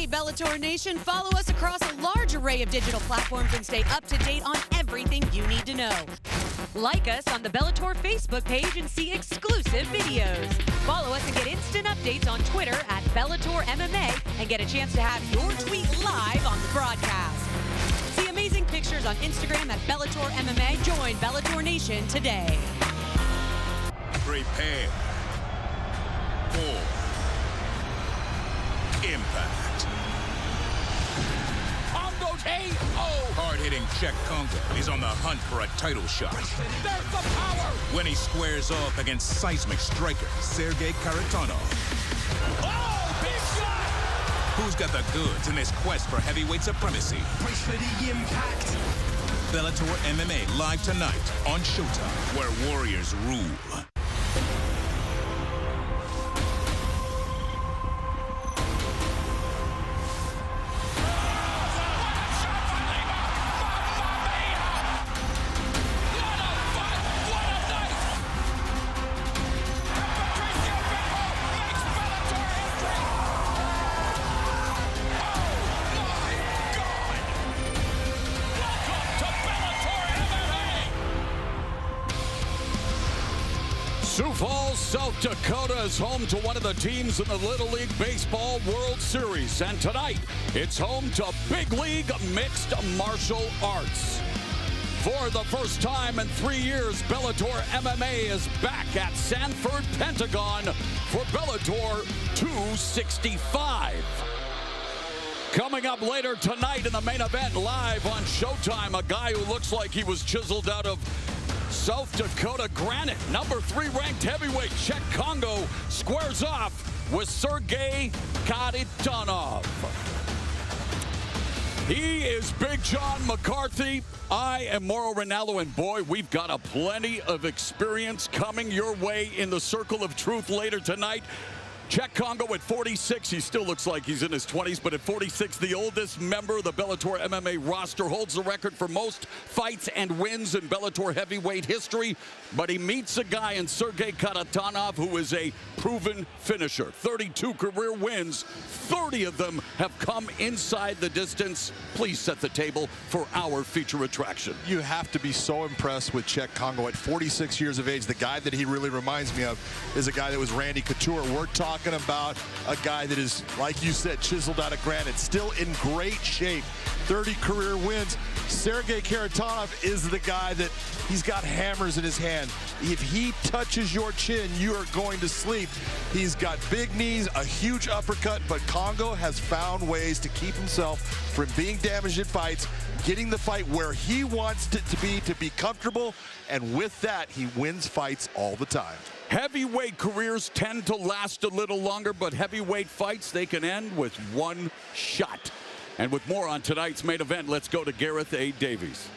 Bellator Nation, follow us across a large array of digital platforms and stay up to date on everything you need to know. Like us on the Bellator Facebook page and see exclusive videos. Follow us and get instant updates on Twitter at Bellator MMA and get a chance to have your tweet live on the broadcast. See amazing pictures on Instagram at Bellator MMA. Join Bellator Nation today. Prepare for impact. Hard-hitting Czech Kongo is on the hunt for a title shot. There's the power! When he squares off against seismic striker Sergey Kharitonov. Oh, big shot! Who's got the goods in this quest for heavyweight supremacy? Brace for the impact. Bellator MMA live tonight on Showtime, where warriors rule. Sioux Falls, South Dakota is home to one of the teams in the Little League Baseball World Series. And tonight, it's home to Big League Mixed Martial Arts. For the first time in 3 years, Bellator MMA is back at Sanford Pentagon for Bellator 265. Coming up later tonight in the main event, live on Showtime, a guy who looks like he was chiseled out of South Dakota granite. Number 3 ranked heavyweight Czech Kongo squares off with Sergey Kharitonov. He is Big John McCarthy. I am Mauro Ranallo, and boy, we've got a plenty of experience coming your way in the Circle of Truth later tonight. Czech Kongo at 46, he still looks like he's in his 20s, but at 46, the oldest member of the Bellator MMA roster, holds the record for most fights and wins in Bellator heavyweight history. But he meets a guy in Sergey Kharitonov who is a proven finisher. 32 career wins, 30 of them have come inside the distance. Please set the table for our feature attraction. You have to be so impressed with Czech Kongo at 46 years of age. The guy that he really reminds me of is a guy that was Randy Couture. We're talking about a guy that is, like you said, chiseled out of granite, still in great shape. 30 career wins. Sergey Kharitonov is the guy that he's got hammers in his hand. If he touches your chin, you are going to sleep. He's got big knees, a huge uppercut, but Kongo has found ways to keep himself from being damaged in fights, getting the fight where he wants it to be comfortable, and with that, he wins fights all the time. Heavyweight careers tend to last a little longer, but heavyweight fights, they can end with one shot. And with more on tonight's main event, let's go to Gareth A. Davies.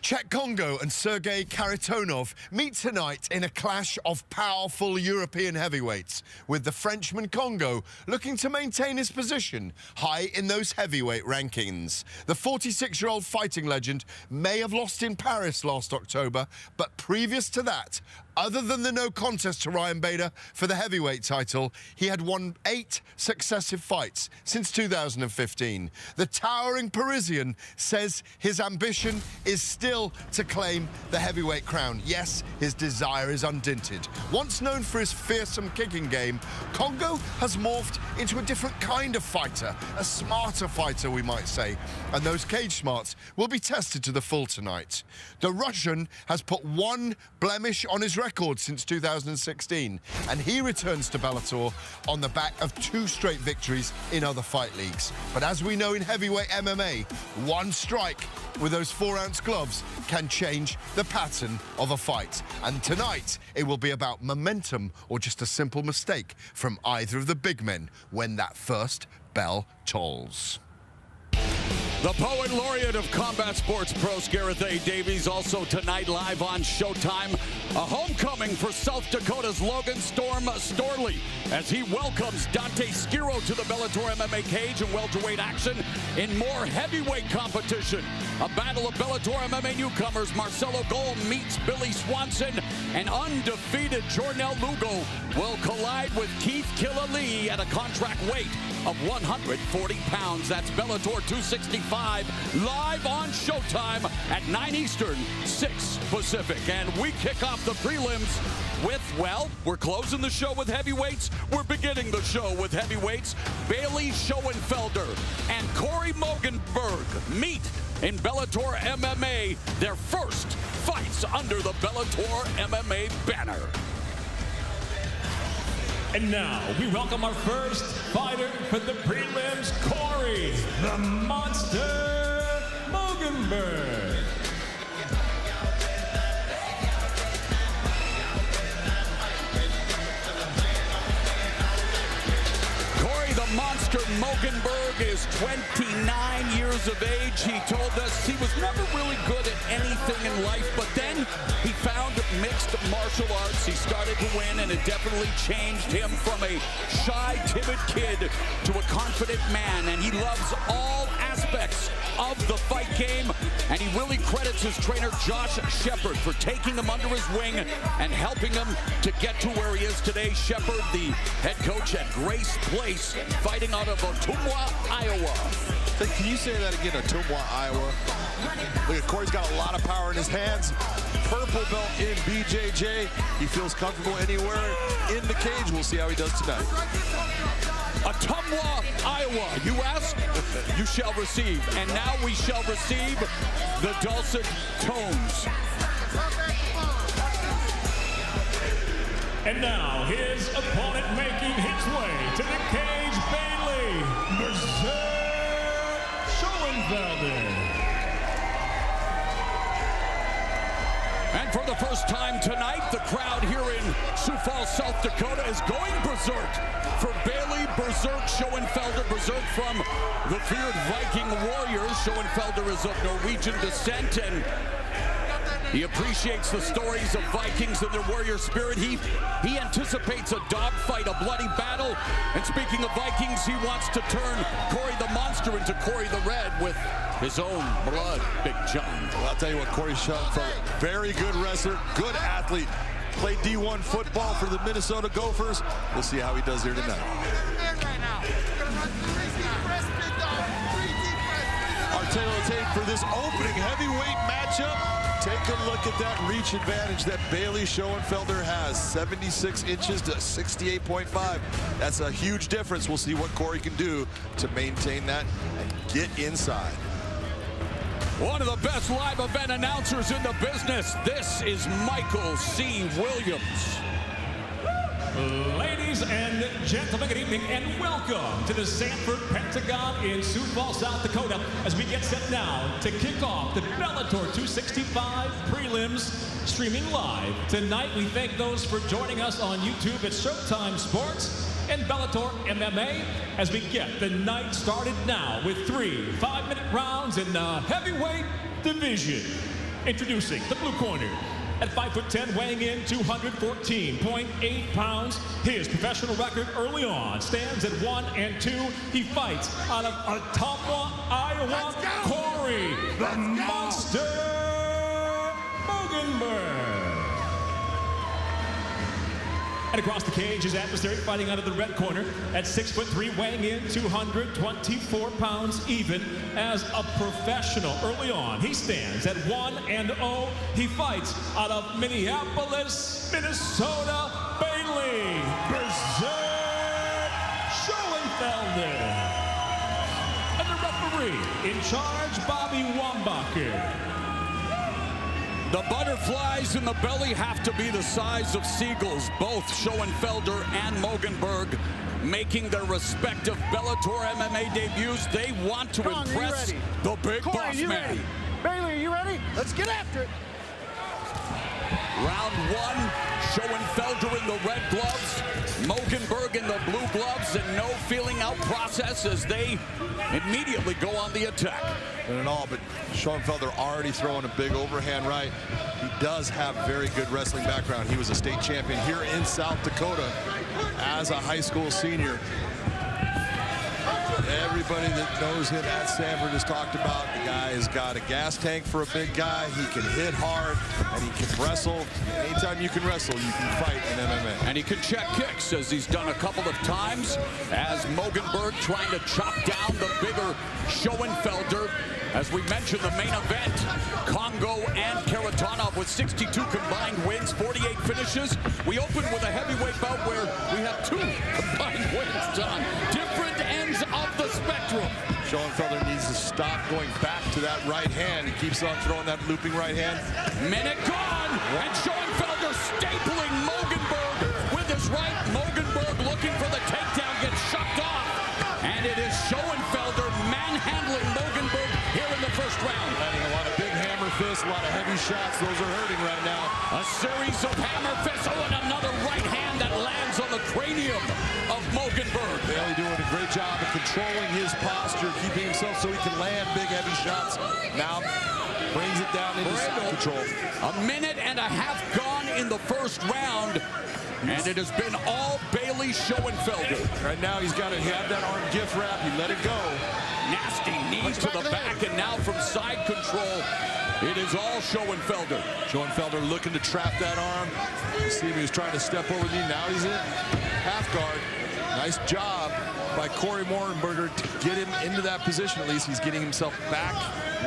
Czech Kongo and Sergey Kharitonov meet tonight in a clash of powerful European heavyweights, with the Frenchman Kongo looking to maintain his position high in those heavyweight rankings. The 46-year-old fighting legend may have lost in Paris last October, but previous to that, other than the no contest to Ryan Bader for the heavyweight title, he had won 8 successive fights since 2015. The towering Parisian says his ambition is still to claim the heavyweight crown. Yes, his desire is undinted. Once known for his fearsome kicking game, Kongo has morphed into a different kind of fighter, a smarter fighter, we might say. And those cage smarts will be tested to the full tonight. The Russian has put one blemish on his record record since 2016, and he returns to Bellator on the back of 2 straight victories in other fight leagues. But as we know in heavyweight MMA, one strike with those 4-ounce gloves can change the pattern of a fight. And tonight, it will be about momentum or just a simple mistake from either of the big men when that first bell tolls. The poet laureate of combat sports pros, Gareth A. Davies, also tonight live on Showtime. A homecoming for South Dakota's Logan Storm Storley as he welcomes Dante Skiro to the Bellator MMA cage and welterweight action in more heavyweight competition. A battle of Bellator MMA newcomers. Marcelo Gol meets Billy Swanson, and undefeated Jornel Lugo will collide with Keith Killa Lee at a contract weight of 140 pounds. That's Bellator 265 live on Showtime at 9 Eastern, 6 Pacific. And we kick off the prelims with, well, we're closing the show with heavyweights. We're beginning the show with heavyweights. Bailey Schoenfelder and Corey Moegenburg meet in Bellator MMA, their first fights under the Bellator MMA banner. And now, we welcome our first fighter for the prelims, Corey, the Monster Moegenburg. Corey, the Monster Moegenburg is 29 years of age. He told us he was never really good at anything in life, but then he found mixed martial arts. He started to win, and it definitely changed him from a shy, timid kid to a confident man, and he loves all aspects of the fight game, and he really credits his trainer Josh Shepard for taking him under his wing and helping him to get to where he is today. Shepard, the head coach at Grace Place, fighting out of Ottumwa, Iowa. Can you say that again, Ottumwa, Iowa? Look at Corey's got a lot of power in his hands. Purple belt in BJJ. He feels comfortable anywhere in the cage. We'll see how he does tonight. Ottumwa, Iowa. You ask, you shall receive. And now we shall receive the dulcet tones. And now, his opponent making his way to the cage, Bailey Schoenfelder. And for the first time tonight, the crowd here in Sioux Falls, South Dakota is going berserk for Bailey Berserk Schoenfelder. Berserk from the feared Viking warriors. Schoenfelder is of Norwegian descent, and he appreciates the stories of Vikings and their warrior spirit. He anticipates a dogfight, a bloody battle. And speaking of Vikings, he wants to turn Corey the Monster into Corey the Red with his own blood, Big John. Well, I'll tell you what, Corey Schoenfelder, very good wrestler, good athlete. Played D1 football for the Minnesota Gophers. We'll see how he does here tonight. Our tail tape for this opening heavyweight matchup. Take a look at that reach advantage that Bailey Schoenfelder has. 76 inches to 68.5. That's a huge difference. We'll see what Corey can do to maintain that and get inside. One of the best live event announcers in the business. This is Michael C. Williams. Ladies and gentlemen, good evening and welcome to the Sanford Pentagon in Sioux Falls, South Dakota, as we get set now to kick off the Bellator 265 prelims, streaming live. Tonight, we thank those for joining us on YouTube at Showtime Sports and Bellator MMA as we get the night started now with 3 5-minute rounds in the heavyweight division. Introducing the blue corner. At 5'10", weighing in 214.8 pounds. His professional record early on stands at 1-2. He fights out of Ottumwa, Iowa. Corey, the Monster Moegenburg. And across the cage, his adversary fighting out of the red corner at 6'3", weighing in 224 pounds even as a professional early on. He stands at 1-0. He fights out of Minneapolis, Minnesota, Bailey Berserk Schoenfelder. And the referee in charge, Bobby Wambacher. The butterflies in the belly have to be the size of seagulls. Both Schoenfelder and Moegenburg making their respective Bellator MMA debuts. They want to impress the big boss man. Bailey, are you ready? Let's get after it. Round one, Schoenfelder in the red gloves, Moegenburg in the blue gloves, and no feeling out process as they immediately go on the attack. Not at all, but Schoenfelder already throwing a big overhand right. He does have very good wrestling background. He was a state champion here in South Dakota as a high school senior. Everybody that knows him at Sanford has talked about the guy has got a gas tank for a big guy. He can hit hard and he can wrestle. Anytime you can wrestle, you can fight in MMA. And he can check kicks, as he's done a couple of times, as Moegenburg trying to chop down the bigger Schoenfelder. As we mentioned, the main event, Kongo and Kharitonov with 62 combined wins, 48 finishes. We open with a heavyweight bout where we have 2 combined wins done. Different ends of the spectrum. Schoenfelder needs to stop going back to that right hand. He keeps on throwing that looping right hand. Minute gone, and Schoenfelder stapling Moegenburg with his right. Moegenburg looking for the takedown, gets shucked off. And it is Schoenfelder manhandling Moegenburg here in the first round. Landing a lot of big hammer fists, a lot of heavy shots. Those are hurting right now. A series of hammer fists. Oh, and another right hand that lands on the cranium of Moegenburg. Bailey doing a great job of controlling his posture, keeping himself so he can land big heavy shots. Now brings it down into control. A minute and a half gone in the first round. And it has been all Bailey Schoenfelder. Right now he's got to have that arm gift wrap. He let it go. Nasty knees to the back, and now from side control, it is all Schoenfelder. Schoenfelder looking to trap that arm. You see him, he was trying to step over the knee. Now he's in half guard. Nice job by Corey Moegenburg to get him into that position. At least he's getting himself back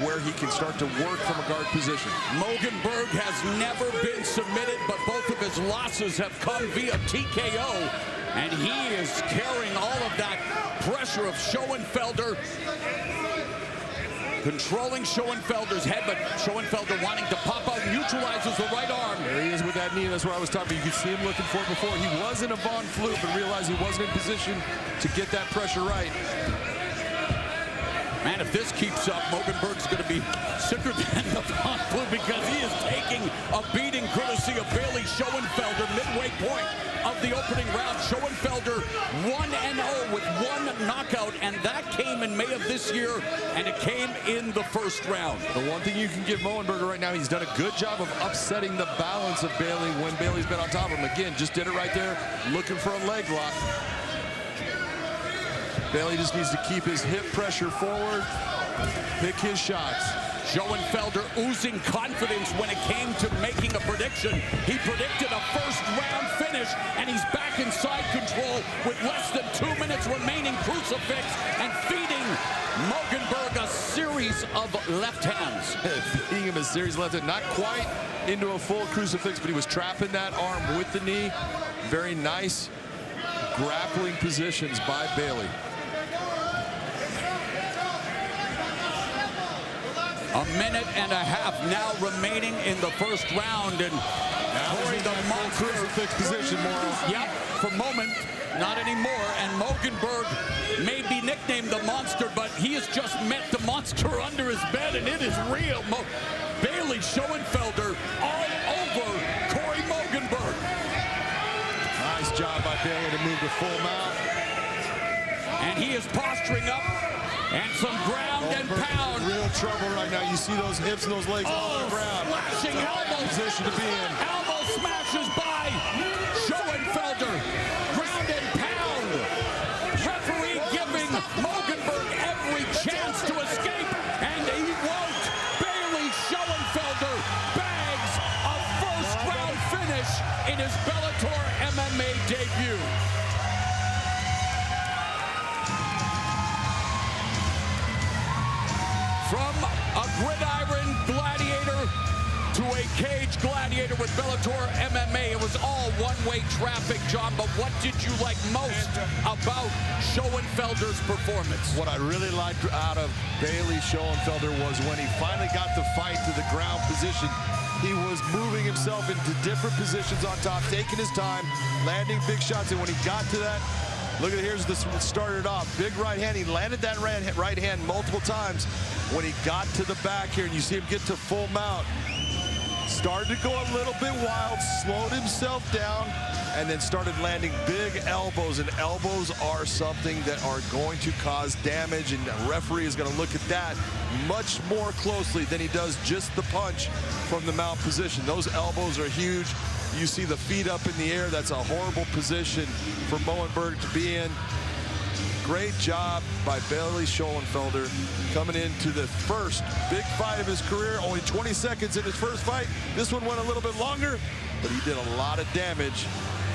where he can start to work from a guard position. Moegenburg has never been submitted, but both of his losses have come via TKO. And he is carrying all of that pressure of Schoenfelder. Controlling Schoenfelder's head, but Schoenfelder wanting to pop out, neutralizes the right arm. There he is with that knee. That's where I was talking. You could see him looking for it before. He was in a Von Flue, but realized he wasn't in position to get that pressure right. Man, if this keeps up, Moegenburg's going to be sicker than the Von Flue because he is taking a beating courtesy of Bailey Schoenfelder, midway point of the opening round. Schoenfelder 1-0 with 1 knockout, and that came in May of this year, and it came in the first round. The one thing you can give Moegenburg right now, he's done a good job of upsetting the balance of Bailey when Bailey's been on top of him. Again, just did it right there, looking for a leg lock. Bailey just needs to keep his hip pressure forward, pick his shots. Schoenfelder oozing confidence when it came to making a prediction. He predicted a first-round finish, and he's back in side control with less than 2 minutes remaining. Crucifix and feeding Moegenburg a series of left hands. Feeding him a series left hand, not quite into a full crucifix, but he was trapping that arm with the knee. Very nice grappling positions by Bailey. A minute and a half now remaining in the first round, and Corey the Monster crucifix position, Morrow. Yep, for a moment, not anymore. And Moegenburg may be nicknamed the Monster, but he has just met the monster under his bed, and it is real. Bailey Schoenfelder all over Corey Moegenburg. Nice job by Bailey to move to full mount. And he is posturing up. And some ground and pound. Real trouble right now. You see those hips and those legs on the ground. Flashing elbows. Position to be in. Elbow smashes by Schoenfelder. Ground and pound. Referee giving Moegenburg every chance to escape, and he won't. Bailey Schoenfelder bags a first-round finish in his Bellator MMA debut. From a gridiron gladiator to a cage gladiator with Bellator MMA, it was all one-way traffic, John, but what did you like most about Schoenfelder's performance? What I really liked out of Bailey Schoenfelder was when he finally got the fight to the ground position, He was moving himself into different positions on top, taking his time, landing big shots. And when he got to that, look at it, here's this started off. Big right hand. He landed that right hand multiple times. When he got to the back here, and you see him get to full mount, started to go a little bit wild, slowed himself down, and then started landing big elbows. And elbows are something that are going to cause damage, and the referee is going to look at that much more closely than he does just the punch from the mount position. Those elbows are huge. You see the feet up in the air. That's a horrible position for Moegenburg to be in. Great job by Bailey Schoenfelder coming into the first big fight of his career. Only 20 seconds in his first fight. This one went a little bit longer, but he did a lot of damage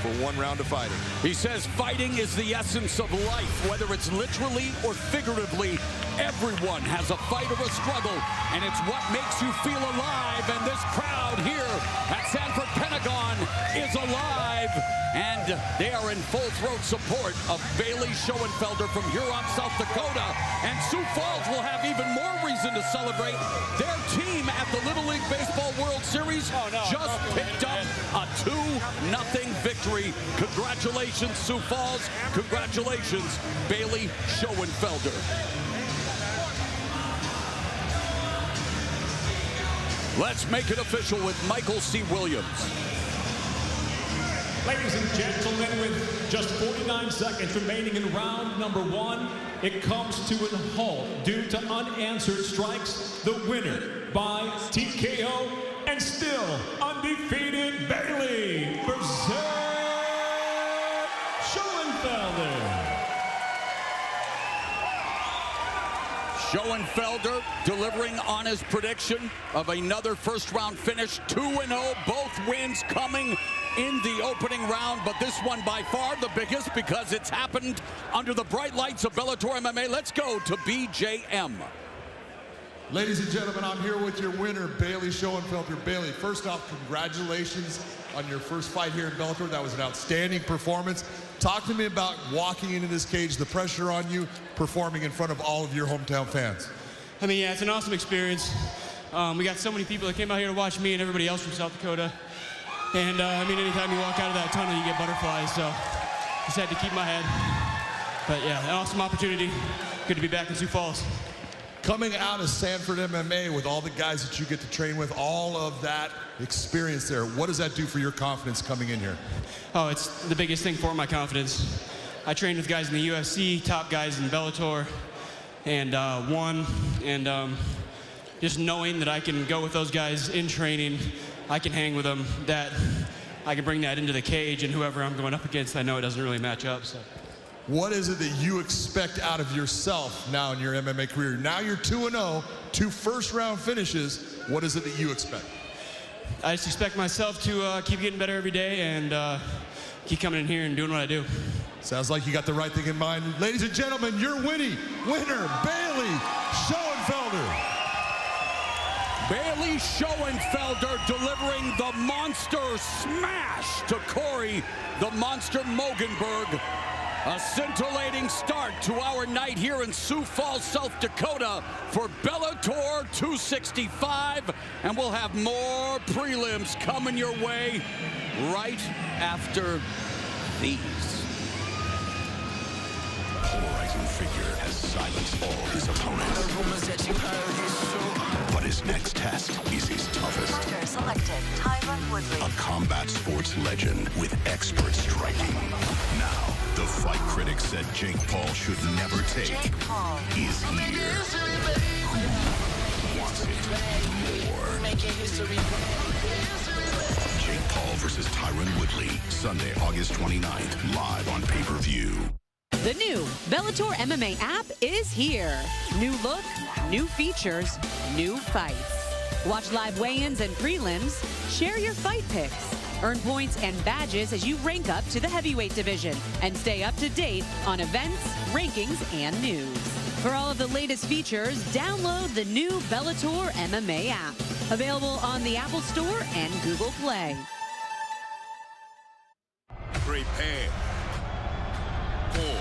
for one round of fighting. He says fighting is the essence of life, whether it's literally or figuratively. Everyone has a fight or a struggle, and it's what makes you feel alive. And this crowd here at Sanford Pentagon is alive, and they are in full throat support of Bailey Schoenfelder from Huron, South Dakota. And Sioux Falls will have even more reason to celebrate. Their team at the Little League Baseball World Series just picked up a 2-0 victory. Congratulations, Sioux Falls. Congratulations, Bailey Schoenfelder. Let's make it official with Michael C. Williams. Ladies and gentlemen, with just 49 seconds remaining in round number 1, it comes to a halt due to unanswered strikes. The winner by TKO and still undefeated Bailey Schoenfelder. Schoenfelder delivering on his prediction of another first-round finish, 2-0, both wins coming in the opening round, but this one by far the biggest because it's happened under the bright lights of Bellator MMA. Let's go to BJM. Ladies and gentlemen, I'm here with your winner, Bailey Schoenfelder. Bailey, first off, congratulations on your first fight here in Bellator. That was an outstanding performance. Talk to me about walking into this cage, the pressure on you, performing in front of all of your hometown fans. I mean, yeah, it's an awesome experience. We got so many people that came out here to watch me and everybody else from South Dakota. And I mean, anytime you walk out of that tunnel, you get butterflies. So just had to keep my head. But yeah, an awesome opportunity. Good to be back in Sioux Falls. Coming out of Sanford MMA with all the guys that you get to train with, all of that experience there, what does that do for your confidence coming in here? Oh, it's the biggest thing for my confidence. I trained with guys in the UFC, top guys in Bellator, and won. And just knowing that I can go with those guys in training, I can hang with them, that I can bring that into the cage, and whoever I'm going up against, I know it doesn't really match up. So. What is it that you expect out of yourself now in your MMA career? Now you're 2-0, 2 first-round finishes. What is it that you expect? I just expect myself to keep getting better every day and keep coming in here and doing what I do. Sounds like you got the right thing in mind. Ladies and gentlemen, your winner, Bailey Schoenfelder. Bailey Schoenfelder delivering the monster smash to Corey, the monster Moegenburg. A scintillating start to our night here in Sioux Falls, South Dakota for Bellator 265. And we'll have more prelims coming your way right after these. Polarizing figure has silenced all his opponents. But his next test is his toughest. Fighter selected, Tyron Woodley. A combat sports legend with expert striking. Now, the fight critics said Jake Paul should never take Jake Paul is here. Who wants it more? Jake Paul versus Tyron Woodley, Sunday, August 29th, live on pay-per-view. The new Bellator MMA app is here. New look, new features, new fights. Watch live weigh-ins and prelims. Share your fight picks. Earn points and badges as you rank up to the heavyweight division. And stay up to date on events, rankings, and news. For all of the latest features, download the new Bellator MMA app. Available on the Apple Store and Google Play. Prepare for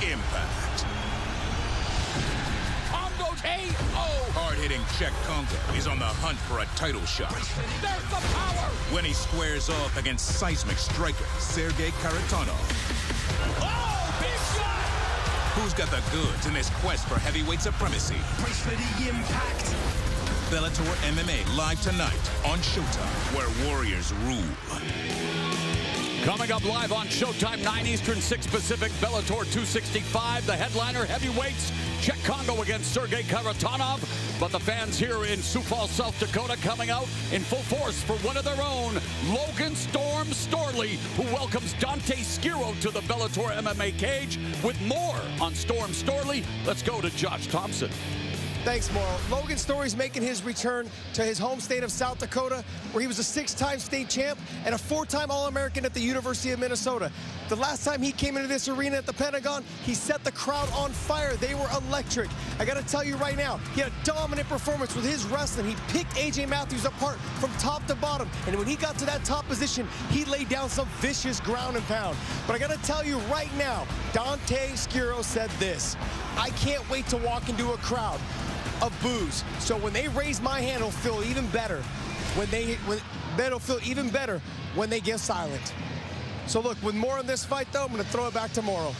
impact. Kongo KO. Hard-hitting Czech Kongo is on the hunt for a title shot. There's the power. When he squares off against seismic striker Sergey Kharitonov. Oh, big shot. Who's got the goods in this quest for heavyweight supremacy? Brace for the impact. Bellator MMA live tonight on Showtime, where warriors rule. Coming up live on Showtime, 9 Eastern, 6 Pacific, Bellator 265. The headliner, heavyweights, Czech Kongo against Sergey Kharitonov. But the fans here in Sioux Falls, South Dakota, coming out in full force for one of their own, Logan Storm Storley, who welcomes Dante Skiro to the Bellator MMA cage. With more on Storm Storley, let's go to Josh Thompson. Thanks, Morrow. Logan Storley's making his return to his home state of South Dakota, where he was a 6-time state champ and a 4-time All-American at the University of Minnesota. The last time he came into this arena at the Pentagon, he set the crowd on fire. They were electric. I got to tell you right now, he had a dominant performance with his wrestling. He picked A.J. Matthews apart from top to bottom, and when he got to that top position, he laid down some vicious ground and pound. But I got to tell you right now, Dante Skiro said this: I can't wait to walk into a crowd of boos. So when they raise my hand, it'll feel even better. It'll feel even better when they get silent. So look, with more on this fight, though, I'm going to throw it back to Morrow.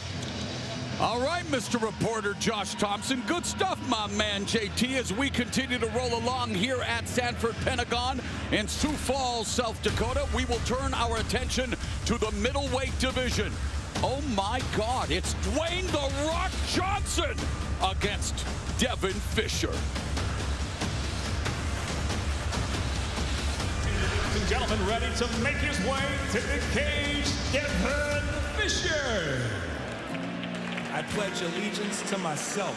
All right, Mr. Reporter Josh Thompson. Good stuff, my man, JT, as we continue to roll along here at Sanford Pentagon in Sioux Falls, South Dakota. We will turn our attention to the middleweight division. Oh, my God, it's Dwayne "The Rock" Johnson against Devin Fisher. Ladies and gentlemen, ready to make his way to the cage, Devin Fisher. I pledge allegiance to myself.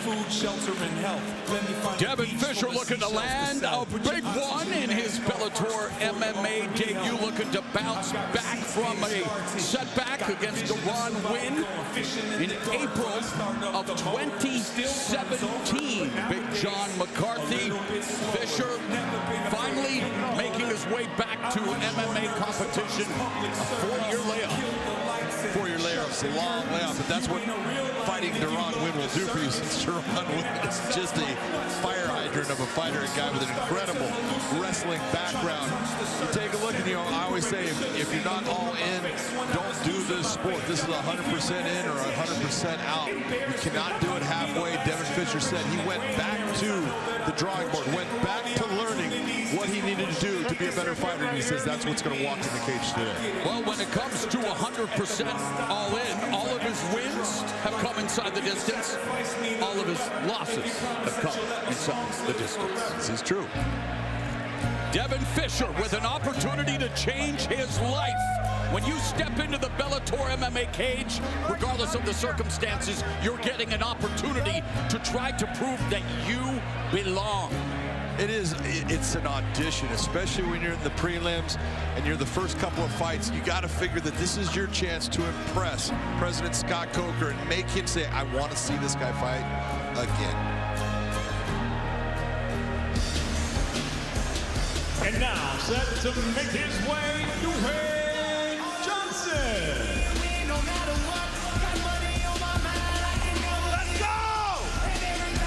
Food, shelter, and health. Let me find Devin Fisher looking to land a big one in his Bellator MMA debut, looking to bounce back from a setback against Deron Wynn in April of 2017. Big John McCarthy. Fisher finally making his way back to MMA competition. A 4-year layoff. 4-year layoff's a long layoff, but that's what fighting Deron Wynn will do for you, since Deron Wynn is just a fire hydrant of a fighter, a guy with an incredible wrestling background. You take a look, and I always say, if you're not all in, don't do this sport. This is 100% in or 100% out. You cannot do it halfway. Devin Fisher said he went back to the drawing board, went back to learning what he needed to do to be a better fighter, and he says that's what's going to walk in the cage today. Well, when it comes to 100% all in, all of his wins have come inside the distance. All of his losses have come inside the distance. This is true. Devin Fisher with an opportunity to change his life. When you step into the Bellator MMA cage, regardless of the circumstances, you're getting an opportunity to try to prove that you belong. It's an audition, especially when you're in the prelims and you're the first couple of fights. You got to figure that this is your chance to impress President Scott Coker and make him say, I want to see this guy fight again. And now, set to make his way, Dwayne Johnson. Let's go!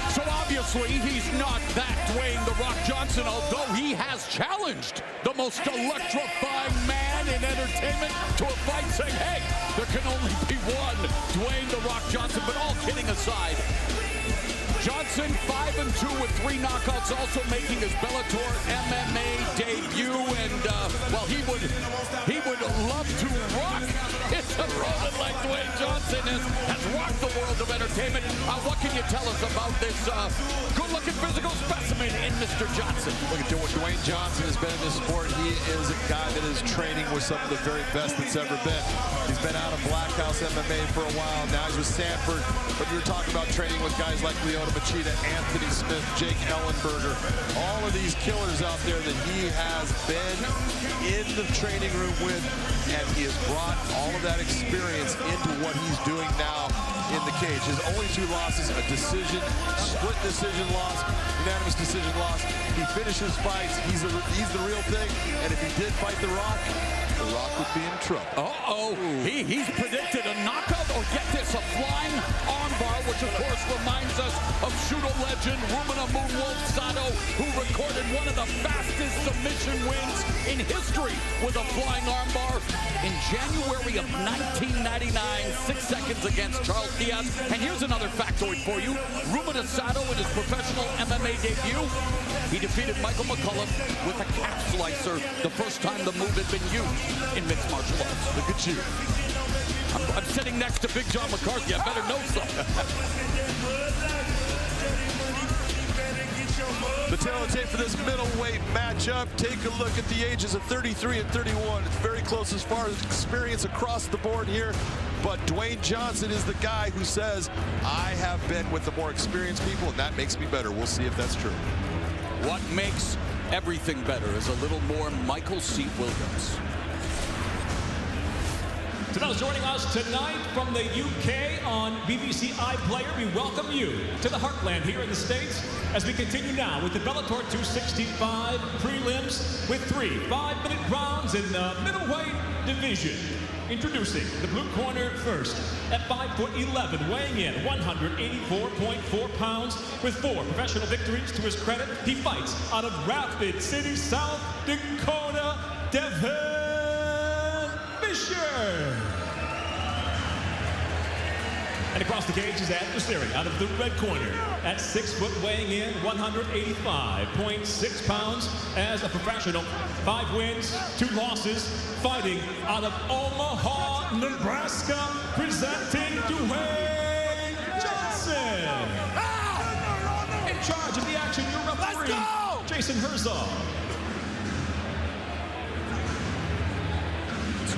So obviously, he's not that Dwayne "The Rock" Johnson, although he has challenged the most electrifying man in entertainment to a fight, saying, hey, there can only be one Dwayne "The Rock" Johnson. But all kidding aside, Johnson 5-2 with 3 knockouts, also making his Bellator MMA debut, and well, he would love to rock. It's a rolling like Dwayne Johnson has rocked the world of entertainment. What can you tell us about this good-looking physical specimen in Mr. Johnson? Look at what Dwayne Johnson has been in this sport. He is a guy that is training with some of the very best that's ever been. He's been out of Black House MMA for a while. Now he's with Sanford. But you're talking about training with guys like Leota Machida, Anthony Smith, Jake Ellenberger, all of these killers out there that he has been in the training room with, and he has brought all of that experience into what he's doing now in the cage. His only 2 losses, a decision, split decision loss, unanimous decision loss. He finishes fights. He's the real thing, and if he did fight The Rock would be in trouble. Uh-oh. He's predicted a knockout, or get this, a flying armbar, which of course reminds reminds us of Shooto legend Rumina Moonwolf Sato, who recorded one of the fastest submission wins in history with a flying armbar in January of 1999, 6 seconds against Charles Diaz. And here's another factoid for you. Rumina Sato, in his professional MMA debut, he defeated Michael McCullough with a calf slicer, the first time the move had been used in mixed martial arts. Look at you. I'm sitting next to Big John McCarthy. I better know something. The tail of tape for this middleweight matchup. Take a look at the ages of 33 and 31. It's very close as far as experience across the board here. But Dwayne Johnson is the guy who says, I have been with the more experienced people, and that makes me better. We'll see if that's true. What makes everything better is a little more Michael C. Williams. To those joining us tonight from the UK on BBC iPlayer, we welcome you to the heartland here in the States as we continue now with the Bellator 265 prelims with 3 5-minute rounds in the middleweight division. Introducing the blue corner first at 5'11", weighing in 184.4 pounds with 4 professional victories to his credit. He fights out of Rapid City, South Dakota, Devin Fisher. And across the cage, his adversary out of the red corner at 6 foot, weighing in 185.6 pounds as a professional. 5 wins, 2 losses, fighting out of Omaha, Nebraska, presenting Dwayne Johnson. In charge of the action, your referee, Jason Herzog.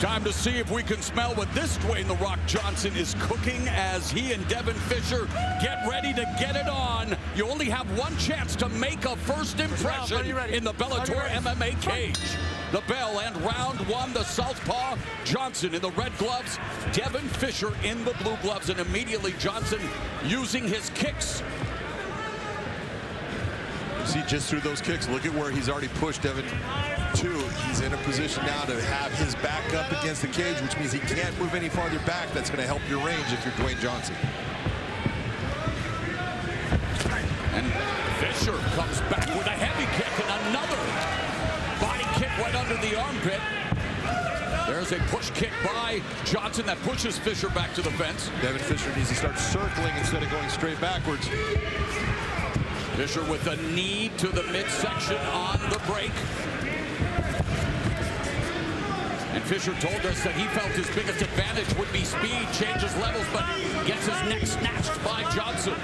Time to see if we can smell what this Dwayne "The Rock" Johnson is cooking as he and Devin Fisher get ready to get it on. You only have one chance to make a first impression in the Bellator MMA cage. The bell and round 1, the southpaw, Johnson in the red gloves, Devin Fisher in the blue gloves, and immediately Johnson using his kicks. You see just through those kicks, look at where he's already pushed Devin to. He's in a position now to have his back up against the cage, which means he can't move any farther back. That's going to help your range if you're Dwayne Johnson. And Fisher comes back with a heavy kick and another body kick right under the armpit. There's a push kick by Johnson that pushes Fisher back to the fence. Devin Fisher needs to start circling instead of going straight backwards. Fisher with a knee to the midsection on the break. And Fisher told us that he felt his biggest advantage would be speed, changes levels, but gets his neck snatched by Johnson.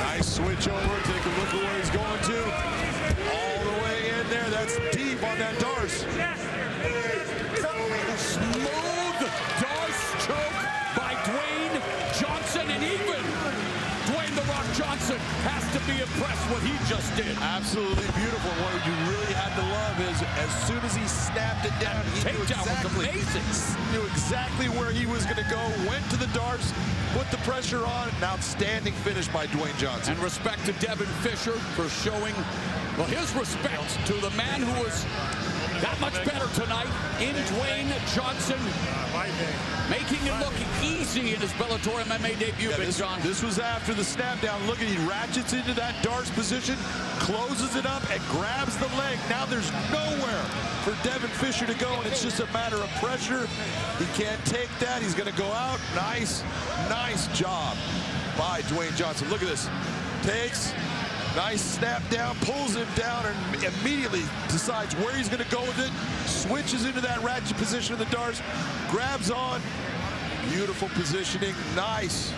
Nice switch over. Take a look at where he's going to. All the way in there. That's deep on that Darce. Smooth Darce choke by Dwayne Johnson, and even Dwayne "The Rock" Johnson has to be impressed what he just did. Absolutely beautiful. What you really had to love is as soon as he snapped it down, he knew exactly where he was going to go, went to the Darce, put the pressure on. An outstanding finish by Dwayne Johnson. And respect to Devin Fisher for showing, well, his respect to the man who was that much better tonight in Dwayne Johnson, making it look easy in his Bellator MMA debut, Big John. This was after the snap down. Look at, he ratchets into that Darce position, closes it up, and grabs the leg. Now there's nowhere for Devin Fisher to go, and it's just a matter of pressure. He can't take that. He's going to go out. Nice job by Dwayne Johnson. Look at this. Takes. Nice snap down, pulls him down, and immediately decides where he's going to go with it. Switches into that ratchet position of the Darce, grabs on. Beautiful positioning, nice.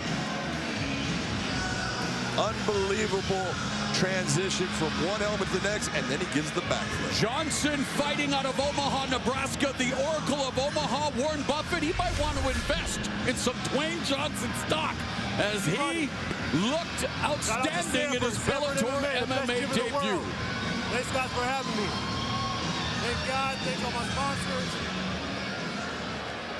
Unbelievable transition from one element to the next, and then he gives the back flip. Johnson fighting out of Omaha, Nebraska, the Oracle of Omaha, Warren Buffett. He might want to invest in some Dwayne Johnson stock as he looked outstanding in his Bellator MMA debut. Thanks, guys, for having me. Thank God, thanks all my sponsors.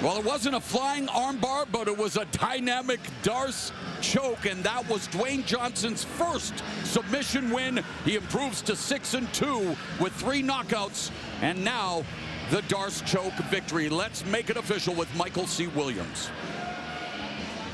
Well, it wasn't a flying armbar, but it was a dynamic Darce choke, and that was Dwayne Johnson's first submission win. He improves to 6-2 with 3 knockouts, and now the Darce choke victory. Let's make it official with Michael C. Williams.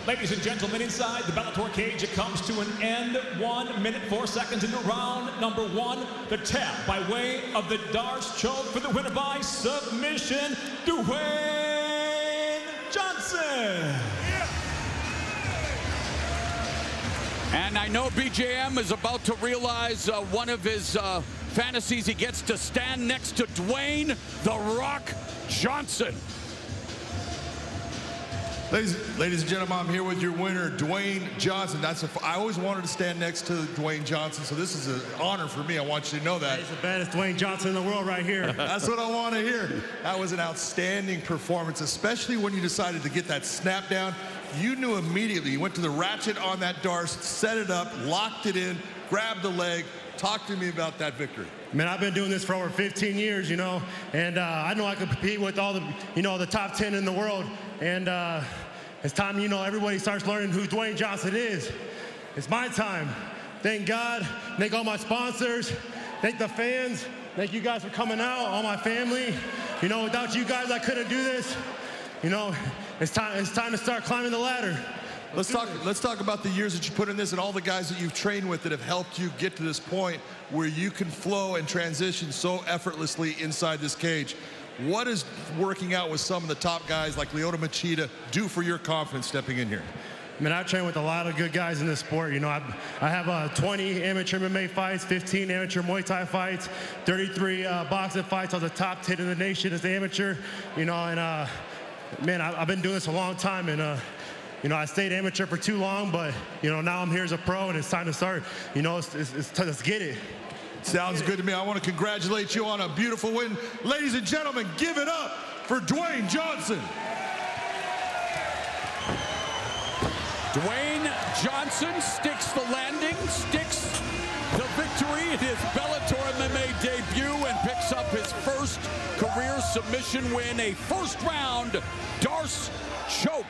Ladies and gentlemen, inside the Bellator cage, it comes to an end. 1 minute, 4 seconds into round number 1. The tap by way of the Darce choke for the winner by submission, Dwayne Johnson. And I know BJM is about to realize one of his fantasies. He gets to stand next to Dwayne "The Rock" Johnson. Ladies and gentlemen, I'm here with your winner, Dwayne Johnson. I always wanted to stand next to Dwayne Johnson, so this is an honor for me. I want you to know that. He's the baddest Dwayne Johnson in the world right here. That's what I want to hear. That was an outstanding performance, especially when you decided to get that snap down. You knew immediately. You went to the ratchet on that Darce, set it up, locked it in, grabbed the leg. Talk to me about that victory. Man, I've been doing this for over 15 years, you know, and I know I can compete with all the, you know, the top 10 in the world. And it's time, you know, everybody starts learning who Dwayne Johnson is. It's my time. Thank God. Thank all my sponsors. Thank the fans. Thank you guys for coming out, all my family. You know, without you guys, I couldn't do this. You know, it's time to start climbing the ladder. Let's talk about the years that you put in this and all the guys that you've trained with that have helped you get to this point where you can flow and transition so effortlessly inside this cage. What is working out with some of the top guys like Lyoto Machida do for your confidence stepping in here? I mean, I train with a lot of good guys in this sport. You know, I have 20 amateur MMA fights, 15 amateur Muay Thai fights, 33 boxing fights. I was the top 10 in the nation as an amateur. You know, and man, I've been doing this a long time, and you know, I stayed amateur for too long, but you know, now I'm here as a pro, and it's time to start. You know, let's get it. Sounds good to me. I want to congratulate you on a beautiful win. Ladies and gentlemen, give it up for Dwayne Johnson. Dwayne Johnson sticks the landing, sticks the victory in his Bellator MMA debut, and picks up his first career submission win, a first-round Darce choke.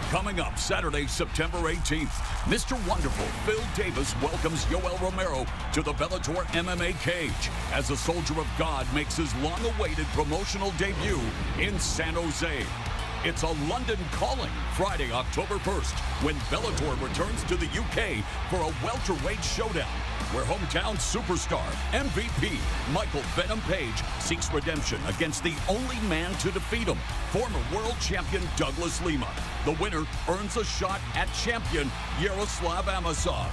Coming up Saturday, September 18th, Mr. Wonderful Phil Davis welcomes Yoel Romero to the Bellator MMA cage as a Soldier of God makes his long-awaited promotional debut in San Jose. It's a London calling Friday, October 1st, when Bellator returns to the UK for a welterweight showdown, where hometown superstar MVP Michael Venom Page seeks redemption against the only man to defeat him, former world champion Douglas Lima. The winner earns a shot at champion Yaroslav Amosov.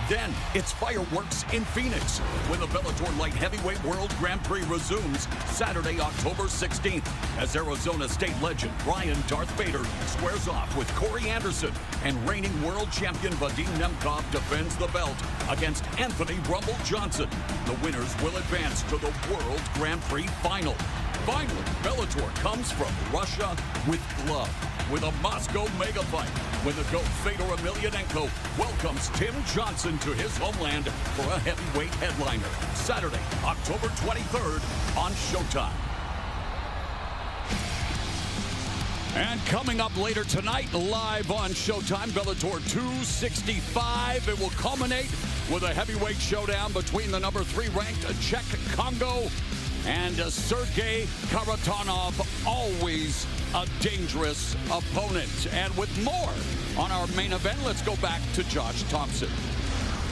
Then it's fireworks in Phoenix when the Bellator Light Heavyweight World Grand Prix resumes Saturday, October 16th, as Arizona State legend Brian Darth Vader squares off with Corey Anderson, and reigning world champion Vadim Nemkov defends the belt against Anthony Rumble Johnson. The winners will advance to the World Grand Prix Final. Finally, Bellator comes from Russia with glove, with a Moscow mega fight, when the GOAT Fedor Emelianenko welcomes Tim Johnson to his homeland for a heavyweight headliner. Saturday, October 23rd on Showtime. And coming up later tonight, live on Showtime, Bellator 265. It will culminate with a heavyweight showdown between the number 3 ranked Czech Kongo and Sergey Kharitonov, always a dangerous opponent. And with more on our main event, let's go back to Josh Thompson.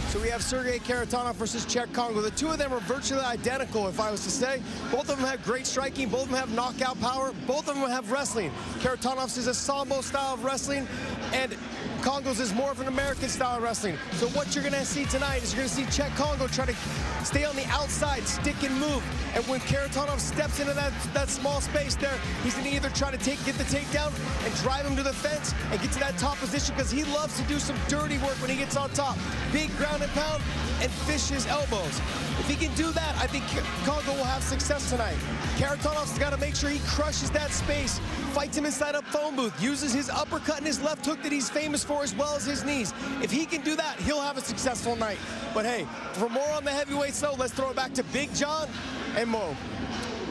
So we have Sergey Kharitonov versus Czech Kongo. The two of them are virtually identical, if I was to say. Both of them have great striking. Both of them have knockout power. Both of them have wrestling. Kharitonov's is a sambo style of wrestling, and Kongo's is more of an American style of wrestling. So what you're going to see tonight is you're going to see Czech Kongo try to stay on the outside, stick and move. And when Kharitonov steps into that small space there, he's going to either try to get the takedown and drive him to the fence and get to that top position, because he loves to do some dirty work when he gets on top. Big ground and pound and fish his elbows. If he can do that, I think Kongo will have success tonight. Kharitonov's got to make sure he crushes that space, fights him inside a phone booth, uses his uppercut and his left hook that he's famous for, as well as his knees. If he can do that, he'll have a successful night. But hey, for more on the heavyweights though, let's throw it back to Big John and Mo.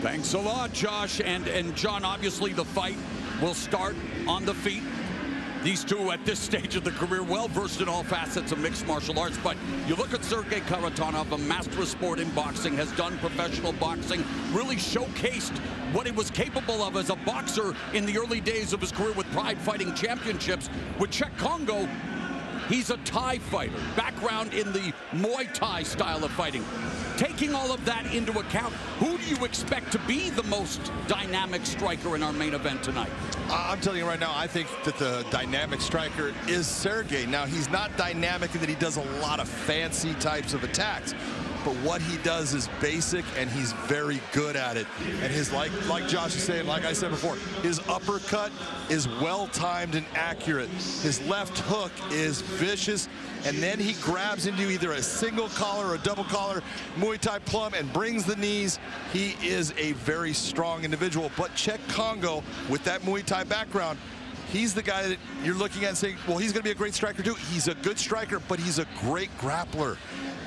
Thanks a lot, Josh. And John, obviously the fight will start on the feet. These two at this stage of the career, well versed in all facets of mixed martial arts. But you look at Sergey Kharitonov, a master of sport in boxing, has done professional boxing, really showcased what he was capable of as a boxer in the early days of his career with Pride Fighting Championships. With Czech Kongo, he's a Thai fighter, background in the Muay Thai style of fighting. Taking all of that into account, who do you expect to be the most dynamic striker in our main event tonight? I'm telling you right now, I think that the dynamic striker is Sergey. Now, he's not dynamic in that he does a lot of fancy types of attacks, but what he does is basic, and he's very good at it. And his, like Josh is saying, like I said before, his uppercut is well-timed and accurate. His left hook is vicious, and then he grabs into either a single collar or a double collar Muay Thai plum and brings the knees. He is a very strong individual. But Czech Kongo, with that Muay Thai background, he's the guy that you're looking at and saying, well, he's going to be a great striker too. He's a good striker, but he's a great grappler.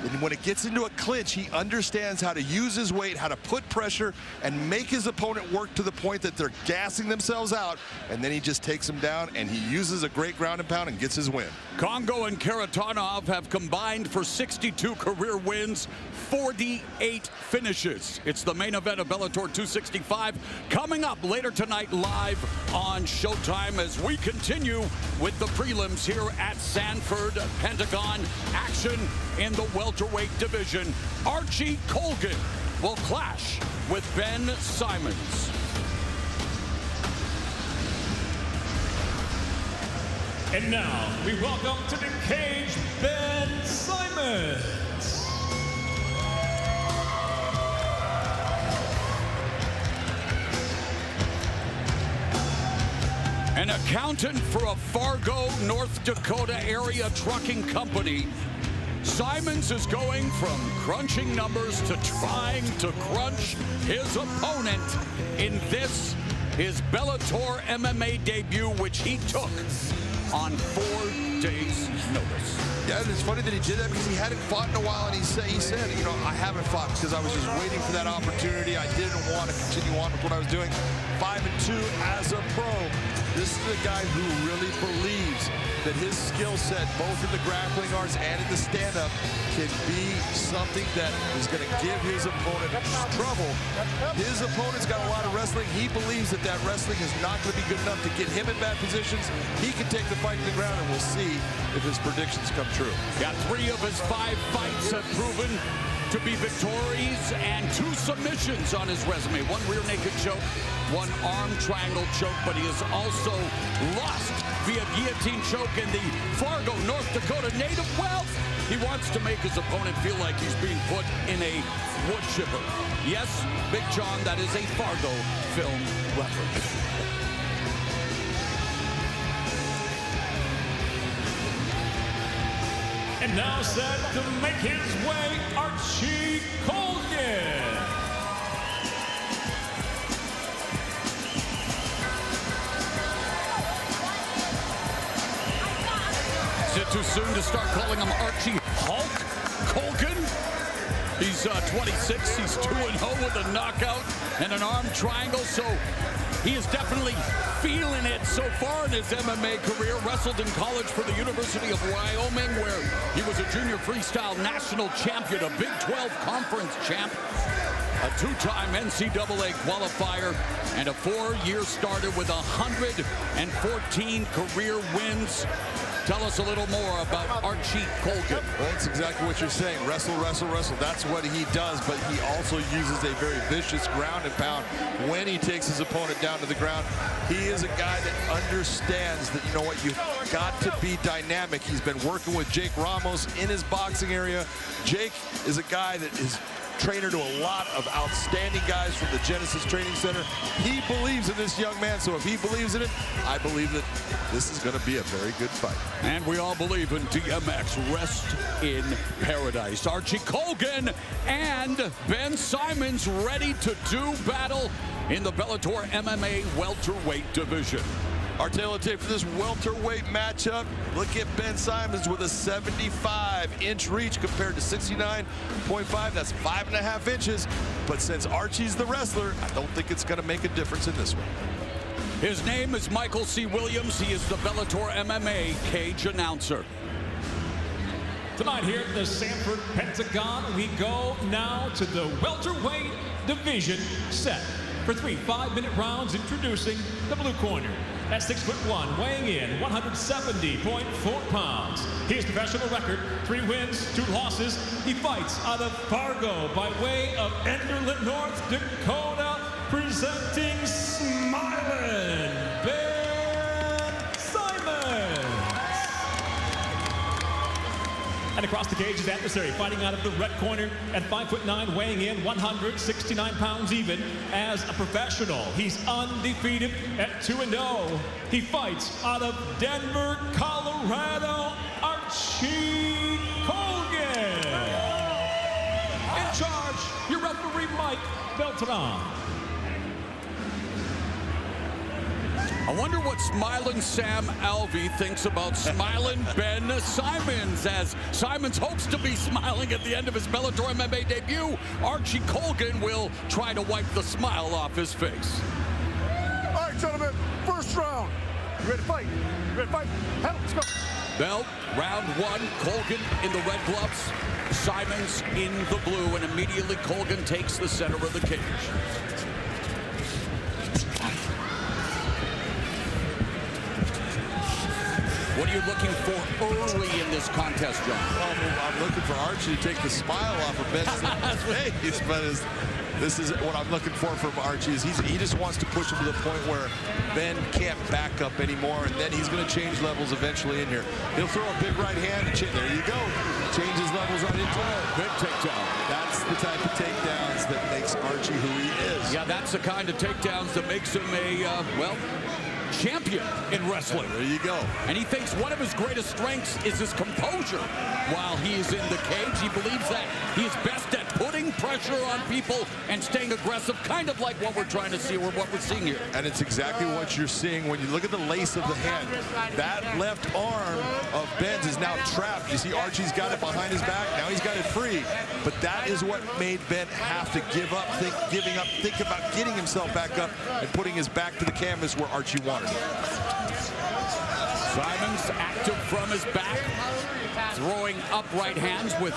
And when it gets into a clinch, he understands how to use his weight, how to put pressure, and make his opponent work to the point that they're gassing themselves out, and then he just takes them down, and he uses a great ground and pound and gets his win. Kongo and Kharitonov have combined for 62 career wins, 48 finishes. It's the main event of Bellator 265, coming up later tonight live on Showtime as we continue with the prelims here at Sanford Pentagon. Action in the welterweight division. Archie Colgan will clash with Ben Simons. And now we welcome to the cage Ben Simons. An accountant for a Fargo, North Dakota area trucking company, Simons is going from crunching numbers to trying to crunch his opponent in this, his Bellator MMA debut, which he took on 4 days' notice. Yeah, and it's funny that he did that because he hadn't fought in a while, and he said, you know, I haven't fought because I was just waiting for that opportunity. I didn't want to continue on with what I was doing. 5-2 as a pro. This is a guy who really believes that his skill set, both in the grappling arts and in the stand-up, can be something that is going to give his opponent trouble. His opponent's got a lot of wrestling. He believes that that wrestling is not going to be good enough to get him in bad positions. He can take the fight to the ground, and we'll see if his predictions come true. Yeah, 3 of his 5 fights have proven to be victories and 2 submissions on his resume. 1 rear naked choke, 1 arm triangle choke, but he has also lost via guillotine choke in the Fargo, North Dakota native. Well, he wants to make his opponent feel like he's being put in a wood chipper. Yes, Big John, that is a Fargo film reference. And now set to make his way, Archie Colgan. Is it too soon to start calling him Archie Hulk Colgan? He's 26, he's 2-0 with a knockout and an arm triangle, so he is definitely feeling it so far in his MMA career. Wrestled in college for the University of Wyoming, where he was a junior freestyle national champion, a Big 12 conference champ, a 2-time NCAA qualifier, and a 4-year starter with 114 career wins. Tell us a little more about Archie Colgan. Well, that's exactly what you're saying. Wrestle, wrestle, wrestle. That's what he does, but he also uses a very vicious ground and pound when he takes his opponent down to the ground. He is a guy that understands that, you know what, you've got to be dynamic. He's been working with Jake Ramos in his boxing area. Jake is a guy that is trainer to a lot of outstanding guys from the Genesis Training Center. He believes in this young man, so if he believes in it, I believe that this is going to be a very good fight. And we all believe in DMX. Rest in paradise. Archie Colgan and Ben Simons ready to do battle in the Bellator MMA welterweight division. Our tail of tape for this welterweight matchup. Look at Ben Simons with a 75-inch reach compared to 69.5. That's 5.5 inches. But since Archie's the wrestler, I don't think it's going to make a difference in this one. His name is Michael C. Williams. He is the Bellator MMA cage announcer. Tonight here at the Sanford Pentagon, we go now to the welterweight division set for 3 5-minute rounds. Introducing the blue corner. At 6'1", weighing in 170.4 pounds. His professional record, 3 wins, 2 losses. He fights out of Fargo by way of Enderlin, North Dakota, presenting Smiling Ben Simons. And across the cage, his adversary, fighting out of the red corner at 5'9", weighing in 169 pounds even. As a professional, he's undefeated at 2-0. He fights out of Denver, Colorado, Archie Colgan. In charge, your referee, Mike Beltran. I wonder what Smiling Sam Alvey thinks about Smiling Ben Simons, as Simons hopes to be smiling at the end of his Bellator MMA debut. Archie Colgan will try to wipe the smile off his face. All right, gentlemen, first round. You ready to fight? You ready to fight? Hell, let's go. Bell, round 1, Colgan in the red gloves, Simons in the blue, and immediately Colgan takes the center of the cage. What are you looking for early in this contest, John? Well, I'm looking for Archie to take the smile off of Ben's face, but this is what I'm looking for from Archie. Is he just wants to push him to the point where Ben can't back up anymore, and then he's going to change levels eventually in here. He'll throw a big right hand, and there you go. Changes levels right into it. Big takedown. That's the type of takedowns that makes Archie who he is. Yeah, that's the kind of takedowns that makes him a, well, champion in wrestling. There you go. And he thinks one of his greatest strengths is his composure while he is in the cage. He believes that he is best at putting pressure on people and staying aggressive, kind of like what we're trying to see, or what we're seeing here. And it's exactly what you're seeing when you look at the lace of the hand. That left arm of Ben's is now trapped. You see Archie's got it behind his back. Now he's got it free. But that is what made Ben have to think about getting himself back up and putting his back to the canvas where Archie wanted. Simons active from his back, throwing upright hands with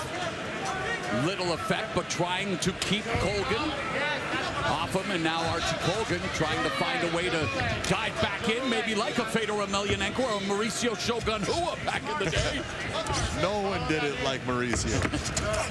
little effect, but trying to keep Colgan off him. And now Archie Colgan trying to find a way to dive back in, maybe like a Fedor Emelianenko or Mauricio Shogun Hua back in the day. No one did it like Mauricio.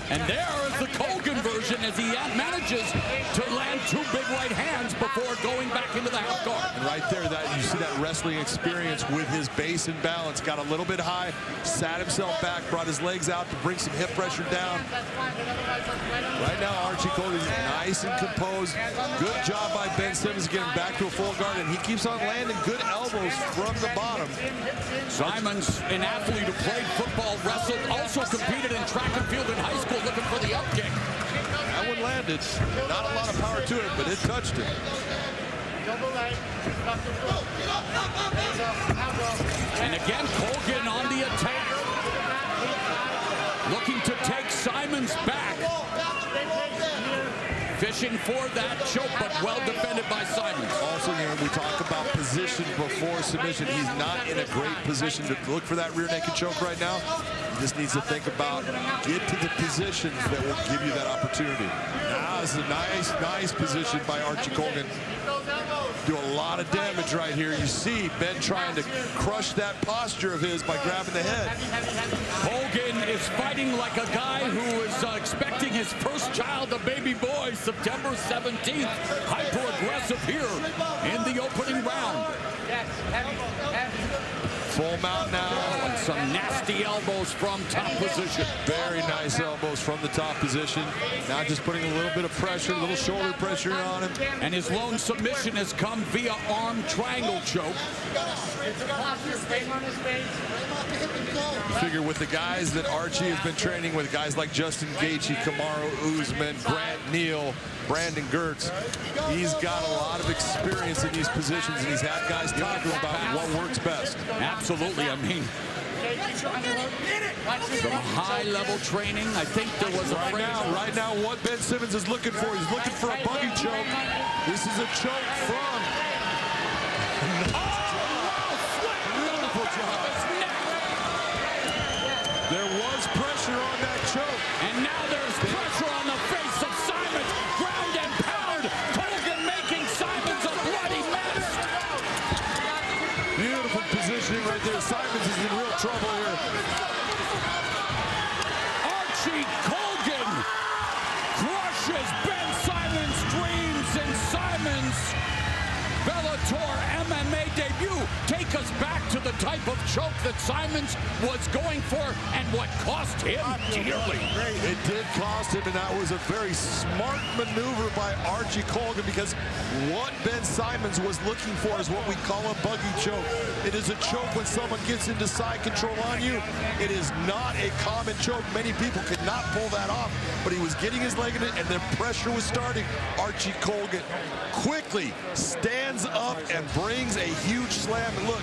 And there is the Colgan version as he manages to land 2 big right hands before going back into the half guard. And right there, you see that wrestling experience with his base and balance. Got a little bit high, sat himself back, brought his legs out to bring some hip pressure down. Right now, Archie Colgan is nice and composed. Good job by Ben Simmons getting back to a full guard, and he keeps on landing good elbows from the bottom. Simons, an athlete who played football, wrestled, also competed in track and field in high school, looking for the up kick. That one landed. Not a lot of power to it, but it touched it. And again, Colgan on the attack. Looking to take Simons back. Fishing for that choke, but well defended by Simons. Also, we talk about position before submission. He's not in a great position to look for that rear naked choke right now. He just needs to think about get to the positions that will give you that opportunity. Now is a nice position by Archie Colgan. Do a lot of damage right here. You see Ben trying to crush that posture of his by grabbing the head. Colgan is fighting like a guy who is expecting his first child, a baby boy, September 17th. Hyper-aggressive here in the opening round. Full mount now. And some nasty elbows from top position. Very nice elbows from the top position. Now just putting a little bit of pressure, a little shoulder pressure on him. And his lone submission has come via arm triangle choke. You figure with the guys that Archie has been training with, guys like Justin Gaethje, Kamaru Usman, Grant Neal, Brandon Gertz, he's got a lot of experience in these positions, and he's had guys talking about what works best. Absolutely. I mean, some high-level training. I think there was a right now, what Ben Simmons is looking for, he's looking for a buggy choke. This is a choke from Beautiful job. There was pressure on that choke. And now there's pressure on the face of Simons. Ground and pound. Colgan making Simons a bloody mess. Beautiful positioning right there. Simons is in real trouble here. Colgan crushes Ben Simons' dreams, and Simons' Bellator MMA debut. Take us back to the type of choke that Simons was going for and what cost him dearly. It did cost him, and that was a very smart maneuver by Archie Colgan, because what Ben Simons was looking for is what we call a buggy choke. It is a choke when someone gets into side control on you. It is not a common choke. Many people could not pull that off, but he was getting his leg in it, and the pressure was starting. Archie Colgan quickly stands up and brings a huge slam. And look,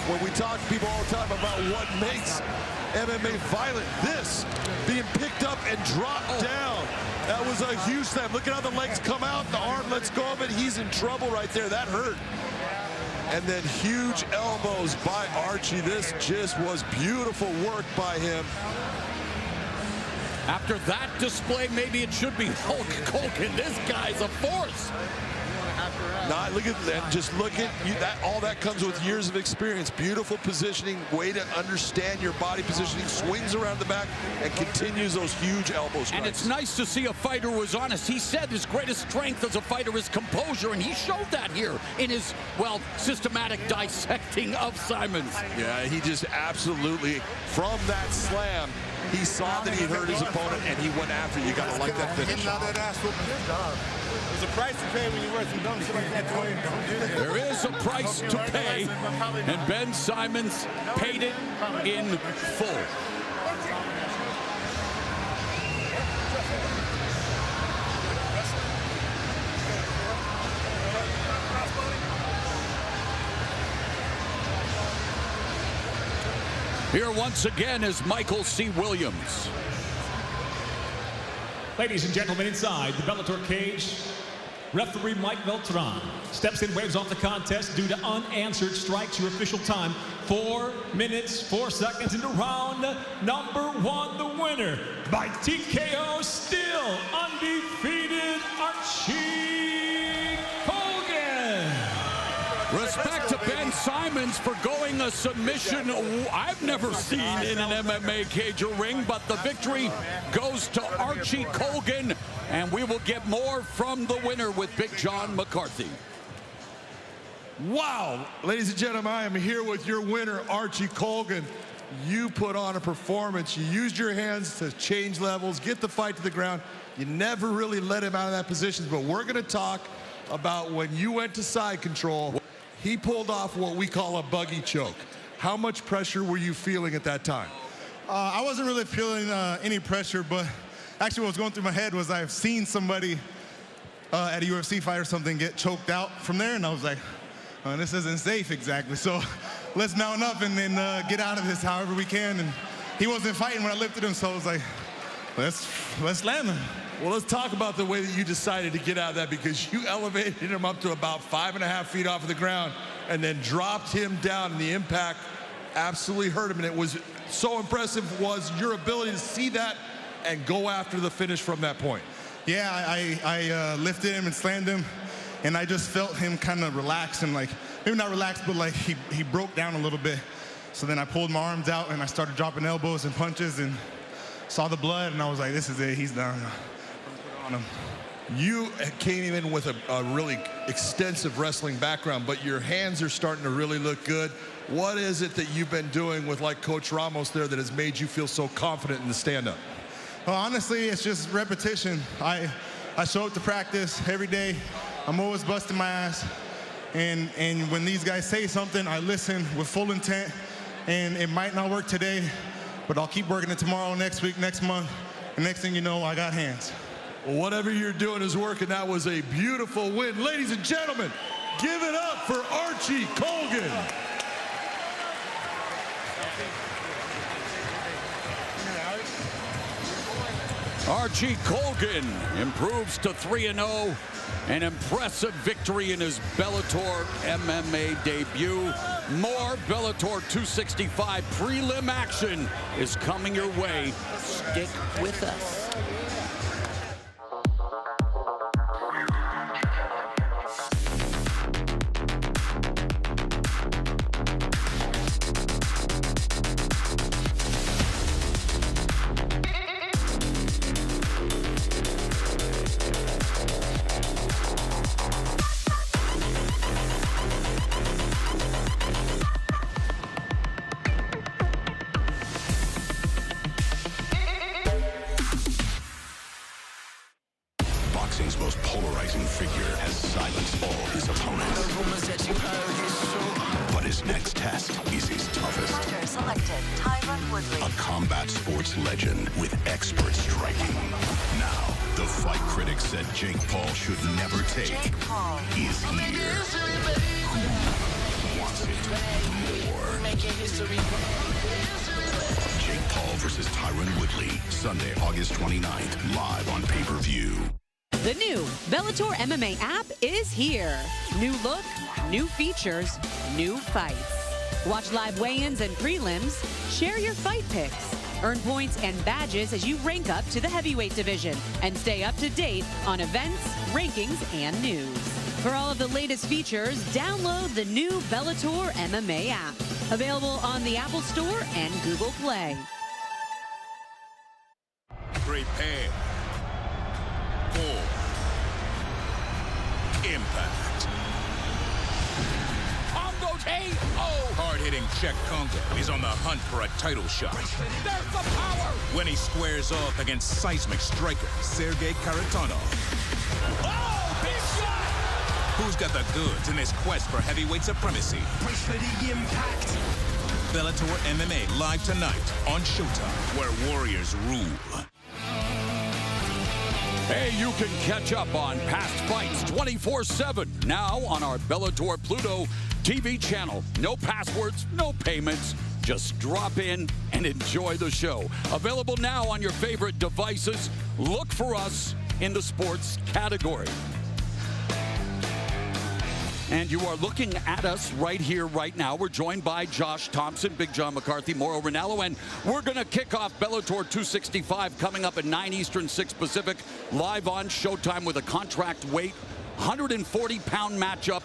when we talk to people all the time about what makes MMA violent, this being picked up and dropped down, that was a huge slam. Look at how the legs come out, the arm lets go of it. He's in trouble right there. That hurt. And then huge elbows by Archie. This just was beautiful work by him. After that display, maybe it should be Hulk Colgan. This guy's a force. Look at that. Just look at you. All that comes with years of experience. Beautiful positioning, way to understand your body positioning. Swings around the back and continues those huge elbow strikes. And it's nice to see a fighter who was honest. He said his greatest strength as a fighter is composure, and he showed that here in his, well, systematic dissecting of Simons. Yeah, he just absolutely, from that slam, he saw that he hurt his opponent, and he went after it. You got to like that finish. There's a price to pay when you work some dumb shit like that. There is a price to pay, and Ben Simons paid it in full. Here once again is Michael C. Williams. Ladies and gentlemen, inside the Bellator cage, referee Mike Beltran steps in, waves off the contest due to unanswered strikes. Your official time, 4 minutes, 4 seconds into round number 1. The winner by TKO, still undefeated, Archie Colgan. Respect to Ben Simons for going a submission I've never seen in an MMA cage or ring, but the victory goes to Archie Colgan, and we will get more from the winner with Big John McCarthy. Wow, ladies and gentlemen, I am here with your winner, Archie Colgan. You put on a performance. You used your hands to change levels, get the fight to the ground. You never really let him out of that position, but we're going to talk about when you went to side control. He pulled off what we call a buggy choke. How much pressure were you feeling at that time? I wasn't really feeling any pressure, but actually what was going through my head was I've seen somebody at a UFC fight or something get choked out from there, and I was like, this isn't safe exactly. So let's mount up and then get out of this however we can. And he wasn't fighting when I lifted him, so I was like, let's land him. Well, let's talk about the way that you decided to get out of that, because you elevated him up to about 5.5 feet off of the ground and then dropped him down, and the impact absolutely hurt him. And it was so impressive was your ability to see that and go after the finish from that point. Yeah, I lifted him and slammed him, and I just felt him kind of relax and, like, maybe not relax, but like he broke down a little bit. So then I pulled my arms out and I started dropping elbows and punches and saw the blood, and I was like, this is it, he's done. On him. You came in with a really extensive wrestling background, but your hands are starting to really look good. What is it that you've been doing with, like, Coach Ramos there that has made you feel so confident in the stand-up? Well, honestly, it's just repetition. I show up to practice every day. I'm always busting my ass. And when these guys say something, I listen with full intent. And it might not work today, but I'll keep working it tomorrow, next week, next month. And next thing you know, I got hands. Well, whatever you're doing is working. That was a beautiful win. Ladies and gentlemen, give it up for Archie Colgan. Archie Colgan improves to 3-0. An impressive victory in his Bellator MMA debut. More Bellator 265 prelim action is coming your way. Stick with us. Boxing's most polarizing figure has silenced all his opponents. But his next test is his toughest. Fighter selected, Tyron Woodley. A combat sports legend with expert striking. Now, the fight critics said Jake Paul should never take Jake Paul is here. Who wants it more? Jake Paul versus Tyron Woodley, Sunday, August 29th, live on pay-per-view. The new Bellator MMA app is here. New look, new features, new fights. Watch live weigh-ins and prelims. Share your fight picks. Earn points and badges as you rank up to the heavyweight division. And stay up to date on events, rankings, and news. For all of the latest features, download the new Bellator MMA app. Available on the Apple Store and Google Play. Prepare for impact. Kongo K.O. Hard-hitting Czech Kongo is on the hunt for a title shot. There's the power! When he squares off against seismic striker Sergey Kharitonov. Oh, big shot! Who's got the goods in this quest for heavyweight supremacy? Brace for the impact. Bellator MMA live tonight on Showtime, where warriors rule. Hey, you can catch up on past fights 24/7 now on our Bellator Pluto TV channel. No passwords, no payments. Just drop in and enjoy the show. Available now on your favorite devices. Look for us in the sports category. And you are looking at us right here, right now. We're joined by Josh Thompson, Big John McCarthy, Mauro Ranallo, and we're going to kick off Bellator 265 coming up at 9 Eastern, 6 Pacific, live on Showtime with a contract weight 140-pound matchup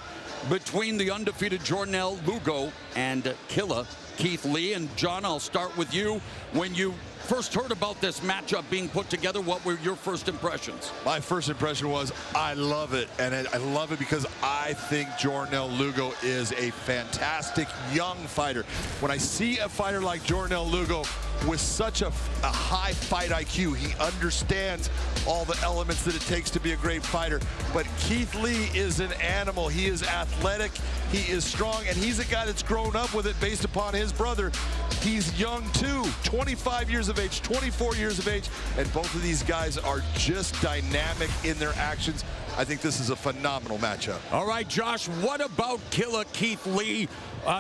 between the undefeated Jornel Lugo and Killa Keith Lee. And John, I'll start with you. When you first heard about this matchup being put together, what were your first impressions? My first impression was, I love it. And I love it because I think Jornel Lugo is a fantastic young fighter. When I see a fighter like Jornel Lugo with such a high fight IQ, he understands all the elements that it takes to be a great fighter. But Keith Lee is an animal. He is athletic, he is strong, and he's a guy that's grown up with it based upon his brother. He's young too, 25 years of age, 24 years of age, and both of these guys are just dynamic in their actions. I think this is a phenomenal matchup. All right, Josh, what about Killa Keith Lee?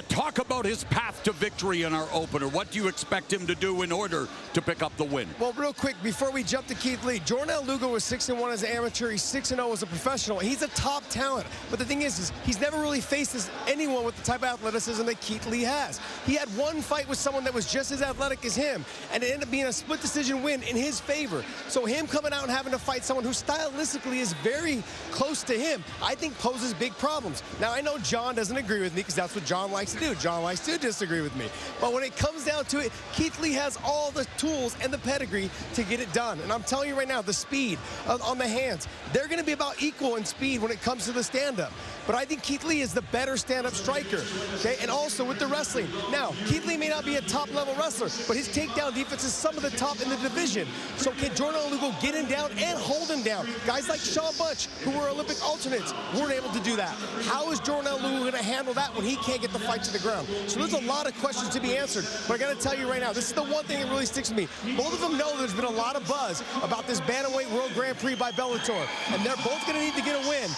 Talk about his path to victory in our opener. What do you expect him to do in order to pick up the win? Well, real quick, before we jump to Keith Lee, Jornel Lugo was 6-1 as an amateur. He's 6-0 as a professional. He's a top talent. But the thing is he's never really faced anyone with the type of athleticism that Keith Lee has. He had one fight with someone that was just as athletic as him, and it ended up being a split decision win in his favor. So him coming out and having to fight someone who stylistically is very close to him, I think poses big problems. Now, I know John doesn't agree with me because that's what John likes to do. John likes to disagree with me. But when it comes down to it, Keith Lee has all the tools and the pedigree to get it done. And I'm telling you right now, the speed on the hands, they're going to be about equal in speed when it comes to the stand-up. But I think Keith Lee is the better stand-up striker, okay? And also with the wrestling. Now, Keith Lee may not be a top-level wrestler, but his takedown defense is some of the top in the division. So can Jornel Lugo get him down and hold him down? Guys like Sean Butch, who were Olympic alternates, weren't able to do that. How is Jornel Lugo going to handle that when he can't get the fight to the ground? So there's a lot of questions to be answered. But I got to tell you right now, this is the one thing that really sticks with me. Both of them know there's been a lot of buzz about this Bantamweight World Grand Prix by Bellator, and they're both going to need to get a win.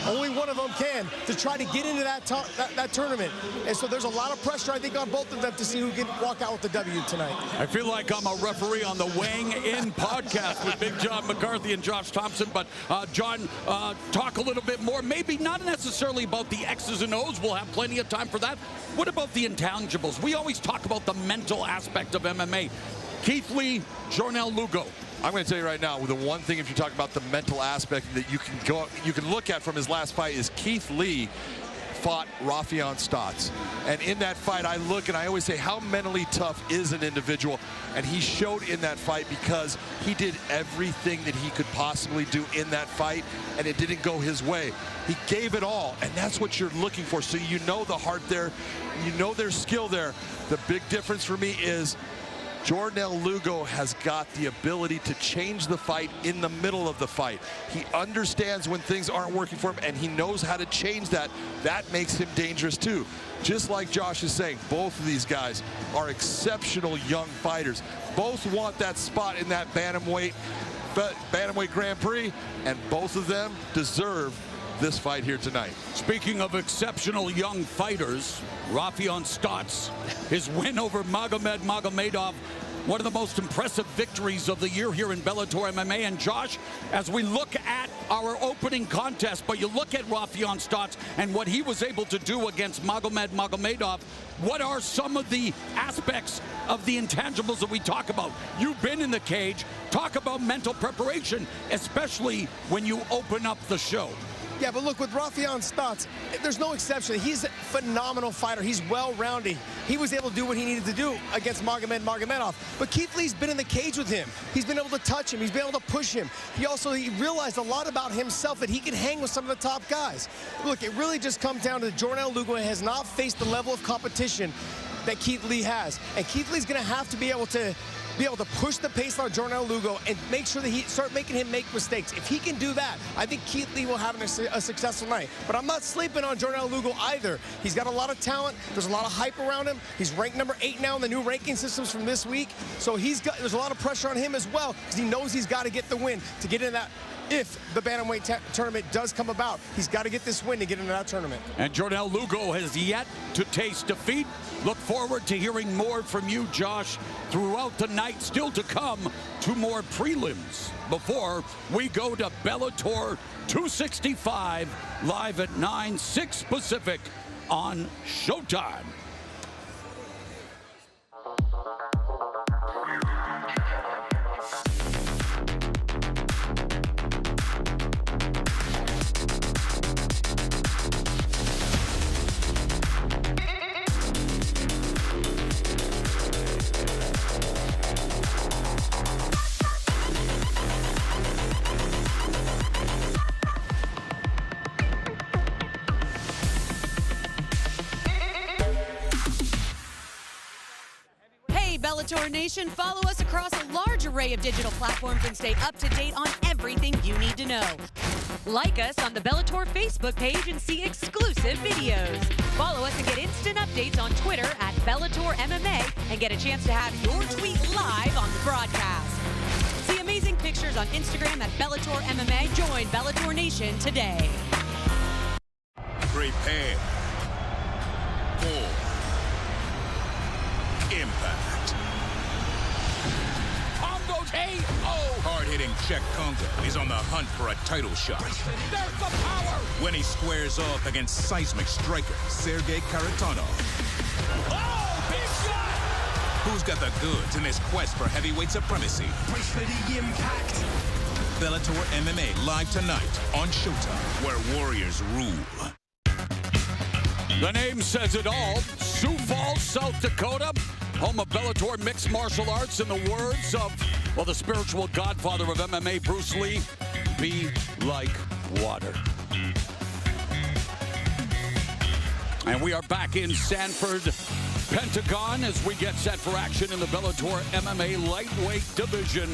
Only one of them can, to try to get into that tournament. And so there's a lot of pressure, I think, on both of them to see who can walk out with the W tonight. I feel like I'm a referee on the Weighing In podcast with Big John McCarthy and Josh Thompson. But, John, talk a little bit more, maybe not necessarily about the X's and O's. We'll have plenty of time for that. What about the intangibles? We always talk about the mental aspect of MMA. Keith Lee, Jornal Lugo. I'm going to tell you right now, the one thing, if you talk about the mental aspect that you can look at from his last fight, is Keith Lee fought Rafion Stotts. And in that fight, I look and I always say, how mentally tough is an individual? And he showed in that fight because he did everything that he could possibly do in that fight, and it didn't go his way. He gave it all, and that's what you're looking for. So you know the heart there, you know there's skill there. The big difference for me is Jornal Lugo has got the ability to change the fight in the middle of the fight. He understands when things aren't working for him, and he knows how to change that. That makes him dangerous too. Just like Josh is saying, both of these guys are exceptional young fighters. Both want that spot in that bantamweight Grand Prix, and both of them deserve this fight here tonight. Speaking of exceptional young fighters, Rafion Stotts, his win over Magomed Magomedov, one of the most impressive victories of the year here in Bellator MMA. And Josh, as we look at our opening contest, but you look at Rafion Stotts and what he was able to do against Magomed Magomedov, what are some of the aspects of the intangibles that we talk about? You've been in the cage. Talk about mental preparation, especially when you open up the show. Yeah, but look, with Rafion Stotts, there's no exception. He's a phenomenal fighter. He's well-rounded. He was able to do what he needed to do against Magomed Magomedov. But Keith Lee's been in the cage with him. He's been able to touch him. He's been able to push him. He realized a lot about himself, that he could hang with some of the top guys. Look, it really just comes down to Jornal Lugo has not faced the level of competition that Keith Lee has. And Keith Lee's going to have to be able to push the pace on Jornal Lugo and make sure that he start making him make mistakes. If he can do that, I think Keith Lee will have a successful night. But I'm not sleeping on Jornal Lugo either. He's got a lot of talent. There's a lot of hype around him. He's ranked number 8 now in the new ranking systems from this week. So there's a lot of pressure on him as well, because he knows he's got to get the win to get in that. If the bantamweight tournament does come about, he's got to get this win to get into that tournament. And Jornal Lugo has yet to taste defeat. Look forward to hearing more from you, Josh, throughout the night. Still to come, 2 more prelims before we go to Bellator 265, live at 9, 6 Pacific on Showtime. Bellator Nation, follow us across a large array of digital platforms and stay up to date on everything you need to know. Like us on the Bellator Facebook page and see exclusive videos. Follow us and get instant updates on Twitter at Bellator MMA and get a chance to have your tweet live on the broadcast. See amazing pictures on Instagram at Bellator MMA. Join Bellator Nation today. Prepare for impact. Hard-hitting Czech Kongo is on the hunt for a title shot. There's the power! When he squares off against seismic striker Sergey Kharitonov. Oh, big shot! Who's got the goods in this quest for heavyweight supremacy? Brace for the impact. Bellator MMA live tonight on Showtime, where warriors rule. The name says it all. Sioux Falls, South Dakota, home of Bellator mixed martial arts, in the words of, well, the spiritual godfather of MMA, Bruce Lee, be like water. And we are back in Sanford, Pentagon, as we get set for action in the Bellator MMA lightweight division.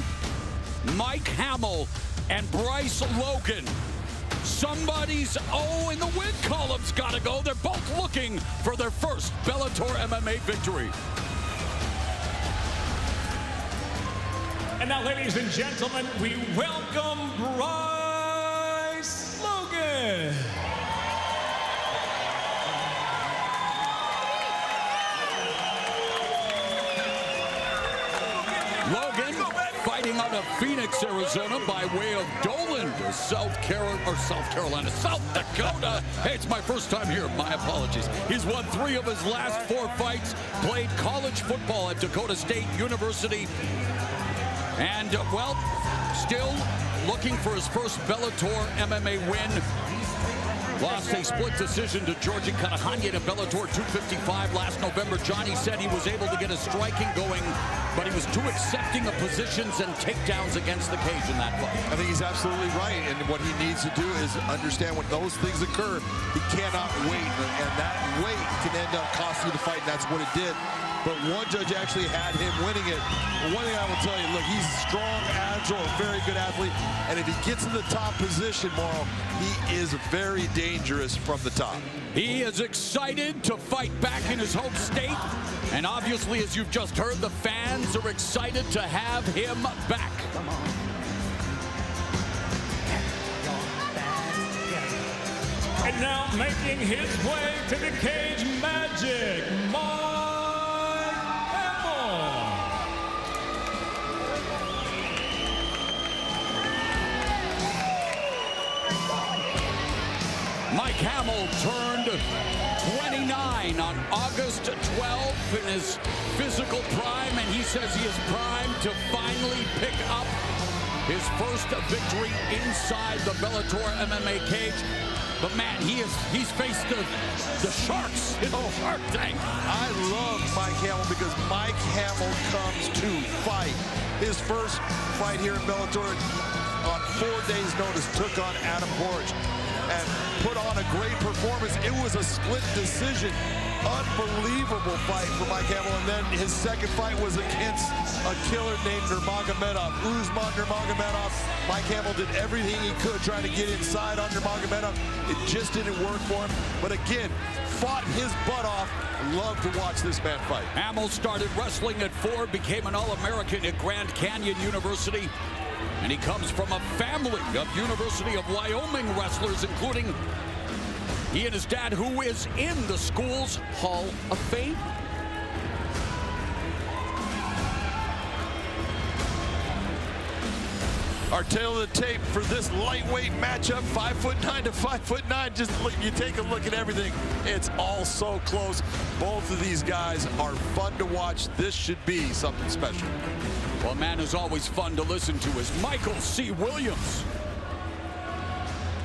Mike Hamill and Bryce Logan. Somebody's O in the win column's got to go. They're both looking for their first Bellator MMA victory. And now, ladies and gentlemen, we welcome Bryce Logan. Logan fighting out of Phoenix, Arizona by way of Dolan, South Dakota. Hey, it's my first time here. My apologies. He's won 3 of his last 4 fights, played college football at Dakota State University, and, well, still looking for his first Bellator MMA win. Lost a split decision to Georgi Karahanyan in Bellator 255 last November. Johnny said he was able to get his striking going, but he was too accepting of positions and takedowns against the cage in that fight. I think he's absolutely right, and what he needs to do is understand when those things occur, he cannot wait, and that wait can end up costing you the fight, and that's what it did. But one judge actually had him winning it. But one thing I will tell you, look, he's strong, agile, a very good athlete. And if he gets in the top position, Mauro, he is very dangerous from the top. He is excited to fight back in his home state. And obviously, as you've just heard, the fans are excited to have him back. And now making his way to the cage, Magic Mike Hamill. Mike Hamill turned 29 on August 12th in his physical prime, and he says he is primed to finally pick up his first victory inside the Bellator MMA cage. But man, he's faced the Sharks in the Shark Tank. I love Mike Hamill because Mike Hamill comes to fight. His first fight here in Bellator on 4 days' notice took on Adam Horich and put on a great performance. It was a split decision. Unbelievable fight for Mike Hamill. And then his second fight was against a killer named Nurmagomedov, Usman Nurmagomedov. Mike Hamill did everything he could trying to get inside on Nurmagomedov. It just didn't work for him. But again, fought his butt off. Love to watch this man fight. Hamill started wrestling at 4, became an All-American at Grand Canyon University. And he comes from a family of University of Wyoming wrestlers, including he and his dad, who is in the school's Hall of Fame. Our tail of the tape for this lightweight matchup, 5'9" to 5'9". Just look, you take a look at everything. It's all so close. Both of these guys are fun to watch. This should be something special. Well, man, is always fun to listen to is Michael C. Williams.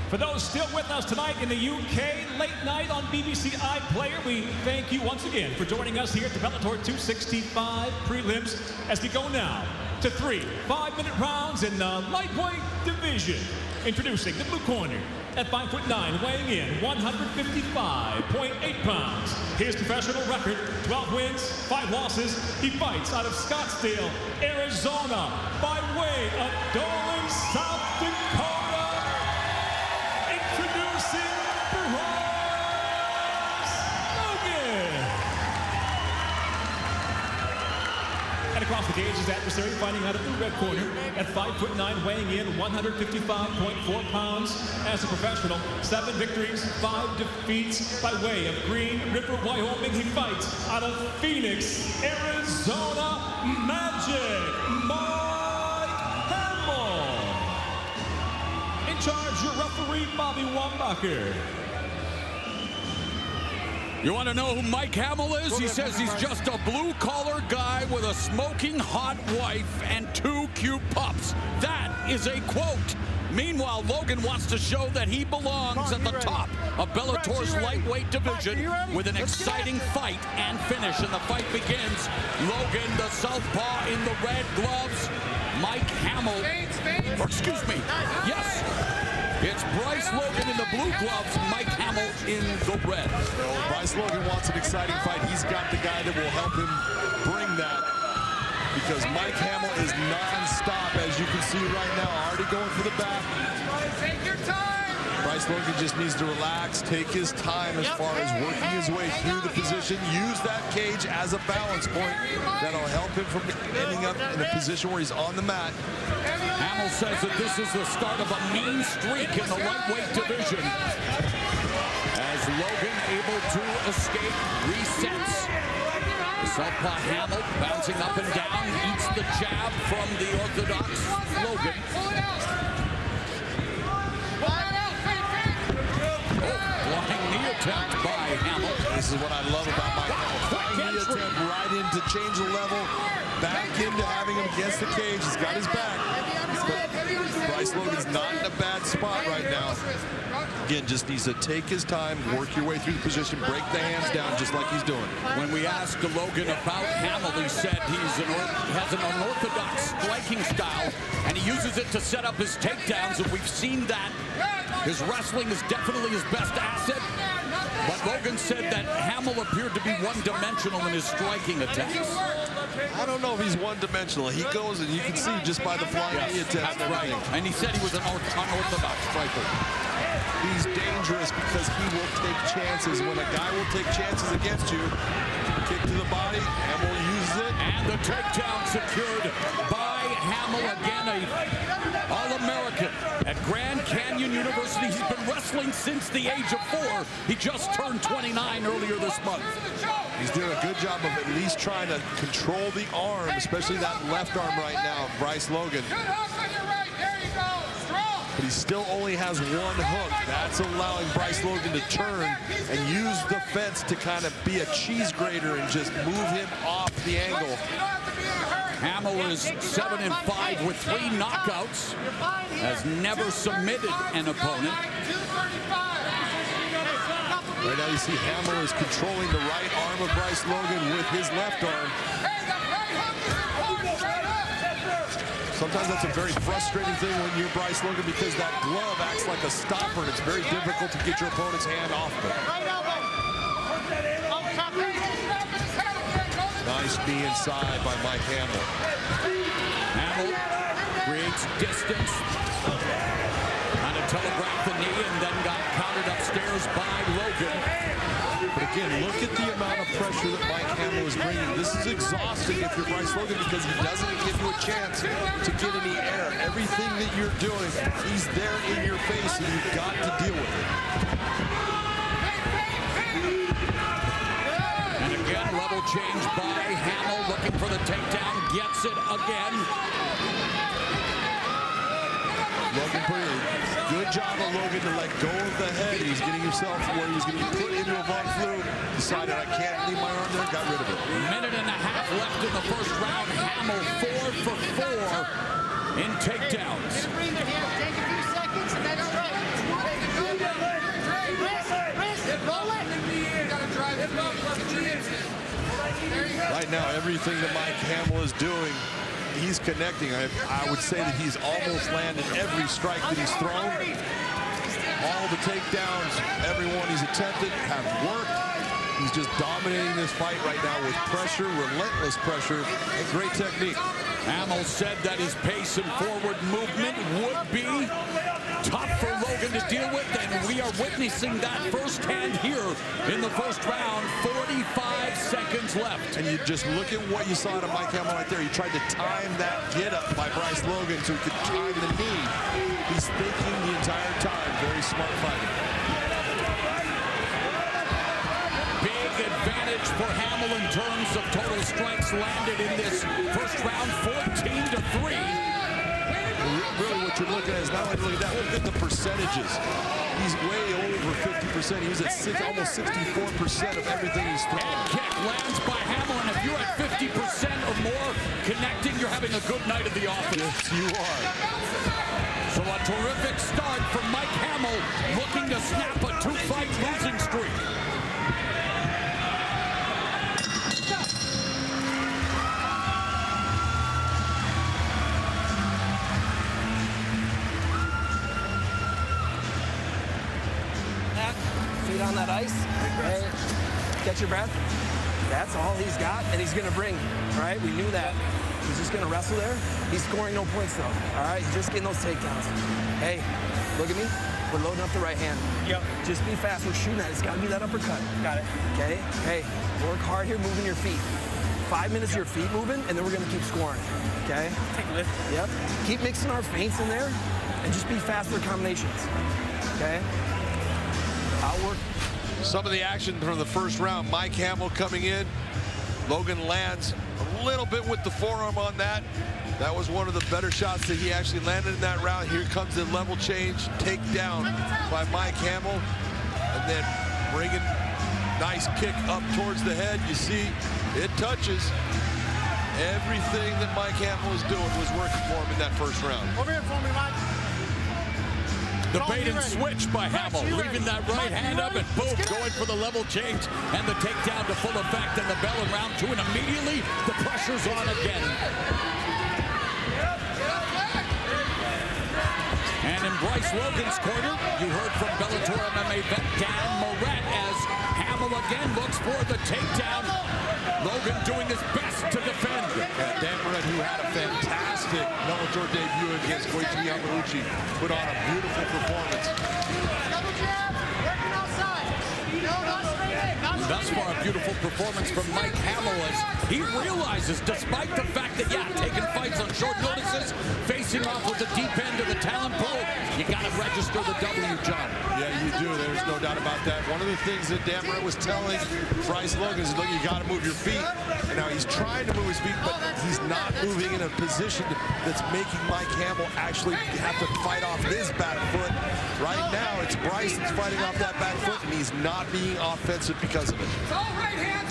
For those still with us tonight in the UK, late night on BBC iPlayer, we thank you once again for joining us here at the Bellator 265 prelims as we go now to 3 5-minute rounds in the lightweight division. Introducing the blue corner at 5'9", weighing in 155.8 pounds. His professional record, 12 wins, 5 losses. He fights out of Scottsdale, Arizona, by way of Dolan, South Dakota. Introducing Logan. And across the cage, his adversary fighting out of the red corner at 5'9", weighing in 155.4 pounds. As a professional, 7 victories, 5 defeats by way of Green River, Wyoming. He fights out of Phoenix, Arizona, Magic Mike Hamill. In charge, your referee, Bobby Wambacher. You want to know who Mike Hamill is? He says he's just a blue-collar guy with a smoking hot wife and 2 cute pups. That is a quote. Meanwhile, Logan wants to show that he belongs at the top of Bellator's lightweight division with an exciting fight and finish. And the fight begins. Logan, the southpaw, in the red gloves. Mike Hamill, or excuse me, yes. It's Bryce Logan in the blue gloves, Mike Hamill in the red. Bryce Logan wants an exciting fight. He's got the guy that will help him bring that, because Mike Hamill is non-stop, as you can see right now, already going for the back. Take your time. Bryce Logan just needs to relax, take his time as far as working his way through the position, use that cage as a balance point that'll help him from ending up in a position where he's on the mat. Hamill says that this is the start of a mean streak in the lightweight division, as Logan able to escape, resets. The Southpaw Hamill bouncing up and down, eats the jab from the orthodox Logan. Flying knee attempt by Hamill. This is what I love about Mike Hamill. Flying knee attempt right in to change the level, back into having him against the cage. He's got his back. But Bryce Logan's not in a bad spot right now. Again, just needs to take his time, work your way through the position, break the hands down just like he's doing. When we asked Logan about Hamill, he said he has an unorthodox striking style, and he uses it to set up his takedowns, and we've seen that. His wrestling is definitely his best asset, but Logan said that Hamill appeared to be one-dimensional in his striking attacks. I don't know if he's one-dimensional. He goes, and you can see just by the flying knee attempts. That's right. And he said he was an unorthodox striker. He's dangerous because he will take chances. When a guy will take chances against you, kick to the body, Hamill uses it. And the takedown secured by Hamill again, a All-American at Grand Canyon University. He's been wrestling since the age of 4. He just turned 29 earlier this month. He's doing a good job of at least trying to control the arm, especially that left arm right now, Bryce Logan. But he still only has one hook. That's allowing Bryce Logan to turn and use the fence to kind of be a cheese grater and just move him off the angle. Hamill is 7-5 with 3 knockouts. Has never submitted an opponent. Right now you see Hamill is controlling the right arm of Bryce Logan with his left arm. Sometimes that's a very frustrating thing when you're Bryce Logan because that glove acts like a stopper and it's very difficult to get your opponent's hand off of it. Nice knee inside by Mike Hamill. Hamill creates distance, trying to telegraph the knee and then got countered upstairs by Logan. But again, look at the amount of pressure that Mike Hamill is bringing. This is exhausting if you're Bryce Logan because he doesn't give you a chance to get any air. Everything that you're doing, he's there in your face and you've got to deal with it. And again, level change by Hamill, looking for the takedown, gets it again. Logan put a good job of Logan to let go of the head. He's getting himself where he's going to be put into a von flu. Decided I can't leave my arm there, got rid of it. Minute and a half left in the first round. Hamill 4 for 4 in takedowns. Take a few seconds and then strike. Right now, everything that Mike Hamill is doing, he's connecting. I would say that he's almost landed every strike that he's thrown. All the takedowns, everyone he's attempted have worked. He's just dominating this fight right now with pressure, relentless pressure, and great technique. Hamill said that his pace and forward movement would be tough for Logan to deal with, and we are witnessing that firsthand here in the first round. 45 seconds left. And you just look at what you saw out of Mike Hamill right there. He tried to time that get up by Bryce Logan so he could time the knee. He's thinking the entire time. Very smart fighting. Big advantage for Hamill in terms of total strikes landed in this first round, 14-3. Really what you're looking at is not only look at that, look at the percentages. He's way over 50%. He was at almost 64% of everything he's thrown. Head kick lands by Hamill, and if you're at 50% or more connecting, you're having a good night of the office. Yes, you are. So a terrific start from Mike Hamill, looking to snap a 2-fight losing streak. Feet on that ice. Hey, catch your breath. That's all he's got, and he's gonna bring. All right, we knew that. He's just gonna wrestle there. He's scoring no points though. All right, he's just getting those takedowns. Hey, look at me. We're loading up the right hand. Yep. Just be fast. We're shooting at it. It's gotta be that uppercut. Got it. Okay. Hey, work hard here, moving your feet. 5 minutes of your feet moving, and then we're gonna keep scoring. Okay. Take a lift. Yep. Keep mixing our feints in there, and just be fast for combinations. Okay. I'll work. Some of the action from the first round, Mike Hamill coming in, Logan lands a little bit with the forearm on that. That was one of the better shots that he actually landed in that round. Here comes the level change, takedown by Mike Hamill, and then bringing nice kick up towards the head. You see, it touches. Everything that Mike Hamill was doing was working for him in that first round. Over here for me, Mike. The bait and switch by Hamill, leaving that right hand up and boom, going for the level change and the takedown to full effect in the bell in round 2, and immediately the pressure's on again. And in Bryce Logan's corner, you heard from Bellator MMA vet Dan Moret as Hamill again looks for the takedown. Logan doing his best to defend. Yeah, Dan Moret, who had a fantastic Bellator debut against Koichi Yamauchi, put on a beautiful performance. Double jab, working outside. No, not straight leg. Thus far, a beautiful performance from Mike Hamill as he realizes, despite the fact that, taking fights on short notices, facing off with the deep end of the talent pool, you got to register the W, John. Yeah, you do. There's no doubt about that. One of the things that Dan Moret was telling Bryce Logan is, look, you got to move your feet. And now he's trying to move his feet, but he's not moving in a position that's making Mike Hamill actually have to fight off his back foot. Right now, it's Bryce that's fighting off that back foot, and he's not being offensive because of it.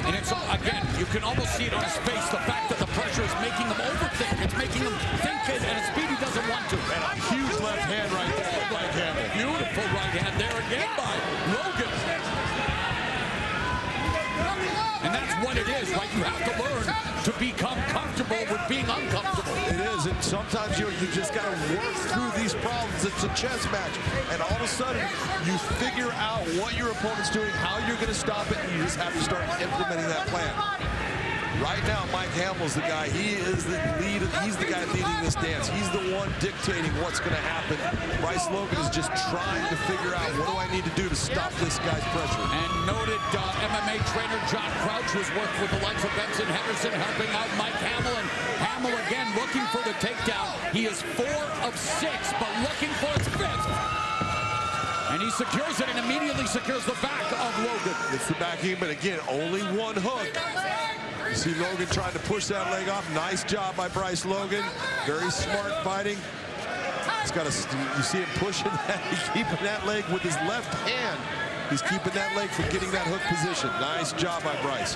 And it's, again, you can almost see it on his face, the fact that the pressure is making him overthink. It's making him think it at a speed he doesn't want to. And a huge left hand right there by Mike Hamill. Beautiful right hand there again by Logan. And that's what it is, right? You have to learn to become comfortable with being uncomfortable. It is, and sometimes you just got to work through these problems. It's a chess match, and all of a sudden, you figure out what your opponent's doing, how you're going to stop it, and you just have to start implementing that plan. Right now, Mike Hamill's the guy. He is the lead. He's the guy leading this dance. He's the one dictating what's going to happen. Bryce Logan is just trying to figure out, what do I need to do to stop this guy's pressure? And noted MMA trainer John Crouch was working with the likes of Benson Henderson, helping out Mike Hamill. And Hamill again looking for the takedown. He is 4 of 6, but looking for his 5th. And he secures it and immediately secures the back of Logan. It's the backing, but again, only one hook. You see Logan trying to push that leg off. Nice job by Bryce Logan. Very smart fighting. He's got you see him pushing that. He's keeping that leg with his left hand. He's keeping that leg from getting that hook position. Nice job by Bryce.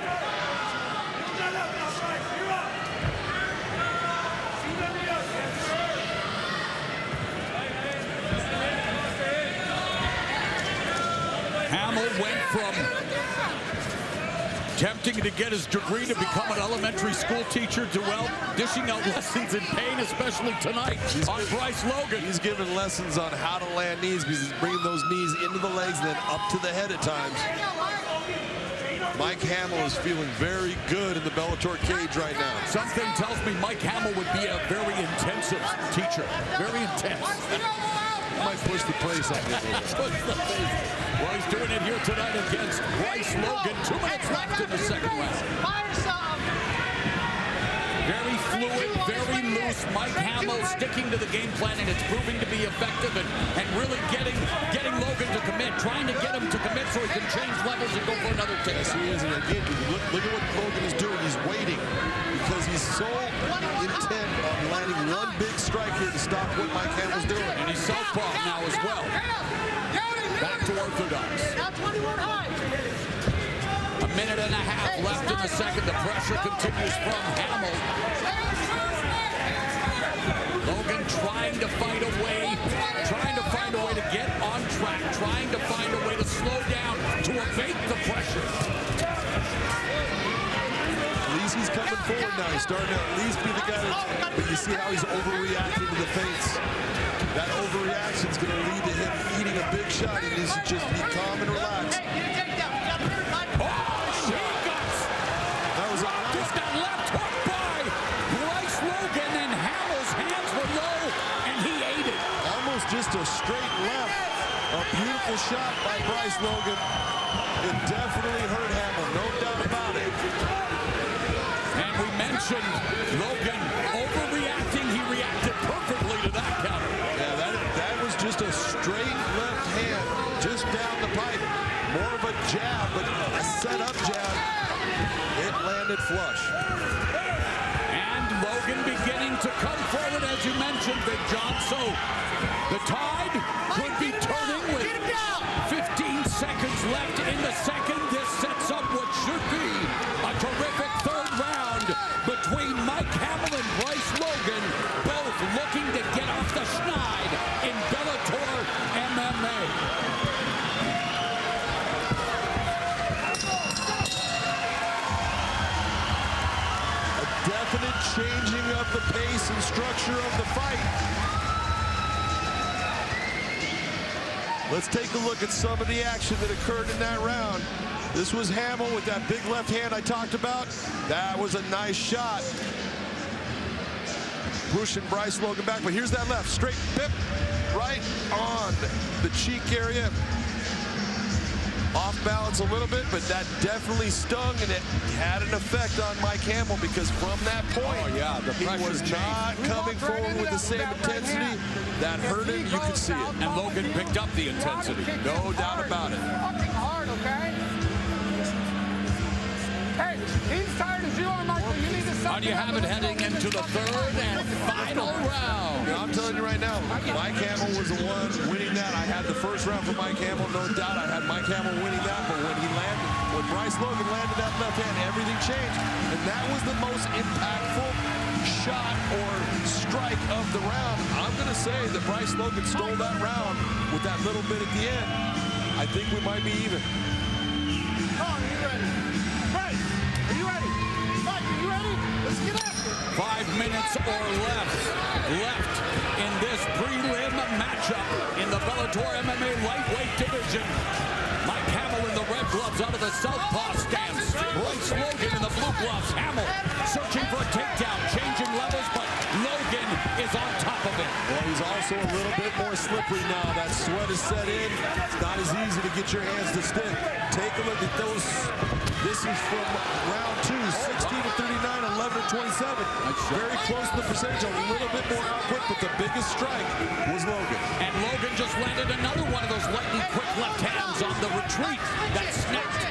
Hamill went from attempting to get his degree to become an elementary school teacher to, well, dishing out lessons in pain, especially tonight on Bryce Logan. He's giving lessons on how to land knees because he's bringing those knees into the legs and then up to the head at times. Mike Hamill is feeling very good in the Bellator cage right now. Something tells me Mike Hamill would be a very intensive teacher. Very intense. Might push the pace on him. Well, he's doing it here tonight against Bryce Logan. 2 minutes left in the second round. Very fluid, very loose. Mike Hamill sticking to the game plan, and it's proving to be effective and really getting Logan to commit, trying to get him to commit so he can change levels and go for another take. Yes, he is. And again, look at what Logan is doing. He's waiting because he's so intent on landing one big strike here to stop what Mike Hamill's doing. And he's southpaw now as well. Back to orthodox. A minute and a half left in the second. The pressure continues from Hamill. Logan trying to find a way to get on track, trying to find a way to slow down, to evade the pressure. At least he's coming forward now. He's starting to at least be the guy but you see how he's overreacting to the feints. That overreaction is going to lead to him eating a big shot. He needs to just be calm and relaxed. That was a just got left hook by Bryce Logan, and Hamill's hands were low, and he ate it. Almost just a straight left. A beautiful shot by Bryce Logan. It definitely hurt Hamill, no doubt about it. And we mentioned Logan overreacting. He reacted perfectly to that counter. Yeah, that was just a straight left hand, just down the pipe. More of a jab, but a set-up jab. It landed definite flush. And Logan beginning to come forward, as you mentioned, Big John. So the tide could be turning with 15 seconds left in the second. This sets up what should be a terrific third round between Mike Hamill and Bryce Logan, both looking to get off the schneid in Bellator MMA. Definite changing of the pace and structure of the fight. Let's take a look at some of the action that occurred in that round. This was Hamill with that big left hand I talked about. That was a nice shot. Pushing Bryce Logan back, but here's that left, straight bip, right on the cheek area. Off balance a little bit, but that definitely stung, and it had an effect on Mike Hamill, because from that point, he was not coming forward with the same intensity. That hurt him, you could see it. And Logan picked up the intensity. No doubt about it. Fucking hard, okay? Hey, he's tired as you are, Michael. You need to How do you have it heading into the third and final round? I'm telling you right now, Mike Hamill was the one winning that. I had the first round for Mike Hamill, no doubt. I had Mike Hamill winning that, but when Bryce Logan landed that left hand, everything changed. And that was the most impactful shot or strike of the round. I'm going to say that Bryce Logan stole that round with that little bit at the end. I think we might be even. Come on, are you ready? Bryce, are you ready? Mike, are you ready? Let's get after it. 5 minutes or less left in this prelim matchup in the Bellator MMA lightweight division. Mike Hamill in the red gloves out of the southpaw stance. Bryce Logan in the blue gloves. Hamill searching for a takedown, changing levels, but Logan is on top of it. Well, he's also a little bit more slippery now. That sweat is set in. It's not as easy to get your hands to stick. Take a look at those. This is from round 2, 16 to 39, 11 to 27. Very close to the percentage, a little bit more output, but the biggest strike was Logan. And Logan just landed another one of those lightning quick left hands on the retreat that snapped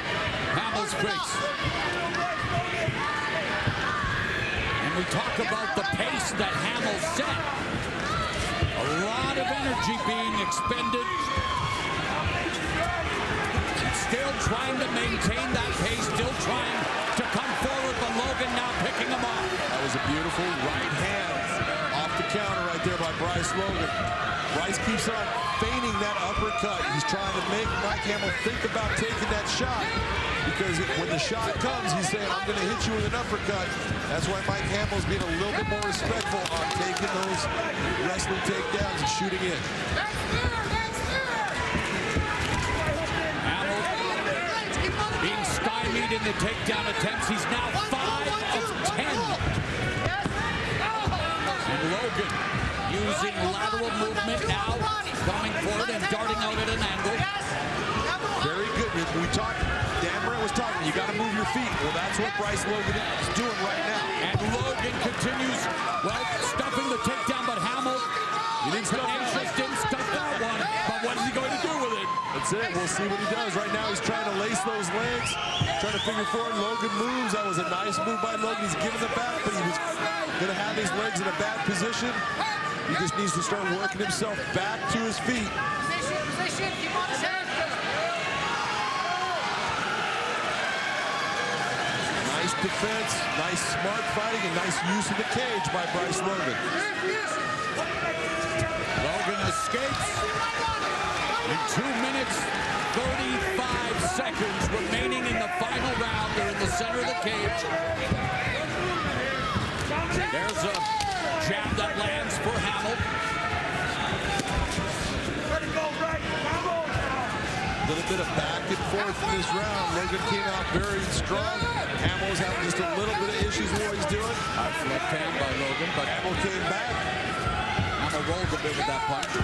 Hamill's face. And we talk about the pace that Hamill set. A lot of energy being expended. Still trying to maintain that pace, still trying to come forward, but Logan now picking him off. That was a beautiful right hand off the counter right there by Bryce Logan. Bryce keeps on feigning that uppercut. He's trying to make Mike Hamill think about taking that shot, because when the shot comes, he's saying, I'm going to hit you with an uppercut. That's why Mike Hamill's being a little bit more respectful on taking those wrestling takedowns and shooting in. Being stymied in the takedown attempts. He's now 5 of 10. And Logan using lateral movement now, coming forward and darting out at an angle. Very good. We talked, Dan Brent was talking, you got to move your feet. Well, that's what Bryce Logan is doing right now. And Logan continues, well, stuffing the takedown, but Hamill, tenacious, didn't stuff that one. But what is he going to do with it? That's it. We'll see what he does. Right now, he's trying to lace those legs, trying to figure forward. Logan moves. That was a nice move by Logan. He's giving it back, but he was going to have his legs in a bad position. He just needs to start working himself back to his feet. Position, keep on his head. Nice defense, nice smart fighting, and nice use of the cage by Bryce Logan. Logan escapes. In 2 minutes, 35 seconds remaining in the final round. They're in the center of the cage. There's a jab that lands for Hamill. A little bit of back and forth in this round. Logan came out very strong. Hamill's having just a little bit of issues with what he's doing. Nice left hand by Logan, but Hamill came back. Hamill rolled a bit with that punch.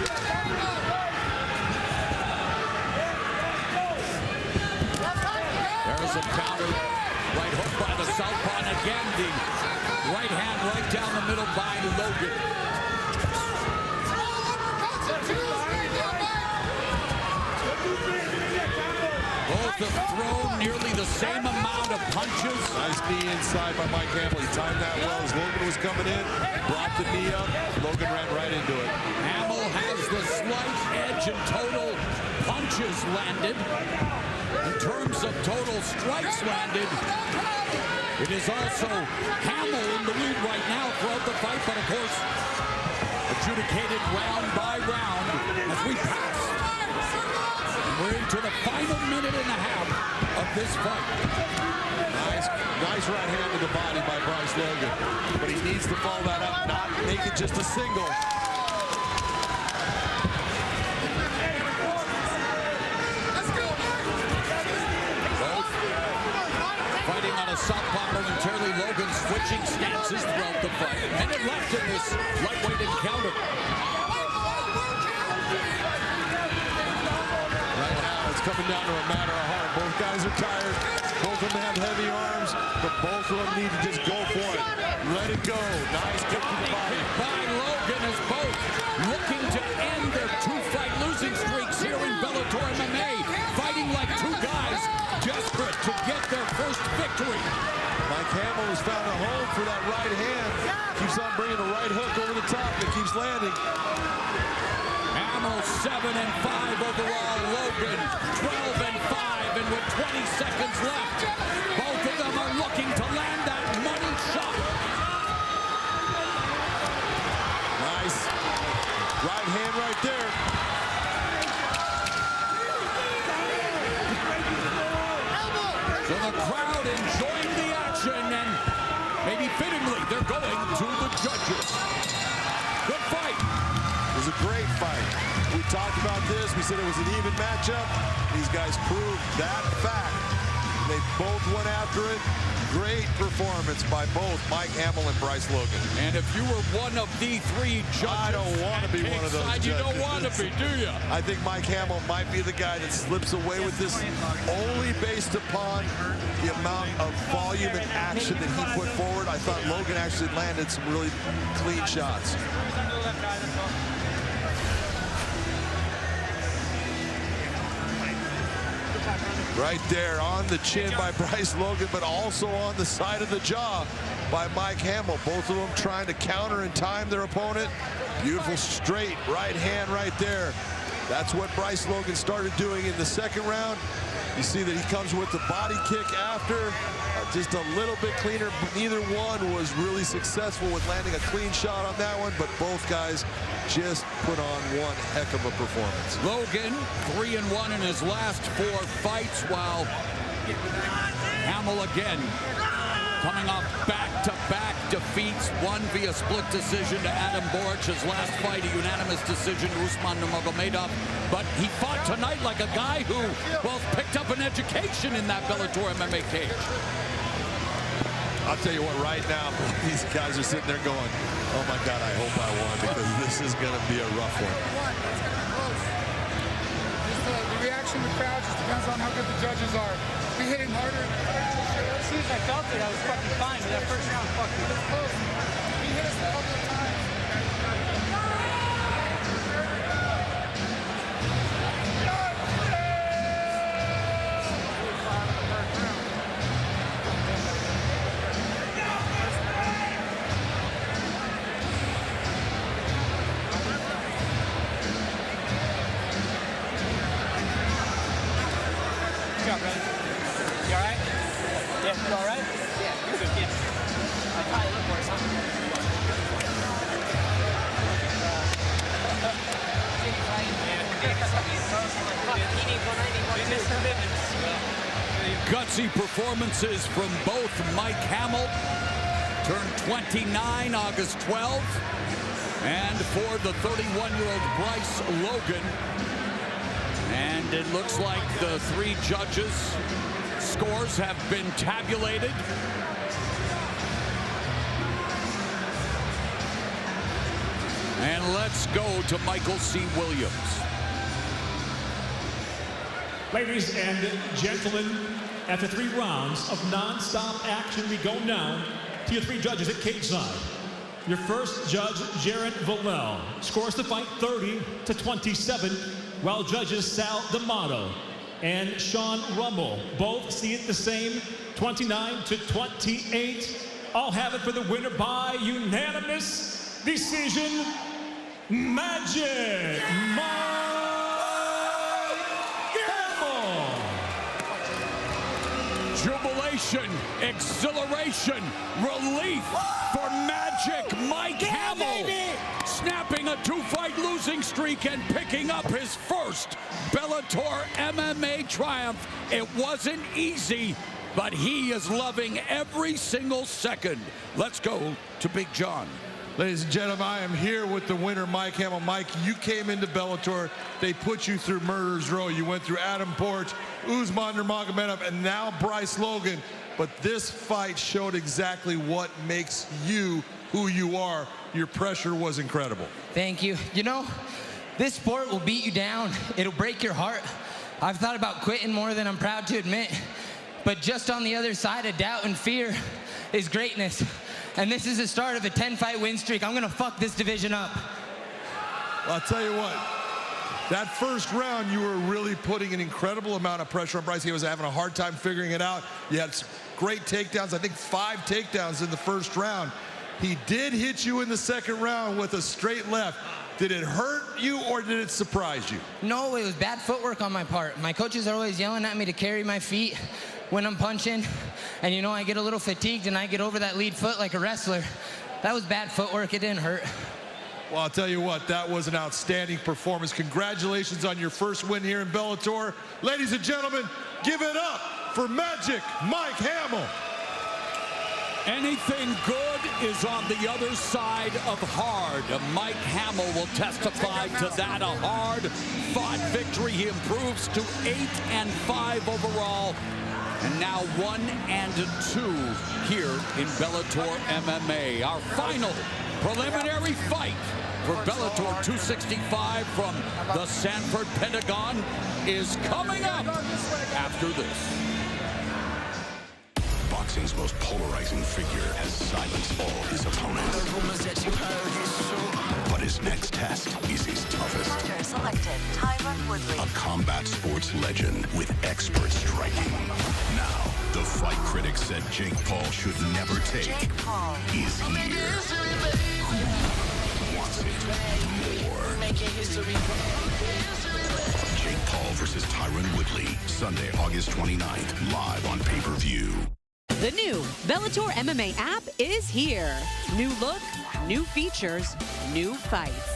There's a counter. Right hook by the southpaw, and again the right hand right down the middle by Logan. Both the throw, nearly the same amount of punches. Nice knee inside by Mike Hamill. He timed that well as Logan was coming in. Brought the knee up. Logan ran right into it. Hamill has the slight edge in total punches landed. In terms of total strikes landed, it is also Hamill in the lead right now throughout the fight, but of course, adjudicated round by round as we pass. And we're into the final minute and a half of this fight. Nice right hand to the body by Bryce Logan, but he needs to follow that up, not make it just a single. Fighting on a southpaw momentarily. Logan switching stances throughout the fight. Minute left in this lightweight encounter. Right now, it's coming down to a matter of heart. Both guys are tired. Both of them have heavy arms, but both of them need to just go for it. Let it go. Nice kick to the body. By Logan as both looking to end their two-fight losing streaks here in Bellator MMA. Fighting like two guys desperate to get their first victory. Mike Hamill has found a home for that right hand. Keeps on bringing the right hook over the top and keeps landing. Hamill 7-5 overall. Logan 12-5, and with 20 seconds left, both of them are looking to land that money shot. Nice right hand right there. So the crowd enjoying the action, and maybe fittingly, they're going to the judges. Good fight. It was a great fight. We talked about this. We said it was an even matchup. These guys proved that fact. They both went after it. Great performance by both Mike Hamill and Bryce Logan. And if you were one of the three judges, I don't want to be one of those judges. You don't want to be, do you? I think Mike Hamill might be the guy that slips away with this only based upon the amount of volume and action that he put forward. I thought Logan actually landed some really clean shots. Right there on the chin by Bryce Logan, but also on the side of the jaw by Mike Hamill. Both of them trying to counter and time their opponent. Beautiful straight right hand right there. That's what Bryce Logan started doing in the second round. You see that he comes with the body kick after. Just a little bit cleaner. Neither one was really successful with landing a clean shot on that one, but both guys just put on one heck of a performance. Logan 3-1 in his last 4 fights, while Hamill again coming off back-to-back defeats, one via split decision to Adam Boric, his last fight a unanimous decision to Usman Nurmagomedov, but he fought tonight like a guy who, well, picked up an education in that Bellator MMA cage. I'll tell you what, right now, these guys are sitting there going, oh my God, I hope I won, because this is going to be a rough one. The reaction of the crowd just depends on how good the judges are. We hit him harder. As soon as I felt it, I was fucking fine. That first round fucking was close. He hit us a couple of times. Good job, brother. You all right? Yeah, you all right? Yeah, you're good, yeah. I probably look worse, Gutsy performances from both Mike Hamill, turned 29 August 12th, and for the 31-year-old Bryce Logan. And it looks like the 3 judges' scores have been tabulated. And let's go to Michael C. Williams. Ladies and gentlemen, after 3 rounds of non-stop action, we go now to your 3 judges at cage side. Your first judge, Jared Vallel, scores the fight 30-27, while judges Sal D'Amato, and Sean Rummel. Both see it the same, 29-28. I'll have it for the winner by unanimous decision, Magic Mike Hamill. Jubilation, exhilaration, relief for Magic Mike Hamill. Snapping a 2-fight losing streak and picking up his first Bellator MMA triumph. It wasn't easy, but he is loving every single second. Let's go to Big John. Ladies and gentlemen, I am here with the winner, Mike Hamill. Mike, you came into Bellator. They put you through Murderer's Row. You went through Adam Porch, Usman Nurmagomedov, and now Bryce Logan. But this fight showed exactly what makes you who you are. Your pressure was incredible. Thank you. You know, this sport will beat you down. It'll break your heart. I've thought about quitting more than I'm proud to admit. But just on the other side of doubt and fear is greatness. And this is the start of a 10-fight win streak. I'm gonna fuck this division up. Well, I'll tell you what, that first round, you were really putting an incredible amount of pressure on Bryce. He was having a hard time figuring it out. You had great takedowns, I think 5 takedowns in the first round. He did hit you in the second round with a straight left. Did it hurt you or did it surprise you? No, it was bad footwork on my part. My coaches are always yelling at me to carry my feet when I'm punching. And you know, I get a little fatigued and I get over that lead foot like a wrestler. That was bad footwork, it didn't hurt. Well, I'll tell you what, that was an outstanding performance. Congratulations on your first win here in Bellator. Ladies and gentlemen, give it up for Magic Mike Hamill. Anything good is on the other side of hard. Mike Hamill will testify to that. A hard-fought victory. He improves to 8-5 overall. And now 1-2 here in Bellator MMA. Our final preliminary fight for Bellator 265 from the Sanford Pentagon is coming up after this. Boxing's most polarizing figure has silenced all his opponents. But his next test is his toughest. Fighter selected, Tyron Woodley. A combat sports legend with expert striking. Now, the fight critics said Jake Paul should never take Jake Paul is here. Who wants it more? Jake Paul versus Tyron Woodley, Sunday, August 29th, live on pay-per-view. The new Bellator MMA app is here. New look, new features, new fights.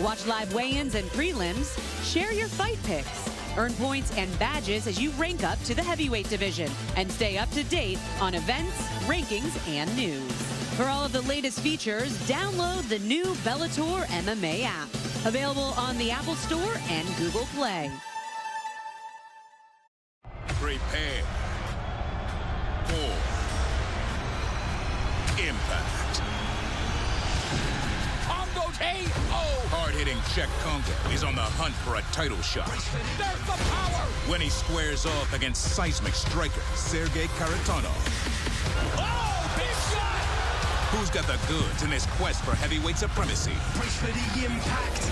Watch live weigh-ins and prelims. Share your fight picks. Earn points and badges as you rank up to the heavyweight division. And stay up to date on events, rankings, and news. For all of the latest features, download the new Bellator MMA app. Available on the Apple Store and Google Play. Prepare for impact. Kongo K.O. Hard-hitting Czech Kongo is on the hunt for a title shot. There's the power! When he squares off against seismic striker Sergey Kharitonov. Oh, big shot! Who's got the goods in this quest for heavyweight supremacy? Brace for the impact.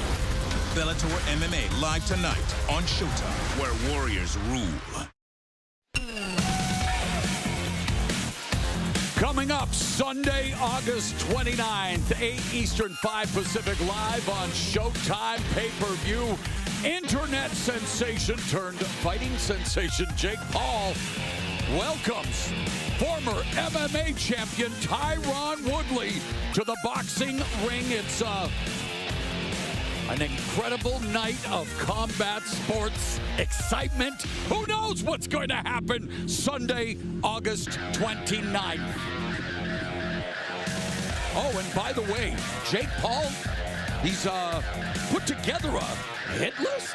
Bellator MMA live tonight on Showtime, where warriors rule. Coming up Sunday, August 29th, 8 Eastern, 5 Pacific, live on Showtime pay-per-view. Internet sensation turned fighting sensation Jake Paul welcomes former MMA champion Tyron Woodley to the boxing ring. It's an incredible night of combat sports excitement. Who knows what's going to happen Sunday, August 29th. Oh, and by the way, Jake Paul, he's put together a hit list.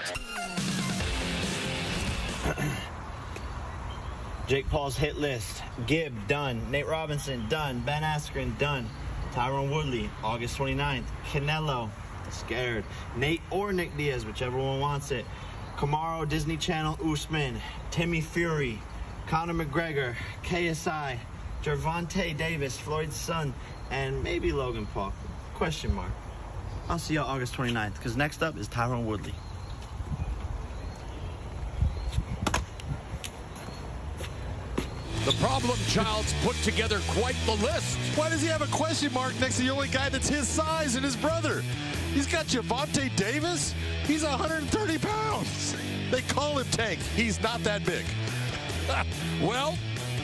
Jake Paul's hit list. Gibb, done. Nate Robinson, done. Ben Askren, done. Tyron Woodley, August 29th. Canelo, scared. Nate or Nick Diaz, whichever one wants it. Kamaru, Disney Channel, Usman. Timmy Fury. Conor McGregor, KSI. Gervonta Davis, Floyd's son. And maybe Logan Paul. Question mark. I'll see y'all August 29th, because next up is Tyron Woodley. The problem child's put together quite the list. Why does he have a question mark next to the only guy that's his size and his brother? He's got Gervonta Davis. He's 130 pounds. They call him Tank. He's not that big. Well,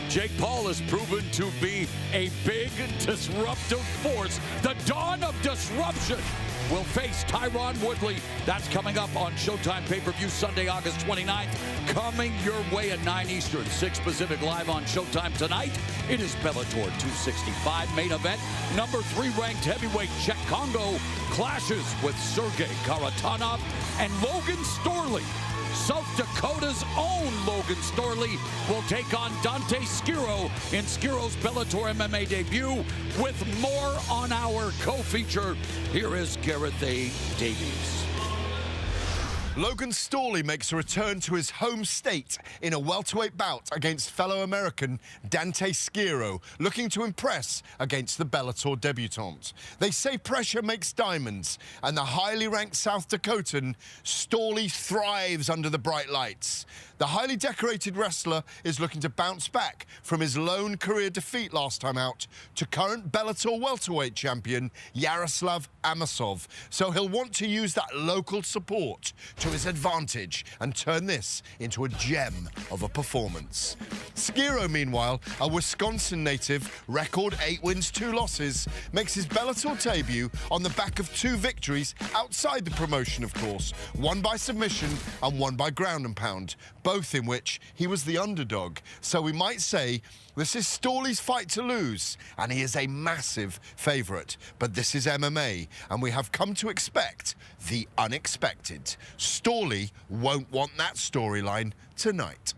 Jake Paul has proven to be a big disruptive force. The dawn of disruption will face Tyron Woodley. That's coming up on Showtime pay-per-view Sunday, August 29th. Coming your way at 9 Eastern, 6 Pacific, live on Showtime tonight. It is Bellator 265 main event. Number 3 ranked heavyweight Czech Kongo clashes with Sergey Kharitonov and Logan Storley. South Dakota's own Logan Storley will take on Dante Skiro in Skiro's Bellator MMA debut. With more on our co-feature, here is Gareth A. Davies. Logan Storley makes a return to his home state in a welterweight bout against fellow American Dante Skiro, looking to impress against the Bellator debutant. They say pressure makes diamonds, and the highly ranked South Dakotan Storley thrives under the bright lights. The highly decorated wrestler is looking to bounce back from his lone career defeat last time out to current Bellator welterweight champion Yaroslav Amosov, so he'll want to use that local support to his advantage and turn this into a gem of a performance. Skiro, meanwhile, a Wisconsin native, record 8 wins, 2 losses, makes his Bellator debut on the back of 2 victories outside the promotion, of course, one by submission and one by ground and pound, both in which he was the underdog. So we might say this is Storley's fight to lose, and he is a massive favourite. But this is MMA, and we have come to expect the unexpected. Storley won't want that storyline tonight.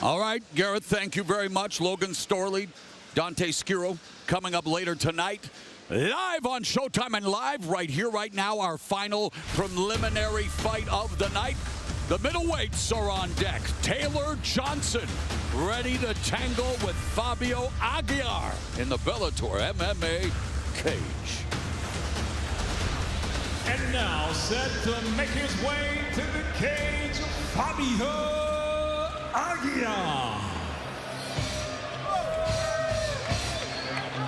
All right, Gareth, thank you very much. Logan Storley, Dante Skiro, coming up later tonight. Live on Showtime and live right here, right now, our final preliminary fight of the night. The middleweights are on deck. Taylor Johnson ready to tangle with Fabio Aguiar in the Bellator MMA cage. And now set to make his way to the cage, Fabio Aguiar.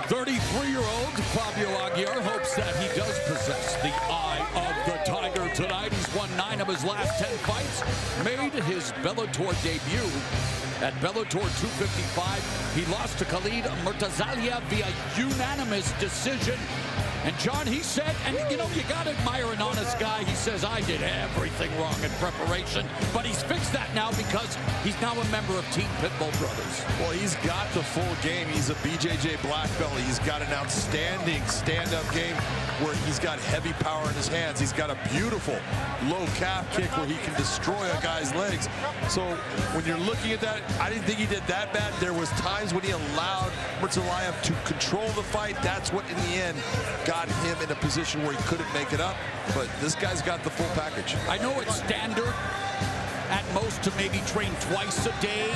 33-year-old Fabio Aguiar hopes that he does possess the eye of the tiger tonight. He's won 9 of his last 10 fights, made his Bellator debut at Bellator 255. He lost to Khalid Murtazalia via unanimous decision. And John, he said, and you know, you got to admire an honest guy. He says, I did everything wrong in preparation, but he's fixed that now because he's now a member of Team Pitbull Brothers. Well, he's got the full game. He's a BJJ black belt. He's got an outstanding stand-up game where he's got heavy power in his hands. He's got a beautiful low calf kick where he can destroy a guy's legs. So when you're looking at that, I didn't think he did that bad. There was times when he allowed Murtazalia to control the fight. That's what, in the end, got him in a position where he couldn't make it up. But this guy's got the full package. I know it's standard at most to maybe train twice a day.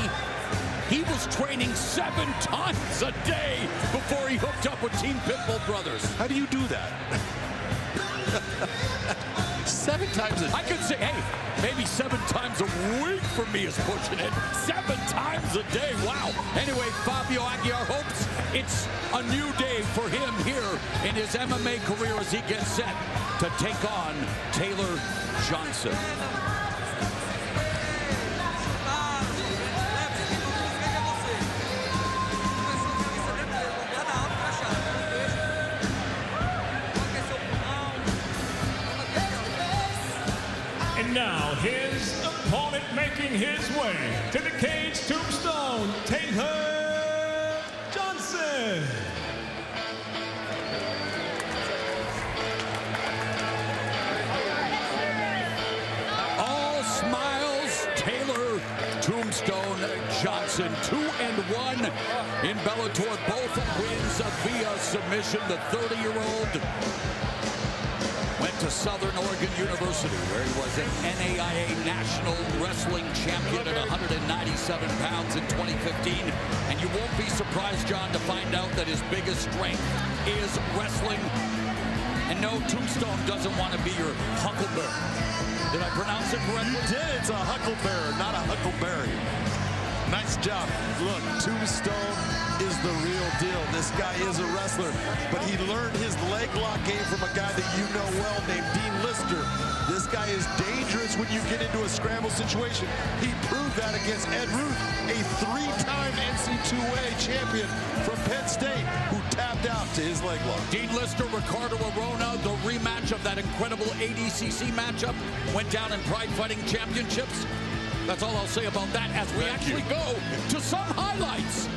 He was training 7 times a day before he hooked up with Team Pitbull Brothers. How do you do that? 7 times a day. I could say, hey, maybe 7 times a week for me is pushing it. 7 times a day, wow. Anyway, Fabio Aguiar hopes it's a new day for him here in his MMA career as he gets set to take on Taylor Johnson. And now his opponent making his way to the cage tombstone, Taylor Johnson. All smiles, Taylor Tombstone Johnson, 2-1 in Bellator, both wins via submission. The 30-year-old went to Southern Oregon University, where he was an NAIA National Wrestling Champion at 197 pounds in 2015. And you won't be surprised, John, to find out that his biggest strength is wrestling. And no, Tombstone doesn't want to be your huckleberry. Did I pronounce it correctly? You did. It's a huckleberry, not a huckleberry. Nice job. Look, Tombstone is the real deal. This guy is a wrestler, but he learned his leg lock game from a guy that you know well named Dean Lister. This guy is dangerous when you get into a scramble situation. He proved that against Ed Ruth, a 3-time NC2A champion from Penn State, who tapped out to his leg lock. Dean Lister, Ricardo Arona, the rematch of that incredible ADCC matchup, went down in Pride Fighting Championships. That's all I'll say about that as we actually go to some highlights.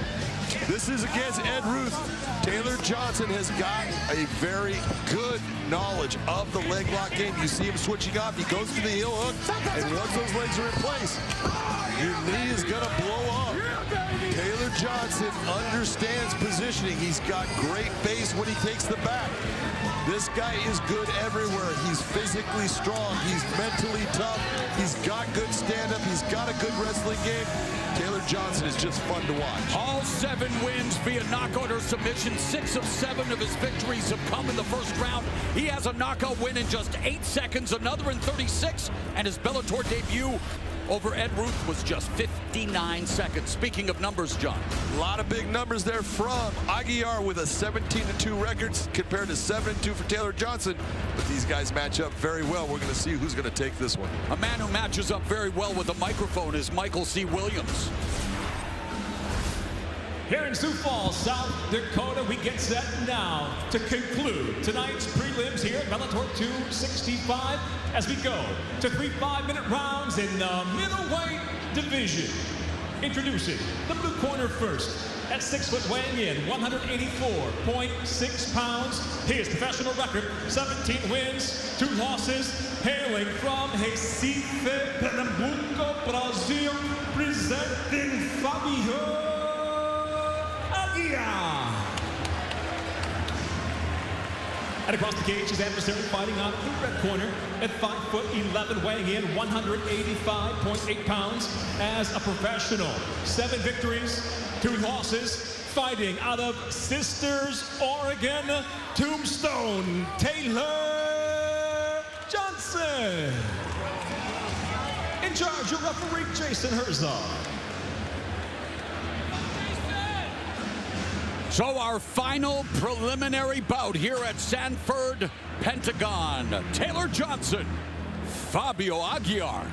This is against Ed Ruth. Taylor Johnson has got a very good knowledge of the leg lock game. You see him switching up. He goes to the heel hook, and once those legs are in place, your knee is going to blow up. Taylor Johnson understands positioning. He's got great base when he takes the back. This guy is good everywhere. He's physically strong. He's mentally tough. He's got good stand-up. He's got a good wrestling game. Taylor Johnson is just fun to watch. All 7 wins via knockout or submission. 6 of 7 of his victories have come in the first round. He has a knockout win in just 8 seconds, another in 36, and his Bellator debut over Ed Ruth was just 59 seconds. Speaking of numbers, John. A lot of big numbers there from Aguiar with a 17-2 record compared to 7-2 for Taylor Johnson. But these guys match up very well. We're going to see who's going to take this one. A man who matches up very well with a microphone is Michael C. Williams. Here in Sioux Falls, South Dakota, we get set now to conclude tonight's prelims here at Bellator 265 as we go to 3 5-minute rounds in the middleweight division. Introducing the blue corner first. At 6 foot weighing in, 184.6 pounds. His professional record, 17 wins, 2 losses, hailing from Recife, Pernambuco, Brazil, presenting Fabio Aguiar. And across the cage, his adversary fighting on the red corner at 5 foot 11, weighing in 185.8 pounds as a professional. 7 victories, 2 losses, fighting out of Sisters, Oregon, Tombstone, Taylor Johnson. In charge, your referee, Jason Herzog. So our final preliminary bout here at Sanford Pentagon. Taylor Johnson, Fabio Aguiar.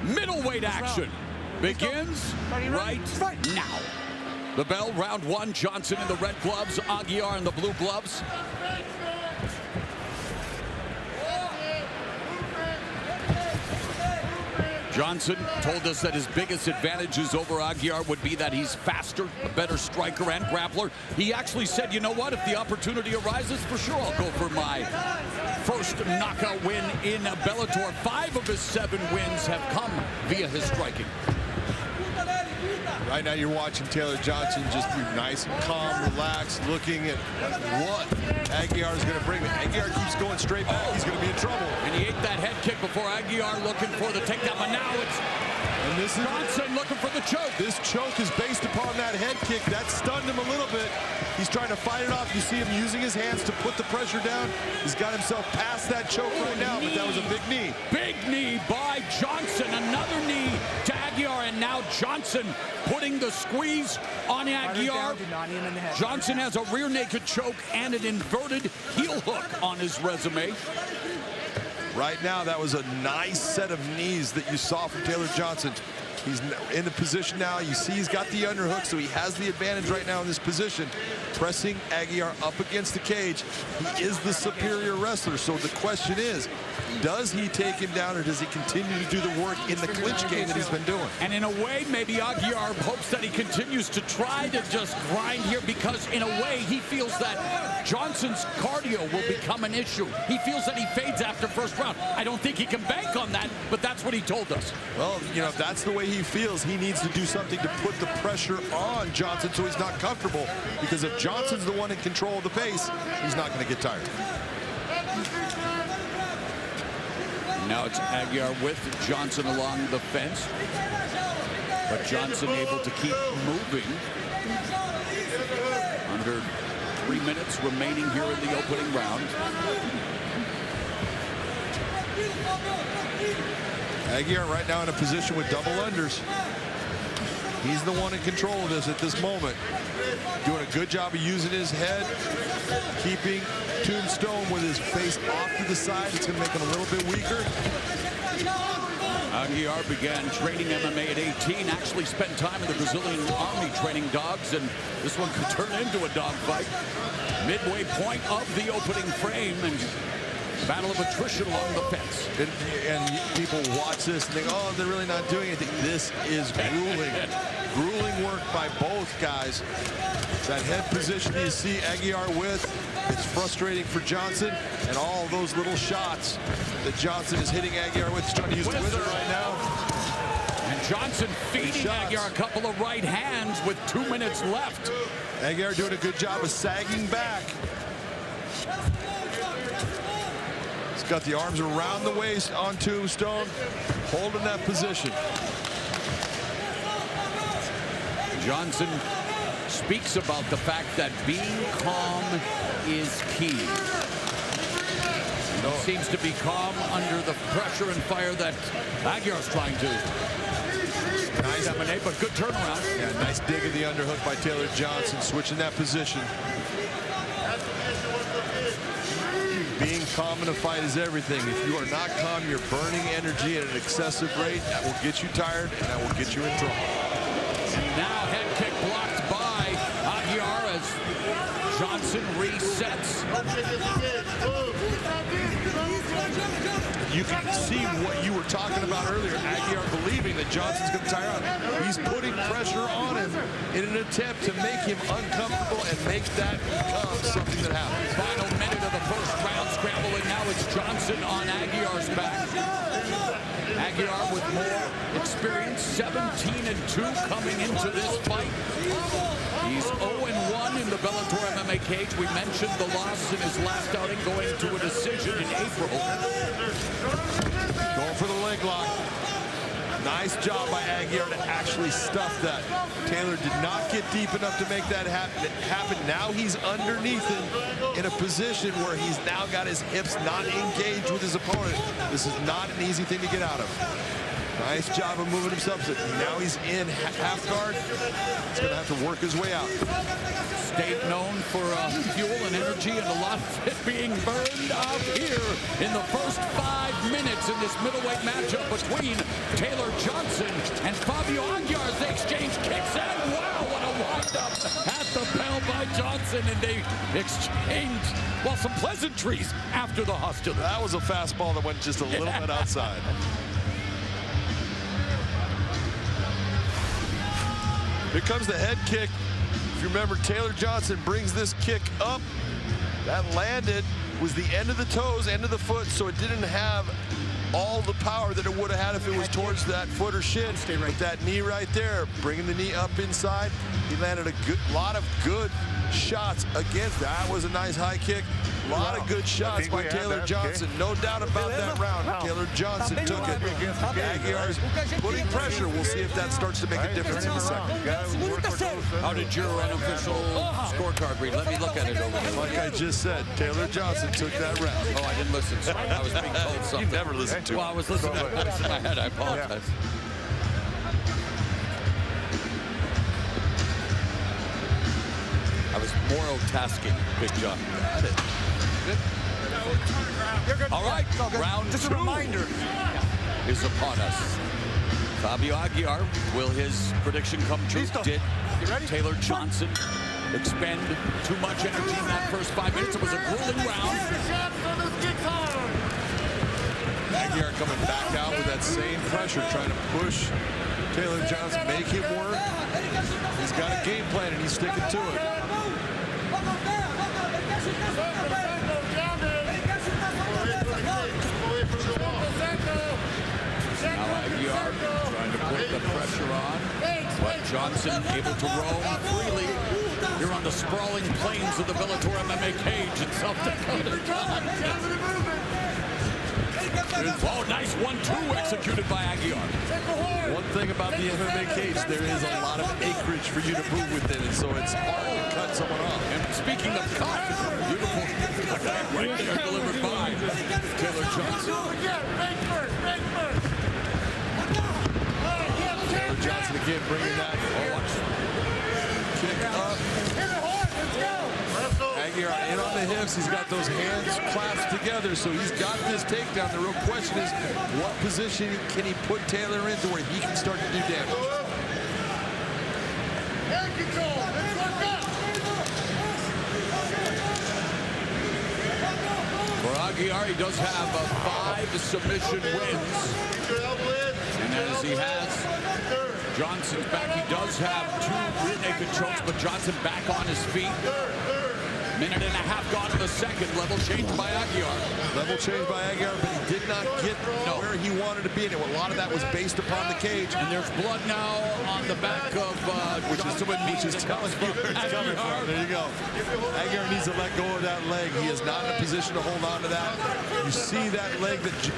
Middleweight action begins right now. The bell, round 1, Johnson in the red gloves, Aguiar in the blue gloves. Johnson told us that his biggest advantages over Aguiar would be that he's faster, a better striker and grappler. He actually said, you know what, if the opportunity arises, for sure I'll go for my first knockout win in Bellator. 5 of his 7 wins have come via his striking. Right now you're watching Taylor Johnson just be nice and calm, relaxed, looking at what Aguiar is going to bring. Aguiar keeps going straight back. He's going to be in trouble. And he ate that head kick before Aguiar looking for the takedown. But now it's Johnson looking for the choke. This choke is based upon that head kick. That stunned him a little bit. He's trying to fight it off. You see him using his hands to put the pressure down. He's got himself past that choke right now, but that was a big knee. Big knee by Johnson. Another knee to Aguiar, and now Johnson putting the squeeze on Aguiar. Johnson has a rear naked choke and an inverted heel hook on his resume. Right now, that was a nice set of knees that you saw from Taylor Johnson. He's in the position now. You see he's got the underhook, so he has the advantage right now in this position. Pressing Aguiar up against the cage. He is the superior wrestler, so the question is, does he take him down, or does he continue to do the work in the clinch game that he's been doing? And in a way, maybe Aguiar hopes that he continues to try to just grind here, because in a way, he feels that Johnson's cardio will become an issue. He feels that he fades after first round. I don't think he can bank on that, but that's what he told us. Well, you know, if that's the way he feels, he needs to do something to put the pressure on Johnson so he's not comfortable, because if Johnson's the one in control of the pace, he's not going to get tired. Now it's Aguiar with Johnson along the fence, but Johnson able to keep moving. Under 3 minutes remaining here in the opening round. Aguiar right now in a position with double unders. He's the one in control of this at this moment. Doing a good job of using his head, keeping Tombstone with his face off to the side. It's going to make him a little bit weaker. Aguiar began training MMA at 18, actually spent time in the Brazilian army training dogs, and this one could turn into a dogfight. Midway point of the opening frame, and battle of attrition along the fence. And people watch this and think, oh, they're really not doing anything. This is grueling. Grueling work by both guys. That head position you see Aguiar with, it's frustrating for Johnson, and all those little shots that Johnson is hitting Aguiar with. He's trying to use the wizard right now. And Johnson feeding Aguiar a couple of right hands with 2 minutes left. Aguiar doing a good job of sagging back. He's got the arms around the waist on Tombstone, holding that position. Johnson speaks about the fact that being calm is key. He seems to be calm under the pressure and fire that Aguiar's trying to eliminate, but good turnaround. Yeah, nice dig of the underhook by Taylor Johnson, switching that position. Being calm in a fight is everything. If you are not calm, you're burning energy at an excessive rate. That will get you tired, and that will get you in trouble. And now head kick blocked by Aguiar as Johnson resets. You can see what you were talking about earlier. Aguiar believing that Johnson's going to tire out. He's putting pressure on him in an attempt to make him uncomfortable and make that become something that happens. Final minute of the first round scramble, and now it's Johnson on Aguiar's back. Aguiar with more experience, 17-2 coming into this fight. He's 0-1 in the Bellator MMA cage. We mentioned the loss in his last outing, going to a decision in April. Going for the leg lock. Nice job by Aguiar to actually stuff that. Taylor did not get deep enough to make that happen. Now he's underneath him in a position where he's now got his hips not engaged with his opponent. This is not an easy thing to get out of. Nice job of moving himself. Now he's in half guard. He's going to have to work his way out. State known for fuel and energy, and a lot of it being burned out here in the first 5 minutes in this middleweight matchup between Taylor Johnson and Fabio Aguiar. They exchange kicks, and wow, what a wind-up at the bell by Johnson, and they exchange, well, some pleasantries after the hostility. That was a fastball that went just a little bit outside. Here comes the head kick. If you remember, Taylor Johnson brings this kick up. That landed, was the end of the toes, end of the foot, so it didn't have all the power that it would have had if it was towards that foot or shin. But that knee right there, bringing the knee up inside, he landed a lot of good shots against. That was a nice high kick. A lot of good shots by Taylor Johnson. No doubt about that round. Taylor Johnson took it. Aguiar's putting pressure. We'll see if that starts to make a difference in the second. How did your unofficial scorecard read? Let me look at it over there. Like I just said, Taylor Johnson took that round. Oh, I didn't listen. Sorry. I was being told something. You never listened to it. Well, I was listening to it in my head. I apologize. I was moral tasking. Big job. Got it. Good. All right, round just two a reminder is upon us. Fabio Aguiar, will his prediction come true? Did Taylor Johnson expend too much energy in that first 5 minutes? It was a grueling round. Aguiar coming back out with that same pressure, trying to push Taylor Johnson, make him work. He's got a game plan and he's sticking to it. Now Aguiar trying to put the pressure on, but Johnson able to roam freely here on the sprawling plains of the Bellator MMA cage in South Dakota. Oh, nice 1-2 executed by Aguiar. One thing about the MMA cage, there is a lot of acreage for you to move within, and so it's hard to cut someone off. And speaking of cut, beautiful right there delivered by Taylor Johnson. Taylor Johnson Johnson again bringing that kick up. Aguiar in on the hips. He's got those hands clasped together, so he's got this takedown. The real question is, what position can he put Taylor into where he can start to do damage? For Aguiar, he does have 5 submission wins. And as he has Johnson's back, he does have 2 rear naked chokes, but Johnson back on his feet. Minute and a half gone in the second. Level changed by Aguiar. Level changed by Aguiar, but he did not get where he wanted to be. And a lot of that was based upon the cage. And there's blood now on the back of Johnson, which is telling you where it's coming from. There you go. Aguiar needs to let go of that leg. He is not in a position to hold on to that. You see that leg that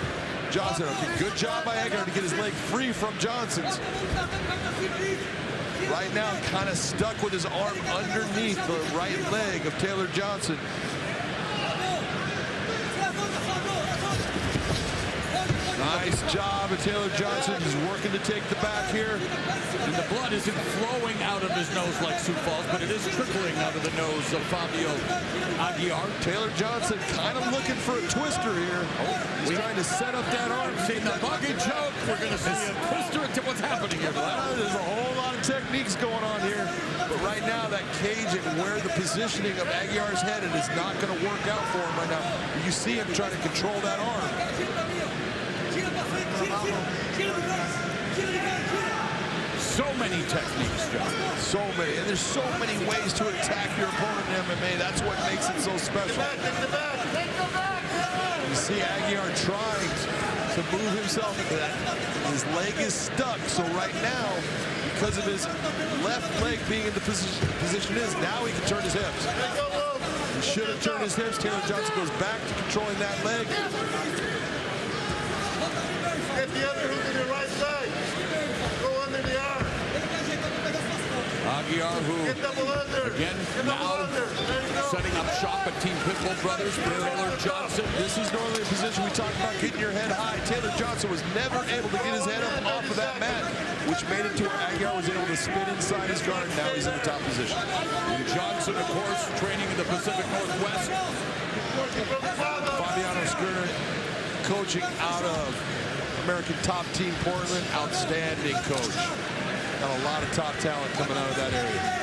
Johnson, good job by Aguiar to get his leg free from Johnson's. Right now, kind of stuck with his arm underneath the right leg of Taylor Johnson. Nice job of Taylor Johnson. He's working to take the back here. And the blood isn't flowing out of his nose like Sioux Falls, but it is trickling out of the nose of Fabio Aguiar. Taylor Johnson kind of looking for a twister here. He's trying to set up that arm. See the buggy choke. We're going to see a twister into what's happening here. There's a whole lot of techniques going on here. But right now, that cage and where the positioning of Aguiar's headed is not going to work out for him right now. You see him trying to control that arm. So many techniques, John. So many. And there's so many ways to attack your opponent in MMA. That's what makes it so special. You see Aguiar trying to move himself into that. His leg is stuck. So right now, because of his left leg being in the position it is, now he can turn his hips. He should have turned his hips. Taylor Johnson goes back to controlling that leg. Get the other hook in your right side. Go under the arm. Aguiar, who, again, now setting up shop at Team Pitbull Brothers for Taylor Johnson. This is normally a position we talk about getting your head high. Taylor Johnson was never able to get his head up off of that mat, which made it to where Aguiar was able to spin inside his guard. Now he's in the top position. And Johnson, of course, training in the Pacific Northwest. Fabiano Skerner coaching out of American Top Team Portland. Outstanding coach. Got a lot of top talent coming out of that area.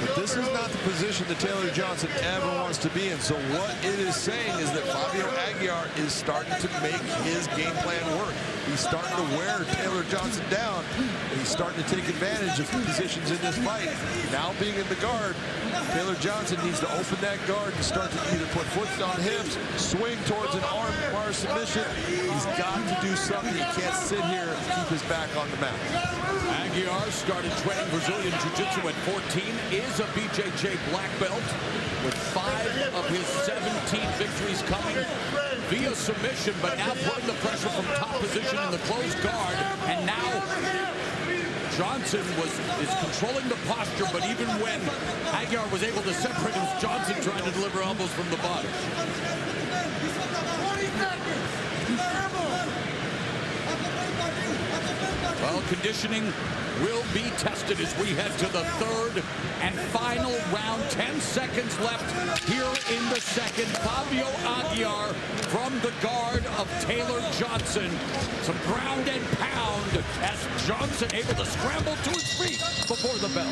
But this is not the position that Taylor Johnson ever wants to be in. So what it is saying is that Fabio Aguiar is starting to make his game plan work. He's starting to wear Taylor Johnson down, and he's starting to take advantage of positions in this fight. Now being in the guard, Taylor Johnson needs to open that guard and start to either put foot on hips, swing towards an arm bar submission. He's got to do something. He can't sit here and keep his back on the mat. Aguiar started training Brazilian Jiu-Jitsu at 14, is a BJJ black belt with 5 of his 17 victories coming via submission, but now putting the pressure from top position in the closed guard, and now Johnson is controlling the posture, but even when Aguiar was able to separate him, Johnson trying to deliver elbows from the bottom. Well, conditioning will be tested as we head to the third and final round. 10 seconds left here in the second. Fabio Aguiar from the guard of Taylor Johnson. Some ground and pound as Johnson able to scramble to his feet before the bell.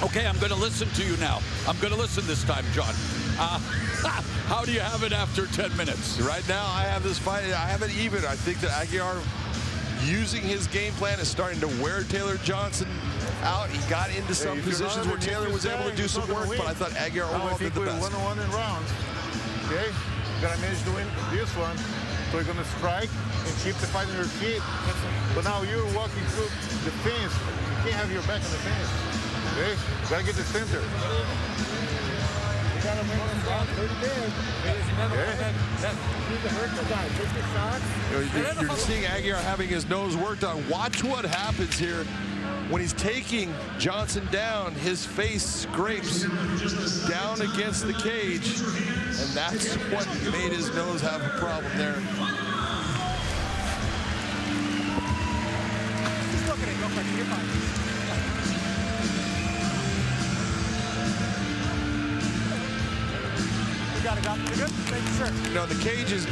Okay, I'm going to listen to you now. I'm going to listen this time, John. How do you have it after 10 minutes? Right now, I have this fight. I have it even. I think that Aguiar, using his game plan, is starting to wear Taylor Johnson out. He got into some positions where Taylor was able to do some work, but I thought Aguiar overall did the best. One-on-one in rounds. Okay, you gotta manage to win this one. So you're gonna strike and keep the fight on your feet. But now you're walking through the fence. You can't have your back on the fence. Okay, you gotta get the center. You're seeing Aguiar having his nose worked on. Watch what happens here when he's taking Johnson down, his face scrapes down against the cage, and that's what made his nose have a problem there. Just look at it real quick. You're fine. Got it, got it. You're good? Making sure. No, the cage is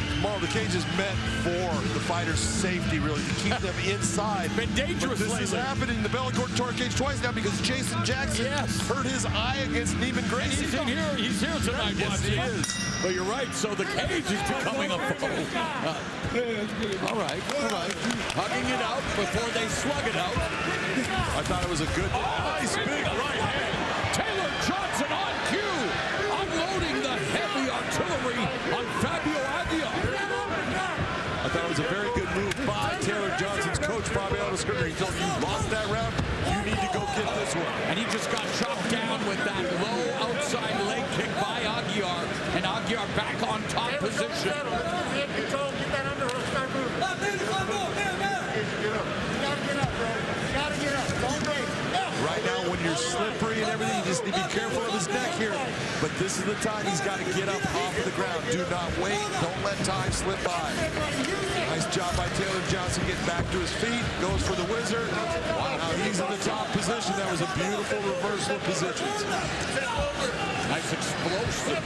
meant for the fighter's safety, really, to keep them inside. Been dangerous This has happened in the Bellator cage twice now because Jason Jackson hurt his eye against Neiman Gracie. He's here tonight. Yes, he is. But you're right, so the cage is becoming a foe. All right. Hugging it out before they slug it out. I thought it was a good, nice big right hand. Taylor Johnson on cue, unloading the heavy artillery on Fabio Aguiar. I thought it was a very good move by Taylor Johnson's coach, Fabiano Scrivener. He told him, you lost that round, you need to go get this one. And he just got chopped down with that low outside leg kick by Aguiar, and Aguiar back on top position. Right now, when you're slippery and everything, you just need to be careful of his neck here. But this is the time he's got to get up off of the ground. Do not wait. Don't let time slip by. Nice job by Taylor Johnson getting back to his feet. Goes for the wizard. Now he's in the top position. That was a beautiful reversal of positions. Nice explosive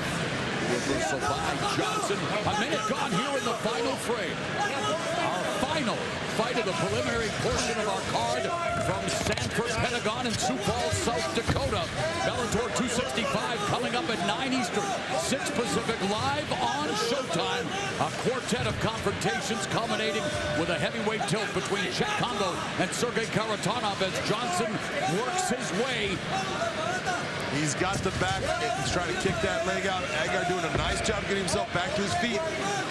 reversal by Johnson. A minute gone here in the final frame. Our final fight of the preliminary portion of our card from Sanford, Pentagon in Sioux Falls, South Dakota. Bellator 265 coming up at 9 Eastern, 6 Pacific, live on Showtime. A quartet of confrontations culminating with a heavyweight tilt between Czech Kongo and Sergey Kharitonov as Johnson works his way. He's got the back. He's trying to kick that leg out. Aguiar doing a nice job getting himself back to his feet.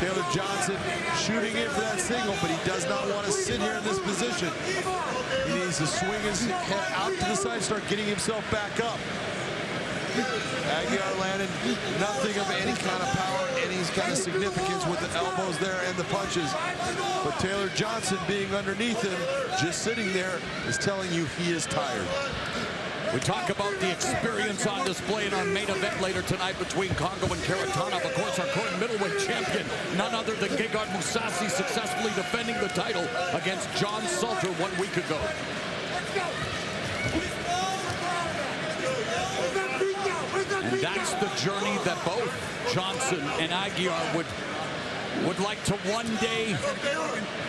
Taylor Johnson shooting in for that single, but he does not want to sit here in this position. He needs to swing his head out to the side, start getting himself back up. Aguiar landed nothing of any kind of power, any kind of significance with the elbows there and the punches. But Taylor Johnson being underneath him, just sitting there, is telling you he is tired. We talk about the experience on display in our main event later tonight between Kongo and Kharitonov. Of course, our current middleweight champion, none other than Gegard Mousasi, successfully defending the title against John Salter 1 week ago. And that's the journey that both Johnson and Aguiar would like to one day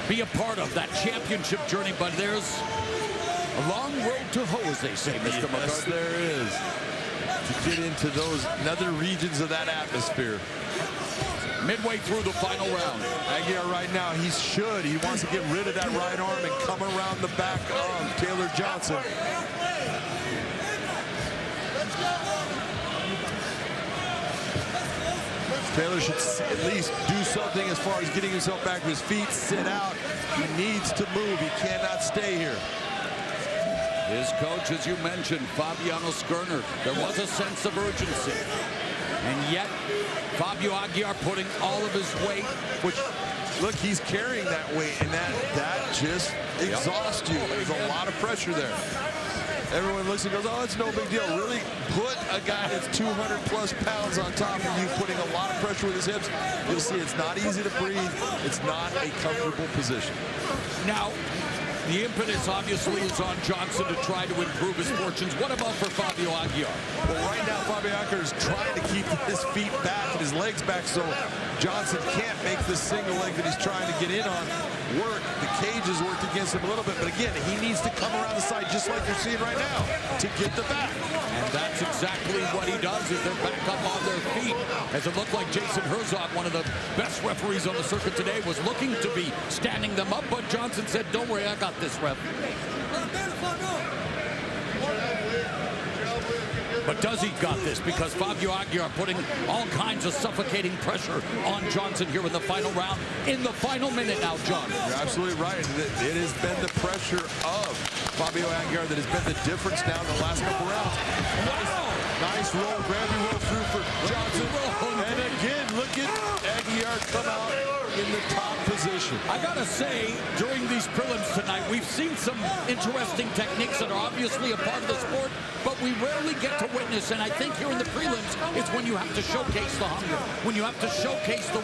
be a part of, that championship journey. But there's a long road to hoe, as they say, Mr. McCarthy. Yes, there is. To get into those nether regions of that atmosphere. Midway through the final round. Aguiar right now, he wants to get rid of that right arm and come around the back of Taylor Johnson. Taylor should at least do something as far as getting himself back to his feet, sit out. He needs to move. He cannot stay here. His coach, as you mentioned, Fabiano Scrivener, there was a sense of urgency. And yet, Fabio Aguiar putting all of his weight, which, look, he's carrying that weight, and that just exhausts you. There's a lot of pressure there. Everyone looks and goes, oh, it's no big deal. Really put a guy that's 200 plus pounds on top of you, putting a lot of pressure with his hips. You'll see it's not easy to breathe. It's not a comfortable position. Now, the impetus obviously is on Johnson to try to improve his fortunes. What about for Fabio Aguiar? Well, right now, Fabio Aguiar is trying to keep his feet back and his legs back so Johnson can't make this single leg that he's trying to get in on work. The cage has worked against him a little bit, but again, he needs to come around the side just like you're seeing right now to get the back. And that's exactly what he does, is they're back up on their feet. As it looked like Jason Herzog, one of the best referees on the circuit today, was looking to be standing them up, but Johnson said, don't worry, I got this, ref. But does he got this? Because Fabio Aguiar putting all kinds of suffocating pressure on Johnson here in the final round. In the final minute now, John. You're absolutely right. It has been the pressure of Fabio Aguiar that has been the difference now in the last couple rounds. Nice roll, gravity roll through for Johnson. And again, look at Aguiar come out in the top position. I gotta say, during these prelims tonight, we've seen some interesting techniques that are obviously a part of the sport, but we rarely get to witness, and I think here in the prelims, it's when you have to showcase the hunger, when you have to showcase the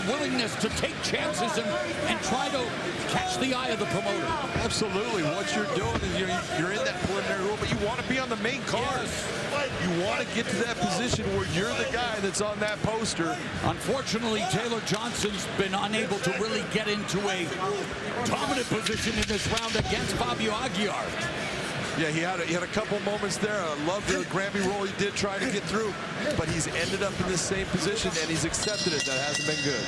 willingness to take chances and try to catch the eye of the promoter. Absolutely. What you're doing is you're in that preliminary rule, but you want to be on the main card. Yes. You want to get to that position where you're the guy that's on that poster. Unfortunately, Taylor Johnson's been unable to really get into a dominant position in this round against Fabio Aguiar. Yeah, he had a couple moments there. I love the Grammy roll he did try to get through, but he's ended up in the same position, and he's accepted it. That hasn't been good.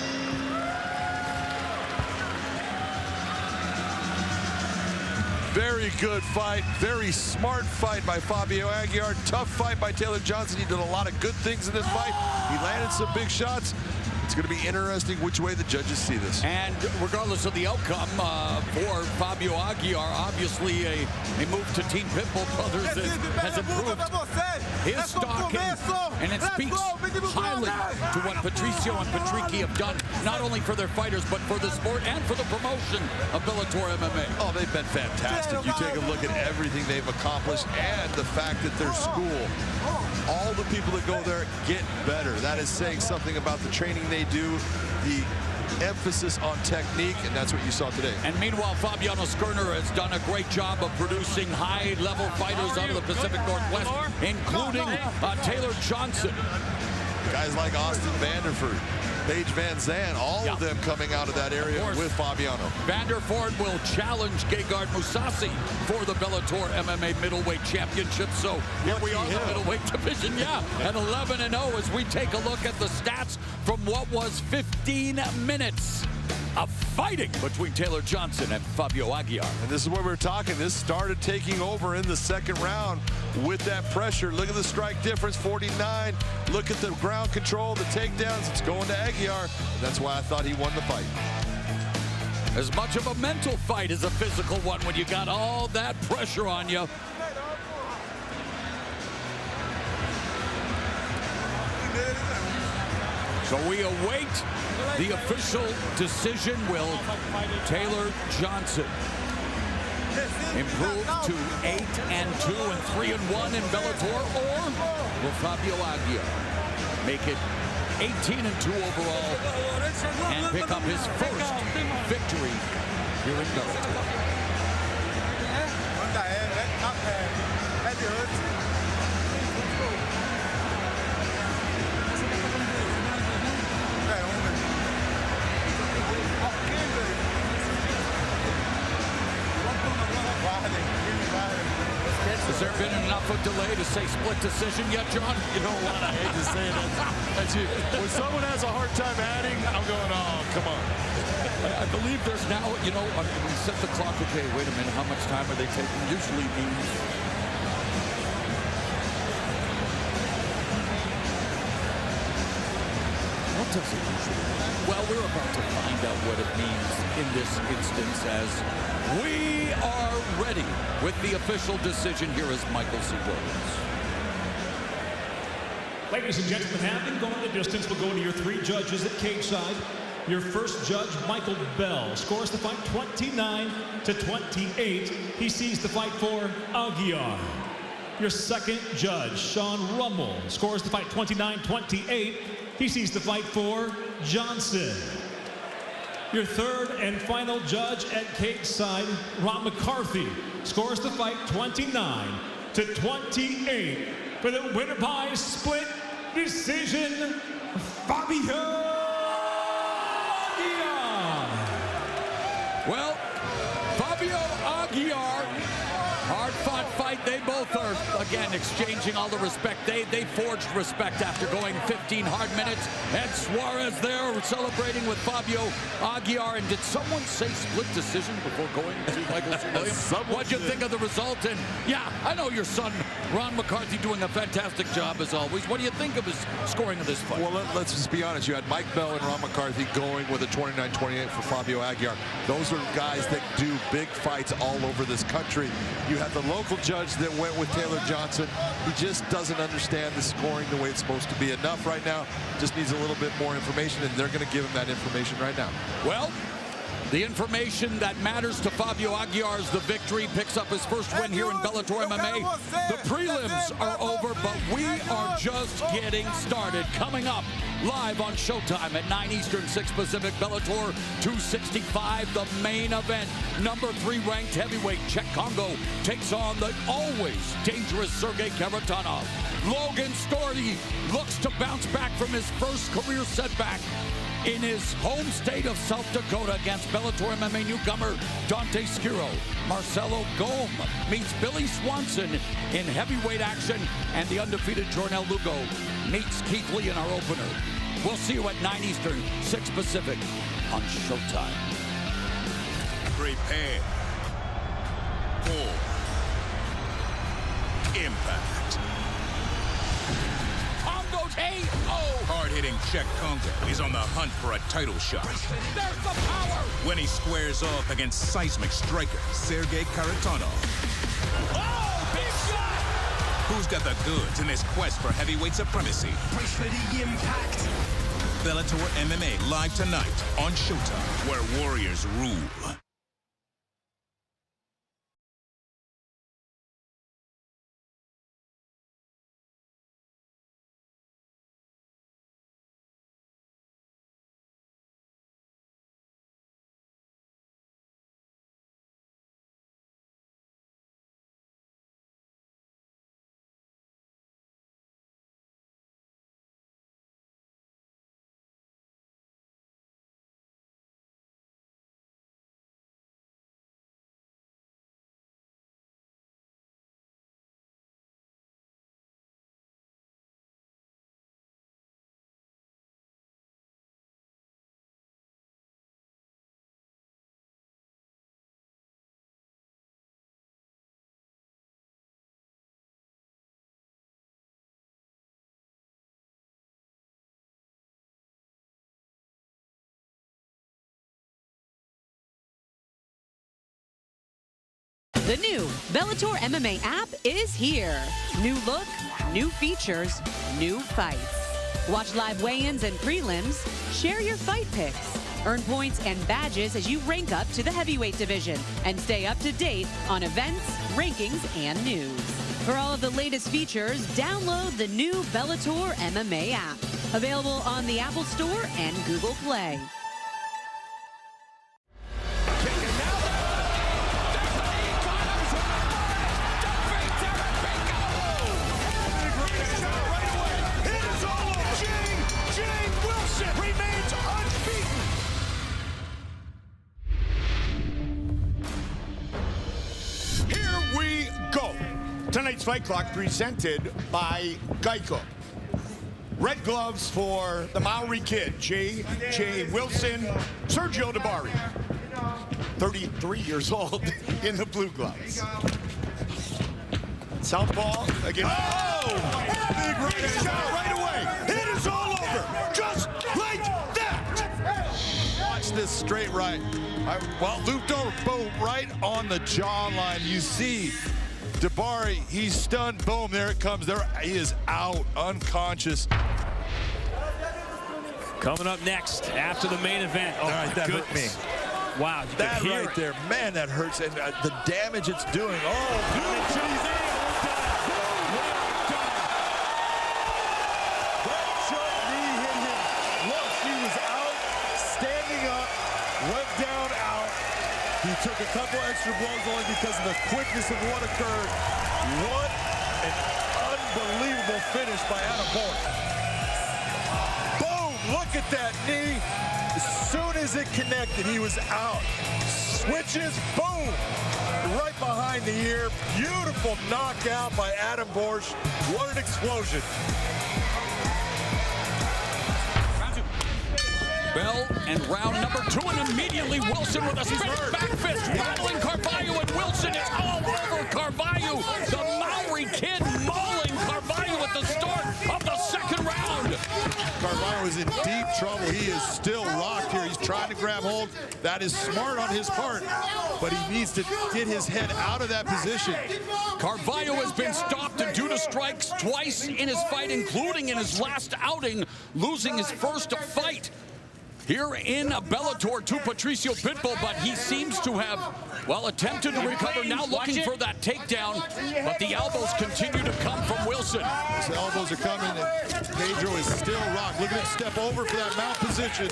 Very good fight. Very smart fight by Fabio Aguiar. Tough fight by Taylor Johnson. He did a lot of good things in this fight. He landed some big shots. It's going to be interesting which way the judges see this. And regardless of the outcome for Fabio Aguiar, obviously a move to Team Pitbull Brothers has improved his stock, and it speaks highly to what Patricio and Patricky have done, not only for their fighters, but for the sport and for the promotion of Bellator MMA. Oh, they've been fantastic. You take a look at everything they've accomplished and the fact that their school, all the people that go there get better. That is saying something about the training they do, the emphasis on technique, and that's what you saw today. And meanwhile, Fabiano Skerner has done a great job of producing high-level fighters out of the Pacific Northwest, including Taylor Johnson. Guys like Austin Vanderford, Paige Van Zandt, all of them coming out of that area with Fabiano. Vanderford will challenge Gegard Mousasi for the Bellator MMA middleweight championship. So here we are in the middleweight division, at 11-0 as we take a look at the stats from what was 15 minutes of fighting between Taylor Johnson and Fabio Aguiar. And this is what we were talking. This started taking over in the second round with that pressure. Look at the strike difference, 49. Look at the ground control, the takedowns. It's going to Aguiar. That's why I thought he won the fight. As much of a mental fight as a physical one when you got all that pressure on you. So we await the official decision. Will Taylor Johnson improve to 8-2 and 3-1 in Bellator, or will Fabio Aguiar make it 18-2 overall and pick up his first victory here in Bellator? Has there been enough of delay to say split decision yet, John? You know what? I hate to say it. That's you. When someone has a hard time adding, I'm going, oh, come on. I believe there's now, you know, we set the clock. Okay, wait a minute. How much time are they taking? Usually means. What does it usually mean? Well, we're about to find out what it means in this instance as we are ready with the official decision. Here is Michael C. Williams. Ladies and gentlemen, having gone the distance, we'll go to your three judges at cage side. Your first judge, Michael Bell, scores the fight 29-28. He sees the fight for Aguiar. Your second judge, Sean Rummel, scores the fight 29-28. He sees the fight for Johnson. Your third and final judge at cage side, Ron McCarthy, scores the fight 29-28 for the winner by split decision, Fabio Aguiar. Well, Fabio Aguiar, hard-fought fight. They both are, again, exchanging all the respect. They forged respect after going 15 hard minutes. Ed Suarez there celebrating with Fabio Aguiar. And did someone say split decision before going to Michael C. Williams? What'd you think of the result? And yeah, I know your son Ron McCarthy doing a fantastic job as always. What do you think of his scoring of this fight? Well, let's just be honest. You had Mike Bell and Ron McCarthy going with a 29-28 for Fabio Aguiar. Those are guys that do big fights all over this country. You had the local judge that went with Taylor Johnson. He just doesn't understand the scoring the way it's supposed to be. Enough right now. Just needs a little bit more information, and they're going to give him that information right now. Well, the information that matters to Fabio Aguiar is the victory. Picks up his first win here in Bellator MMA. The prelims are over, but we are just getting started. Coming up live on Showtime at 9 Eastern, 6 Pacific, Bellator 265, the main event. Number 3 ranked heavyweight Czech Kongo takes on the always dangerous Sergey Kharitonov. Logan Storty looks to bounce back from his first career setback in his home state of South Dakota against Bellator MMA newcomer Dante Skiro. Marcelo Gome meets Billy Swanson in heavyweight action, and the undefeated Jornel Lugo meets Keith Lee in our opener. We'll see you at 9 Eastern, 6 Pacific on Showtime. Prepare for impact. Hard-hitting Czech Kongo is on the hunt for a title shot. There's the power! When he squares off against seismic striker Sergey Kharitonov. Oh, big shot! Who's got the goods in this quest for heavyweight supremacy? Brace for the impact. Bellator MMA live tonight on Showtime, where warriors rule. The new Bellator MMA app is here. New look, new features, new fights. Watch live weigh-ins and prelims, share your fight picks, earn points and badges as you rank up to the heavyweight division, and stay up to date on events, rankings, and news. For all of the latest features, download the new Bellator MMA app. Available on the Apple Store and Google Play. Tonight's Fight Clock presented by Geico. Red gloves for the Maori Kid, J.J. Wilson, Sergio Dabari, 33 years old, in the blue gloves. Southpaw again. Oh! Big right shot right away. It is all over, just like that. Watch this straight right. Well, looped over, boom, right on the jawline. You see Dabari, he's stunned. Boom, there it comes. There, he is out, unconscious. Coming up next, after the main event. Oh, my that goodness. hurt me. Wow, you that can hear right it. there, man, that hurts. And the damage it's doing. Oh, beautiful. That short knee hit him once he was out, standing up, went down, out. He took a couple extra blows only because of the quickness of what occurred. What an unbelievable finish by Adam Bourne. Boom! Look at that knee. As soon as it connected, he was out. Switches, boom! Right behind the ear. Beautiful knockout by Adam Borsch. What an explosion. Bell and round number 2, and immediately Wilson with a spinning back fist, battling Carvalho, and Wilson is all over Carvalho. The Maori Kid is in deep trouble. He is still rocked here. He's trying to grab hold. That is smart on his part, but he needs to get his head out of that position. Carvalho has been stopped due to strikes twice in his fight, including in his last outing, losing his first fight here in Bellator to Patricio Pitbull, but he seems to have, well, attempted to recover, now looking for that takedown, but the elbows continue to come from Wilson. His elbows are coming, and Pedro is still rocked. Look at him step over for that mount position.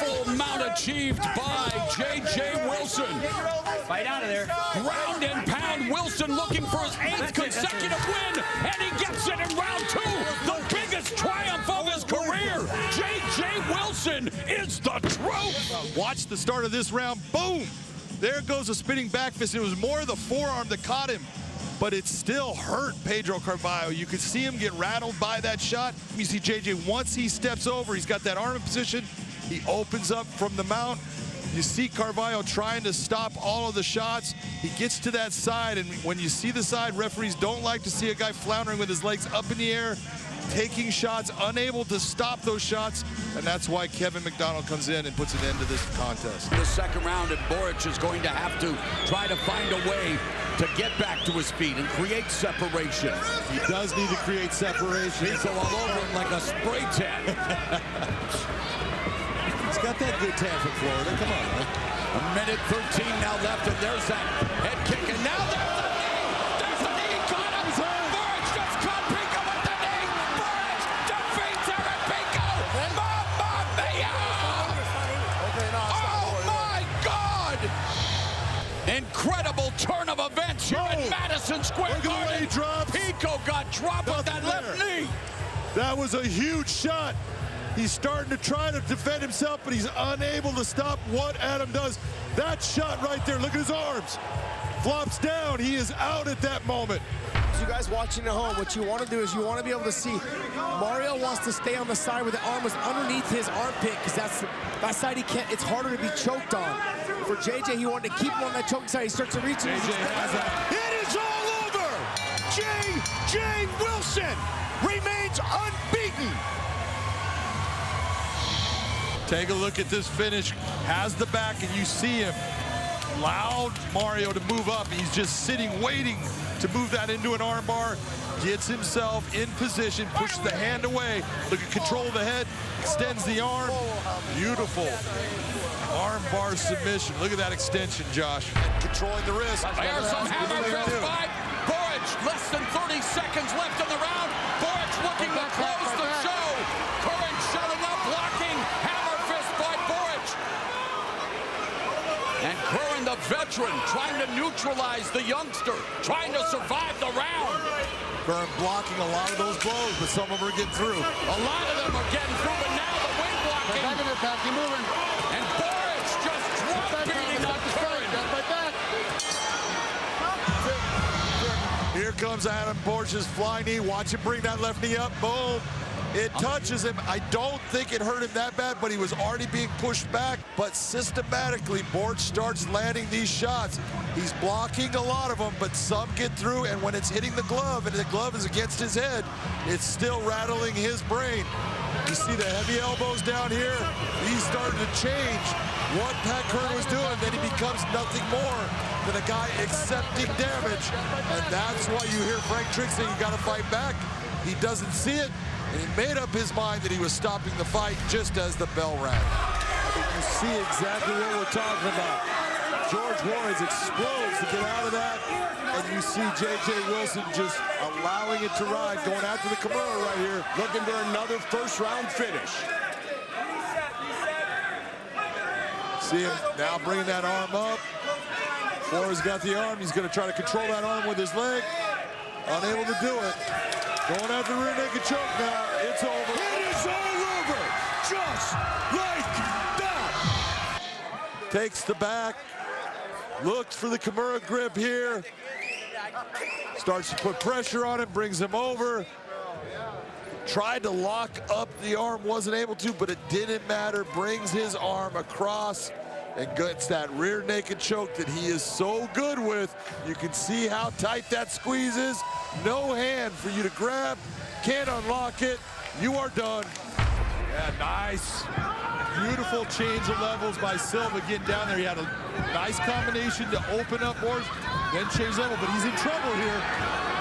Full mount achieved by J.J. Wilson. Fight out of there. Ground and pound. Wilson looking for his 8th consecutive win, and he gets it in round 2. The biggest triumph of his career. J.J. Wilson is the truth. Watch the start of this round. Boom! There goes a spinning back fist. It was more the forearm that caught him, but it still hurt Pedro Carvalho. You could see him get rattled by that shot. You see JJ, once he steps over, he's got that arm in position. He opens up from the mount. You see Carvalho trying to stop all of the shots. He gets to that side, and when you see the side, referees don't like to see a guy floundering with his legs up in the air, taking shots, unable to stop those shots, and that's why Kevin McDonald comes in and puts an end to this contest. The second round, and Boric is going to have to try to find a way to get back to his feet and create separation. He does need to create separation. He's all over him like a spray tan. He's got that good tan from Florida. Come on, man. A minute 13 now left, and there's that head kick, and now there's the knee! There's the knee! Caught him! Boric just caught Pico with the knee! Boric defeats Eric Pico! Mamma mia! Oh my God! Incredible turn of events here at Madison Square Garden. Pico got dropped with that left knee. That was a huge shot. He's starting to try to defend himself, but he's unable to stop what Adam does. That shot right there, look at his arms. Flops down, he is out at that moment. So you guys watching at home, what you want to do is you want to be able to see Mario wants to stay on the side where the arm was underneath his armpit, because that side he can't, it's harder to be choked on. For JJ, he wanted to keep him on that choking side. He starts to reach it. JJ has that. It is all over. J.J. Wilson remains unbeaten. Take a look at this finish. Has the back, and you see him. Allowed Mario to move up. He's just sitting, waiting to move that into an armbar. Gets himself in position, pushes the hand away. Look at control of the head, extends the arm. Beautiful. Armbar submission. Look at that extension, Josh. Controlling the wrist. There's some hammer fist by Boric. Less than 30 seconds left in the round. Boric looking to close the show. Curran shutting up, blocking. Hammer fist by Boric. And Curran, the veteran, trying to neutralize the youngster, trying to survive the round. Curran blocking a lot of those blows, but some of them are getting through. A lot of them are getting through, but now the wing blocking. Back in there, Pat. Keep moving. And Boric just drop beating on Curran. Here comes Adam Borch's flying knee. Watch him bring that left knee up. Boom. It touches him. I don't think it hurt him that bad, but he was already being pushed back. But systematically, Borch starts landing these shots. He's blocking a lot of them, but some get through, and when it's hitting the glove, and the glove is against his head, it's still rattling his brain. You see the heavy elbows down here? He's starting to change what Pat Curran was doing. Then he becomes nothing more than a guy accepting damage. And that's why you hear Frank Trigg say you got to fight back. He doesn't see it. And he made up his mind that he was stopping the fight just as the bell rang. You see exactly what we're talking about. George Juarez explodes to get out of that. And you see J.J. Wilson just allowing it to ride, going after the Kimura right here. Looking for another first-round finish. See him now bringing that arm up. Juarez got the arm. He's going to try to control that arm with his leg. Unable to do it. Going after the rear naked choke now. It's over. It is all over. Just like that. Takes the back. Looks for the Kimura grip here. Starts to put pressure on him. Brings him over. Tried to lock up the arm. Wasn't able to, but it didn't matter. Brings his arm across and gets that rear naked choke that he is so good with. You can see how tight that squeeze is. No hand for you to grab. Can't unlock it. You are done. Yeah, nice. Beautiful change of levels by Silva getting down there. He had a nice combination to open up Borsch, then change level, but he's in trouble here.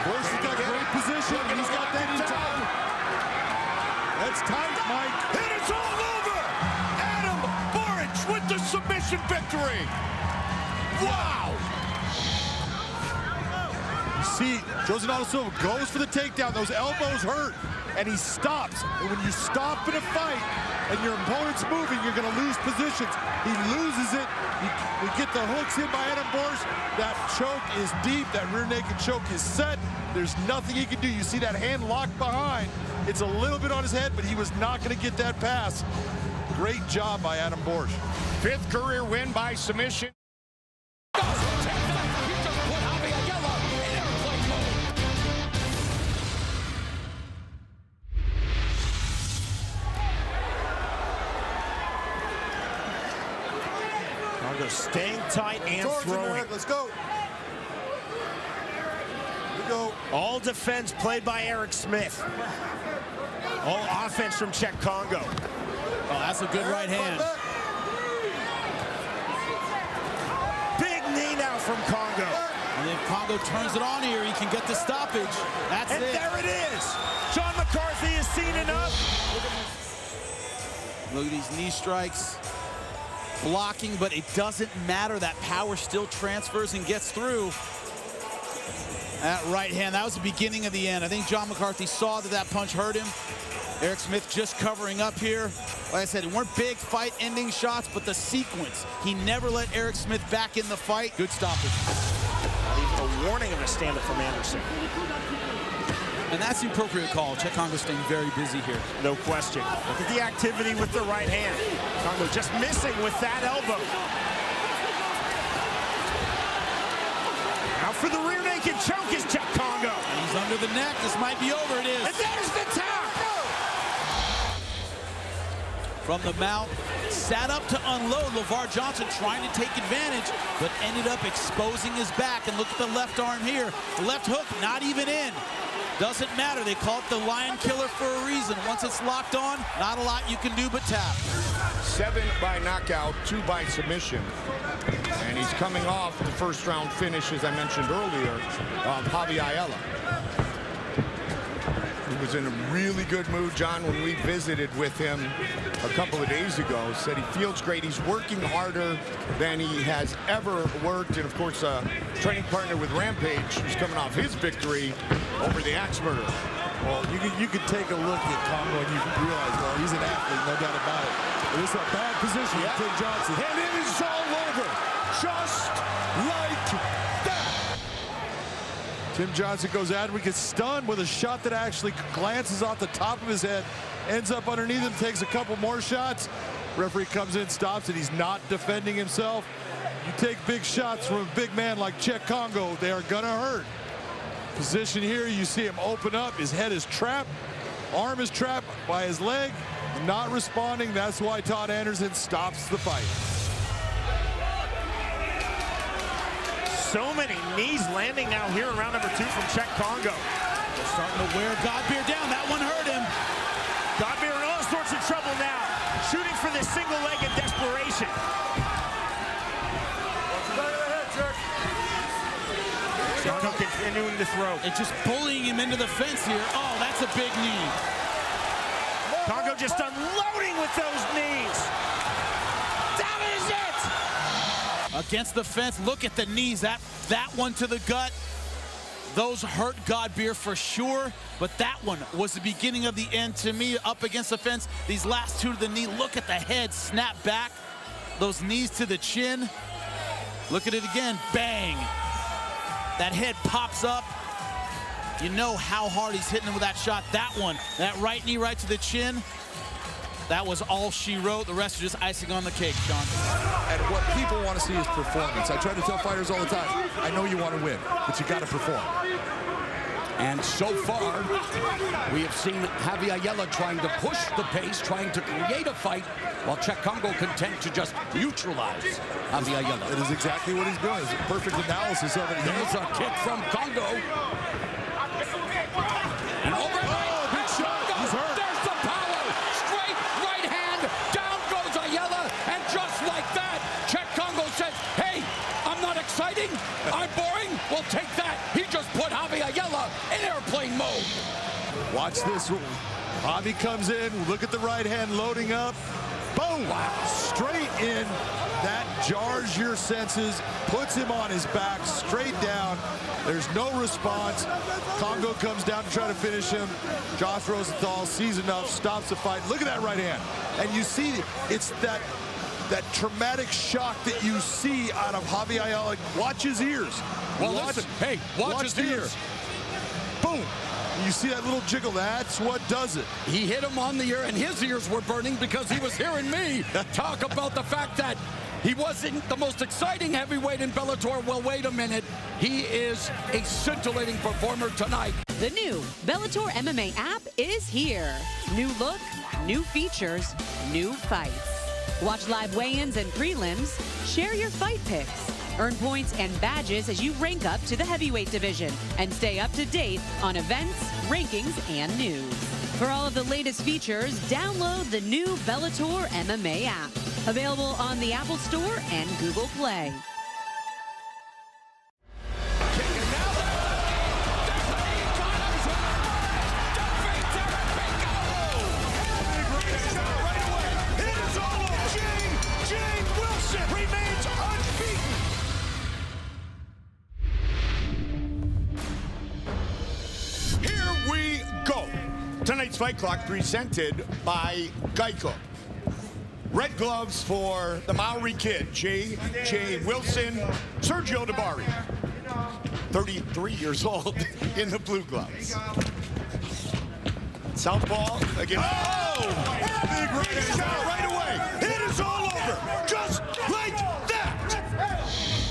Borsch has got great position, and he's got that in time. That's tight, Mike. And it's all over! Adam Borsch with the submission victory! Wow! You see, Jose Aldo Silva goes for the takedown. Those elbows hurt, and he stops. And when you stop in a fight, and your opponent's moving, you're going to lose positions. He loses it. We get the hooks in by Adam Borsch. That choke is deep. That rear naked choke is set. There's nothing he can do. You see that hand locked behind. It's a little bit on his head, but he was not going to get that pass. Great job by Adam Borsch. 5th career win by submission. Kongo staying tight and throwing. Let's go. All defense played by Eric Smith. All offense from Czech Kongo. Oh, that's a good right hand. Big knee now from Kongo. And if Kongo turns it on here, he can get the stoppage. That's it. And there it is. John McCarthy has seen enough. Look at these knee strikes. Blocking, but it doesn't matter. That power still transfers and gets through. That right hand, that was the beginning of the end. I think John McCarthy saw that that punch hurt him. Eric Smith just covering up here. Like I said, it weren't big fight-ending shots, but the sequence. He never let Eric Smith back in the fight. Good stoppage. Not even a warning of a stand-up from Anderson. And that's the appropriate call. Czech Kongo staying very busy here. No question. Look at the activity with the right hand. Kongo just missing with that elbow. Now for the rear naked choke is Czech Kongo. And he's under the neck. This might be over. It is. And there's the tap. From the mount, sat up to unload. LeVar Johnson trying to take advantage, but ended up exposing his back. And look at the left arm here. The left hook not even in. Doesn't matter. They call it the lion killer for a reason. Once it's locked on, not a lot you can do but tap. 7 by knockout, 2 by submission. And he's coming off the first round finish, as I mentioned earlier, of Javier Ayala. He was in a really good mood, John, when we visited with him a couple of days ago. Said he feels great. He's working harder than he has ever worked. And, of course, a training partner with Rampage, who's coming off his victory over the Axe Murderer. Well, you could take a look at Kongo and you realize, well, he's an athlete, no doubt about it. But it's a bad position for Tim Johnson. And it is all over, just like that. Tim Johnson goes at him. He gets stunned with a shot that actually glances off the top of his head, ends up underneath him, takes a couple more shots. Referee comes in, stops it. He's not defending himself. You take big shots from a big man like Czech Kongo, they are gonna hurt. Position here, you see him open up. His head is trapped. Arm is trapped by his leg. Not responding. That's why Todd Anderson stops the fight. So many knees landing now here in round number 2 from Czech Kongo. They're starting to wear Godbeer down. That one hurt him. Godbeer in all sorts of trouble now. Shooting for this single leg in desperation. Kongo continuing to throw. It's just bullying him into the fence here. Oh, that's a big knee. Kongo just unloading with those knees. That is it! Against the fence, look at the knees. That one to the gut. Those hurt Godbeer for sure, but that one was the beginning of the end to me. Up against the fence, these last 2 to the knee. Look at the head snap back. Those knees to the chin. Look at it again, bang. That head pops up. You know how hard he's hitting him with that shot. That one, that right knee right to the chin. That was all she wrote. The rest are just icing on the cake, Sean. And what people want to see is performance. I try to tell fighters all the time, I know you want to win, but you got to perform. And so far, we have seen Javier Ayala trying to push the pace, trying to create a fight, while Czech Kongo content to just neutralize Javier Ayala. It is exactly what he's doing. It's a perfect analysis of it. There's a kick from Kongo. And over. Oh, big shot. He's hurt. There's the power. Straight Watch this. Javi comes in. Look at the right hand loading up. Boom! Wow. Straight in. That jars your senses, puts him on his back, straight down. There's no response. Kongo comes down to try to finish him. Josh Rosenthal sees enough, stops the fight. Look at that right hand. And you see, it's that traumatic shock that you see out of Javi Ayala. Watch his ears. Well, listen, hey, watch his ears. Boom. You see that little jiggle? That's what does it. He hit him on the ear, and his ears were burning because he was hearing me talk about the fact that he wasn't the most exciting heavyweight in Bellator. Well, wait a minute. He is a scintillating performer tonight. The new Bellator MMA app is here. New look, new features, new fights. Watch live weigh-ins and prelims. Share your fight picks. Earn points and badges as you rank up to the heavyweight division. And stay up to date on events, rankings, and news. For all of the latest features, download the new Bellator MMA app. Available on the Apple Store and Google Play. Tonight's Fight Clock presented by Geico. Red gloves for the Maori kid, J. Wilson, Sergio Dabari. 33 years old in the blue gloves. Southpaw again. Oh! Big right shot right away. It is all over. Just like that.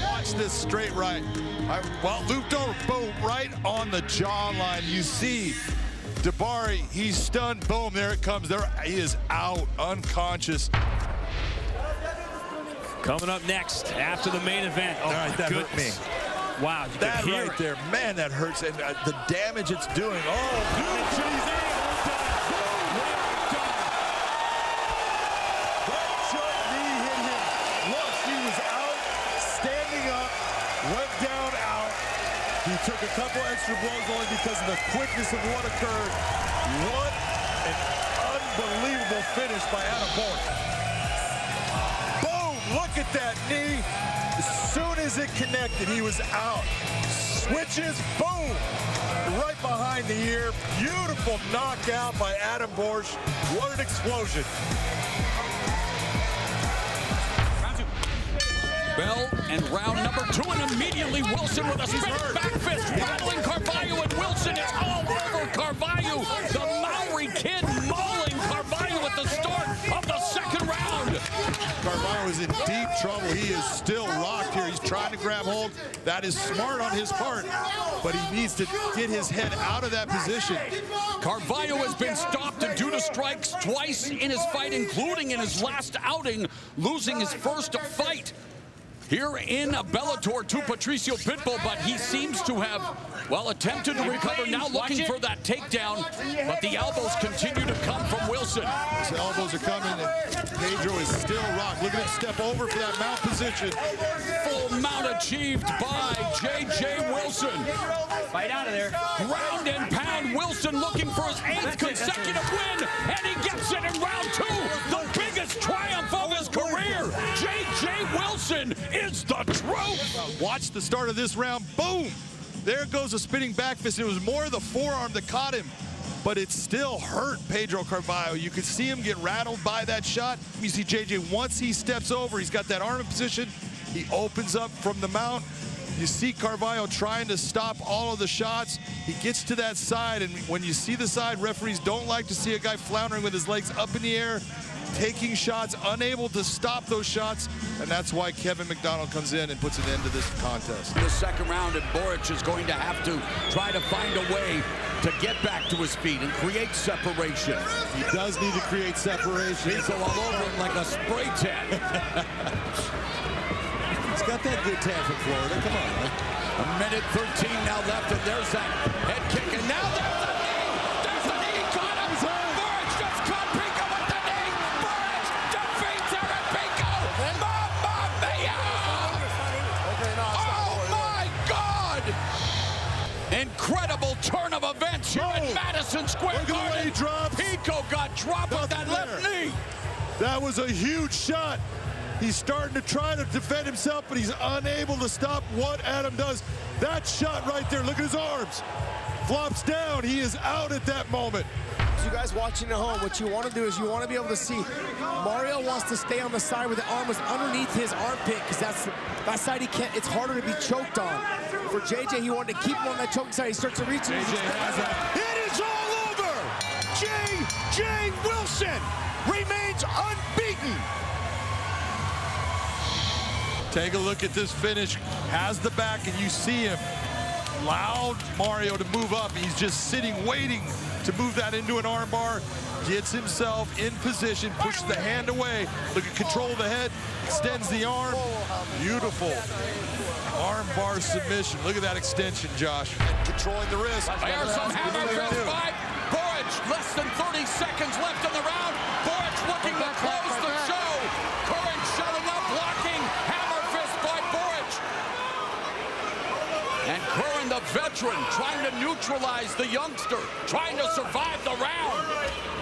Watch this straight right. Well, looped over. Boom. Right on the jawline. You see Dabari, he's stunned. Boom, there it comes. There, he is out, unconscious. Coming up next, after the main event. Oh, all right, that hurt me. Wow, you that right there, man, that hurts. And the damage it's doing. Oh, beautiful. That short knee hit him. Look, he was out, standing up, went down, out. He took a couple extra blows only because of the quickness of what occurred. What an unbelievable finish by Adam Bourne. Boom! Look at that knee. As soon as it connected, he was out. Switches, boom! Right behind the ear. Beautiful knockout by Adam Bourne. What an explosion. Bell and round number 2, and immediately Wilson with a spinning back fist, rattling Carvalho, and Wilson is all over Carvalho. The Maori kid mauling Carvalho at the start of the second round. Carvalho is in deep trouble. He is still rocked here. He's trying to grab hold. That is smart on his part, but he needs to get his head out of that position. Carvalho has been stopped due to strikes twice in his fight, including in his last outing, losing his first fight here in Bellator to Patricio Pitbull, but he seems to have, well, attempted to recover, now looking for that takedown, but the elbows continue to come from Wilson. His elbows are coming, and Pedro is still rocked. Look at him step over for that mount position. Full mount achieved by J.J. Wilson. Fight out of there. Ground and pound. Wilson looking for his 8th consecutive win, and he gets it in round 2. The biggest triumph of his career. J.J. Wilson is the truth. Watch the start of this round. Boom! There goes a spinning back fist. It was more the forearm that caught him, but it still hurt Pedro Carvalho. You could see him get rattled by that shot. You see JJ, once he steps over, he's got that arm in position. He opens up from the mount. You see Carvalho trying to stop all of the shots. He gets to that side, and when you see the side, referees don't like to see a guy floundering with his legs up in the air, taking shots, unable to stop those shots, and that's why Kevin McDonald comes in and puts an end to this contest. The second round, and Boric is going to have to try to find a way to get back to his feet and create separation. He does need to create separation. He's all over him like a spray tan. He's got that good tan from Florida. Come on, man. A minute 13 now left, and there's that head kick, and now there's the knee. There's the knee caught him. Boric just caught Pico with the knee. Boric defeats Eric Pico. Mamma mia! Oh my God! Incredible turn of events here at Madison Square That was a huge shot. He's starting to try to defend himself, but he's unable to stop what Adam does. That shot right there, look at his arms. Flops down, he is out at that moment. You guys watching at home, what you want to do is you want to be able to see Mario wants to stay on the side where the arm is underneath his armpit, because that side he can't, it's harder to be choked on. For JJ, he wanted to keep him on that choking side. He starts to reach it. It is all over. J.J. Wilson remains unbeaten. Take a look at this finish. Has the back, and you see him. Allowed Mario to move up. He's just sitting, waiting to move that into an arm bar. Gets himself in position, pushes the hand away. Look at control of the head, extends the arm. Beautiful. Arm bar submission. Look at that extension, Josh. And controlling the wrist. There's some hammer fist fight. Boric, less than 30 seconds left in the round. Boric looking to close the show. Curran shutting up, blocking. Hammer fist by Boric. And Curran, the veteran, trying to neutralize the youngster, trying to survive the round.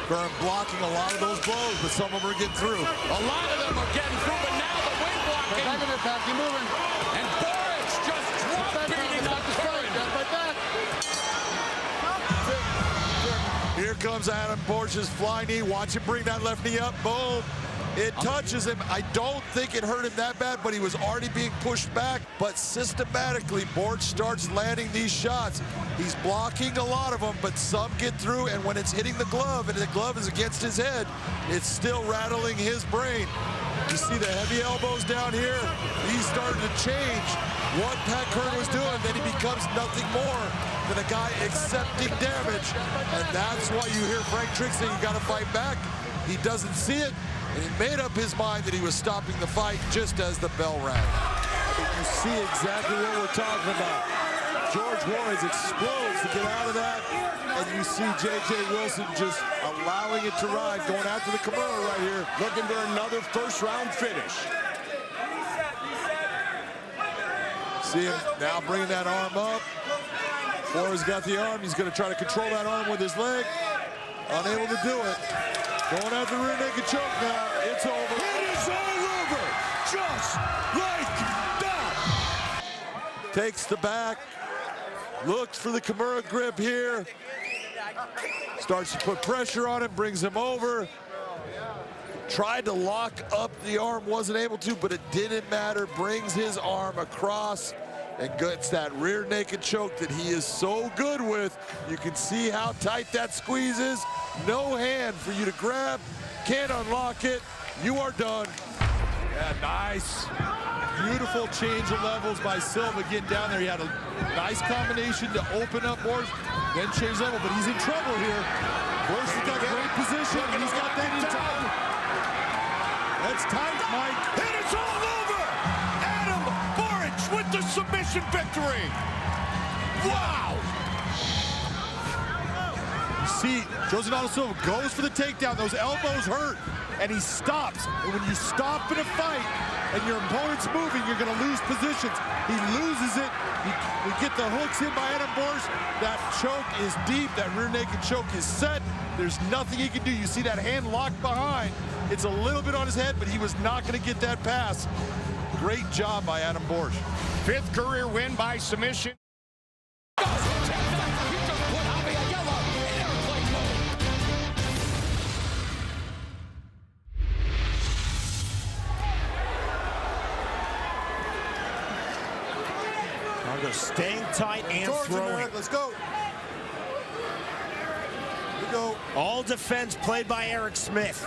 Curran blocking a lot of those blows, but some of them are getting through. A lot of them are getting through, but now the wing blocking. And Boric just drop beating up Curran. Here comes Adam Borch's flying knee. Watch him bring that left knee up. Boom. It touches him. I don't think it hurt him that bad, but he was already being pushed back. But systematically, Borch starts landing these shots. He's blocking a lot of them, but some get through, and when it's hitting the glove, and the glove is against his head, it's still rattling his brain. You see the heavy elbows down here? He's starting to change what Pat Curran was doing. Then he becomes nothing more than a guy accepting damage. And that's why you hear Frank Trick saying you got to fight back. He doesn't see it, and he made up his mind that he was stopping the fight just as the bell rang. I mean, you see exactly what we're talking about. George Warnes explodes to get out of that, and you see J.J. Wilson just allowing it to ride, going after the Kimura right here. Looking for another first-round finish. See him now bringing that arm up. Warnes got the arm. He's going to try to control that arm with his leg. Unable to do it. Going after the rear naked choke now. It's over. It is all over, just like that. Takes the back. Looks for the Kimura grip here. Starts to put pressure on him, brings him over. Tried to lock up the arm, wasn't able to, but it didn't matter. Brings his arm across and gets that rear naked choke that he is so good with. You can see how tight that squeeze is. No hand for you to grab. Can't unlock it. You are done. Yeah, nice. Beautiful change of levels by Silva getting down there. He had a nice combination to open up Borch, then change level, but he's in trouble here. Borch has got great position, and he's got that in time. That's tight, Mike. And it's all over! Adam Boric with the submission victory! Wow! You see, Jose Donald Silva goes for the takedown. Those elbows hurt, and he stops. And when you stop in a fight, and your opponent's moving, you're going to lose positions. He loses it. We get the hooks in by Adam Borch. That choke is deep. That rear naked choke is set. There's nothing he can do. You see that hand locked behind. It's a little bit on his head, but he was not going to get that pass. Great job by Adam Borch. 5th career win by submission. Staying tight and throwing. Let's go. Here we go. All defense played by Eric Smith.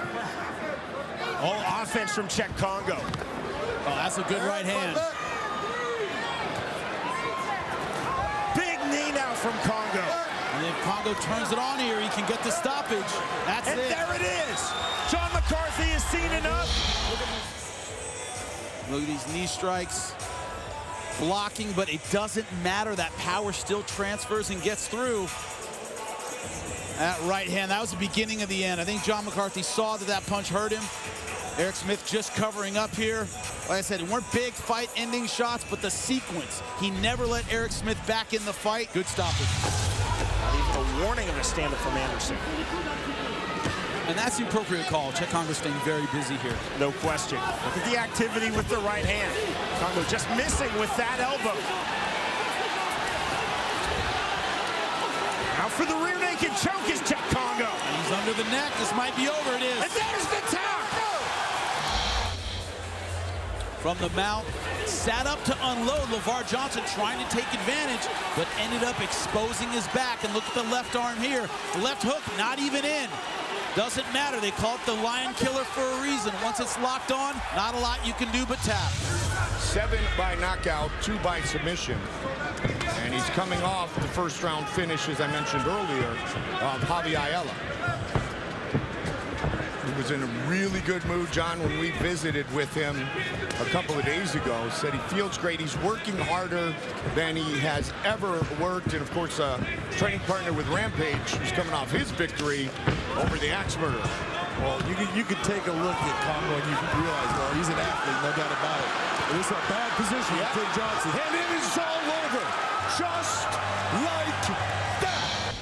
All offense from Czech Kongo. Oh, that's a good right hand. Big knee now from Kongo. And if Kongo turns it on here, he can get the stoppage. That's and it. There it is. John McCarthy has seen enough. Look at these knee strikes. Blocking, but it doesn't matter. That power still transfers and gets through. That right hand, that was the beginning of the end. I think John McCarthy saw that that punch hurt him. Eric Smith just covering up here. Like I said, it weren't big fight-ending shots, but the sequence. He never let Eric Smith back in the fight. Good stoppage. Not even a warning of a stand-up from Anderson. And that's the appropriate call. Czech Kongo staying very busy here. No question. Look at the activity with the right hand. Kongo just missing with that elbow. Now for the rear naked choke is Czech Kongo. He's under the neck. This might be over. It is. And there's the tap. From the mount, sat up to unload. LeVar Johnson trying to take advantage, but ended up exposing his back. And look at the left arm here. The left hook not even in. Doesn't matter. They call it the lion killer for a reason. Once it's locked on, not a lot you can do but tap. 7 by knockout, 2 by submission. And he's coming off the first round finish, as I mentioned earlier, of Javi Ayala. He was in a really good mood, John, when we visited with him a couple of days ago. Said he feels great. He's working harder than he has ever worked. And, of course, a training partner with Rampage, who's coming off his victory over the Axe Murderer. Well, you could take a look at Kongo and you can realize, well, he's an athlete, no doubt about it. It was a bad position for Tim Johnson. And it is all over, just like that.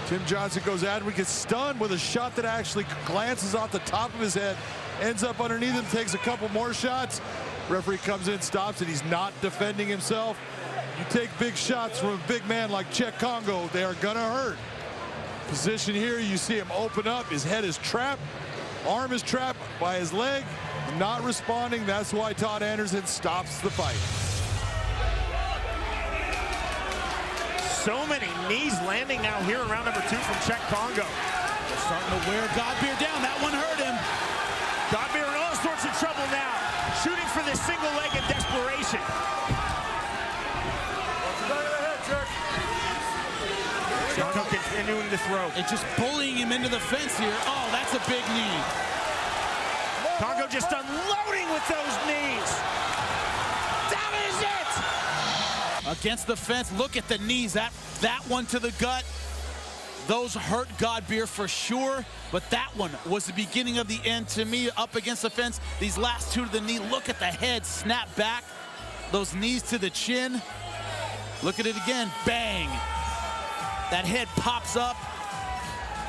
Tim Johnson goes at him. We get stunned with a shot that actually glances off the top of his head, ends up underneath him, takes a couple more shots. Referee comes in, stops, and he's not defending himself. You take big shots from a big man like Czech Kongo, they are gonna hurt. Position here, you see him open up. His head is trapped, arm is trapped by his leg, not responding. That's why Todd Anderson stops the fight. So many knees landing now here in round number 2 from Czech Kongo. They're starting to wear Godbeer down. That one hurt him. Godbeer in all sorts of trouble now, shooting for this single leg in desperation. Kongo continuing to throw. And just bullying him into the fence here. Oh, that's a big knee. Kongo just unloading with those knees. That is it! Against the fence, look at the knees. That one to the gut. Those hurt Godbeer for sure, but that one was the beginning of the end to me. Up against the fence, these last 2 to the knee. Look at the head snap back. Those knees to the chin. Look at it again, bang. That head pops up.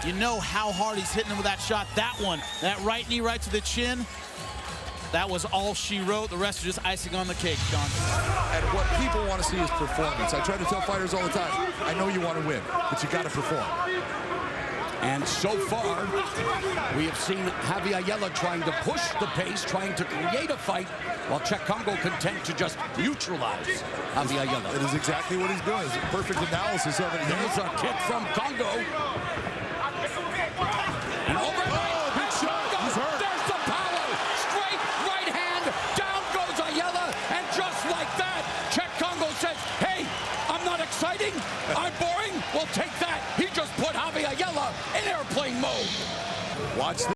You know how hard he's hitting him with that shot. That one, that right knee right to the chin. That was all she wrote. The rest are just icing on the cake, Sean. And what people want to see is performance. I try to tell fighters all the time, I know you want to win, but you got to perform. And so far, we have seen Javi Ayala trying to push the pace, trying to create a fight, while Czech Kongo content to just neutralize Javi Ayala. It is exactly what he's doing. It's a perfect analysis of it. There's a kick from Kongo. And over. Oh, big shot. He's hurt. There's the power. Straight right hand. Down goes Ayala. And just like that, Czech Kongo says, hey, I'm not exciting. I'm boring. Well, take that. He just put Javi Ayala in airplane mode. Watch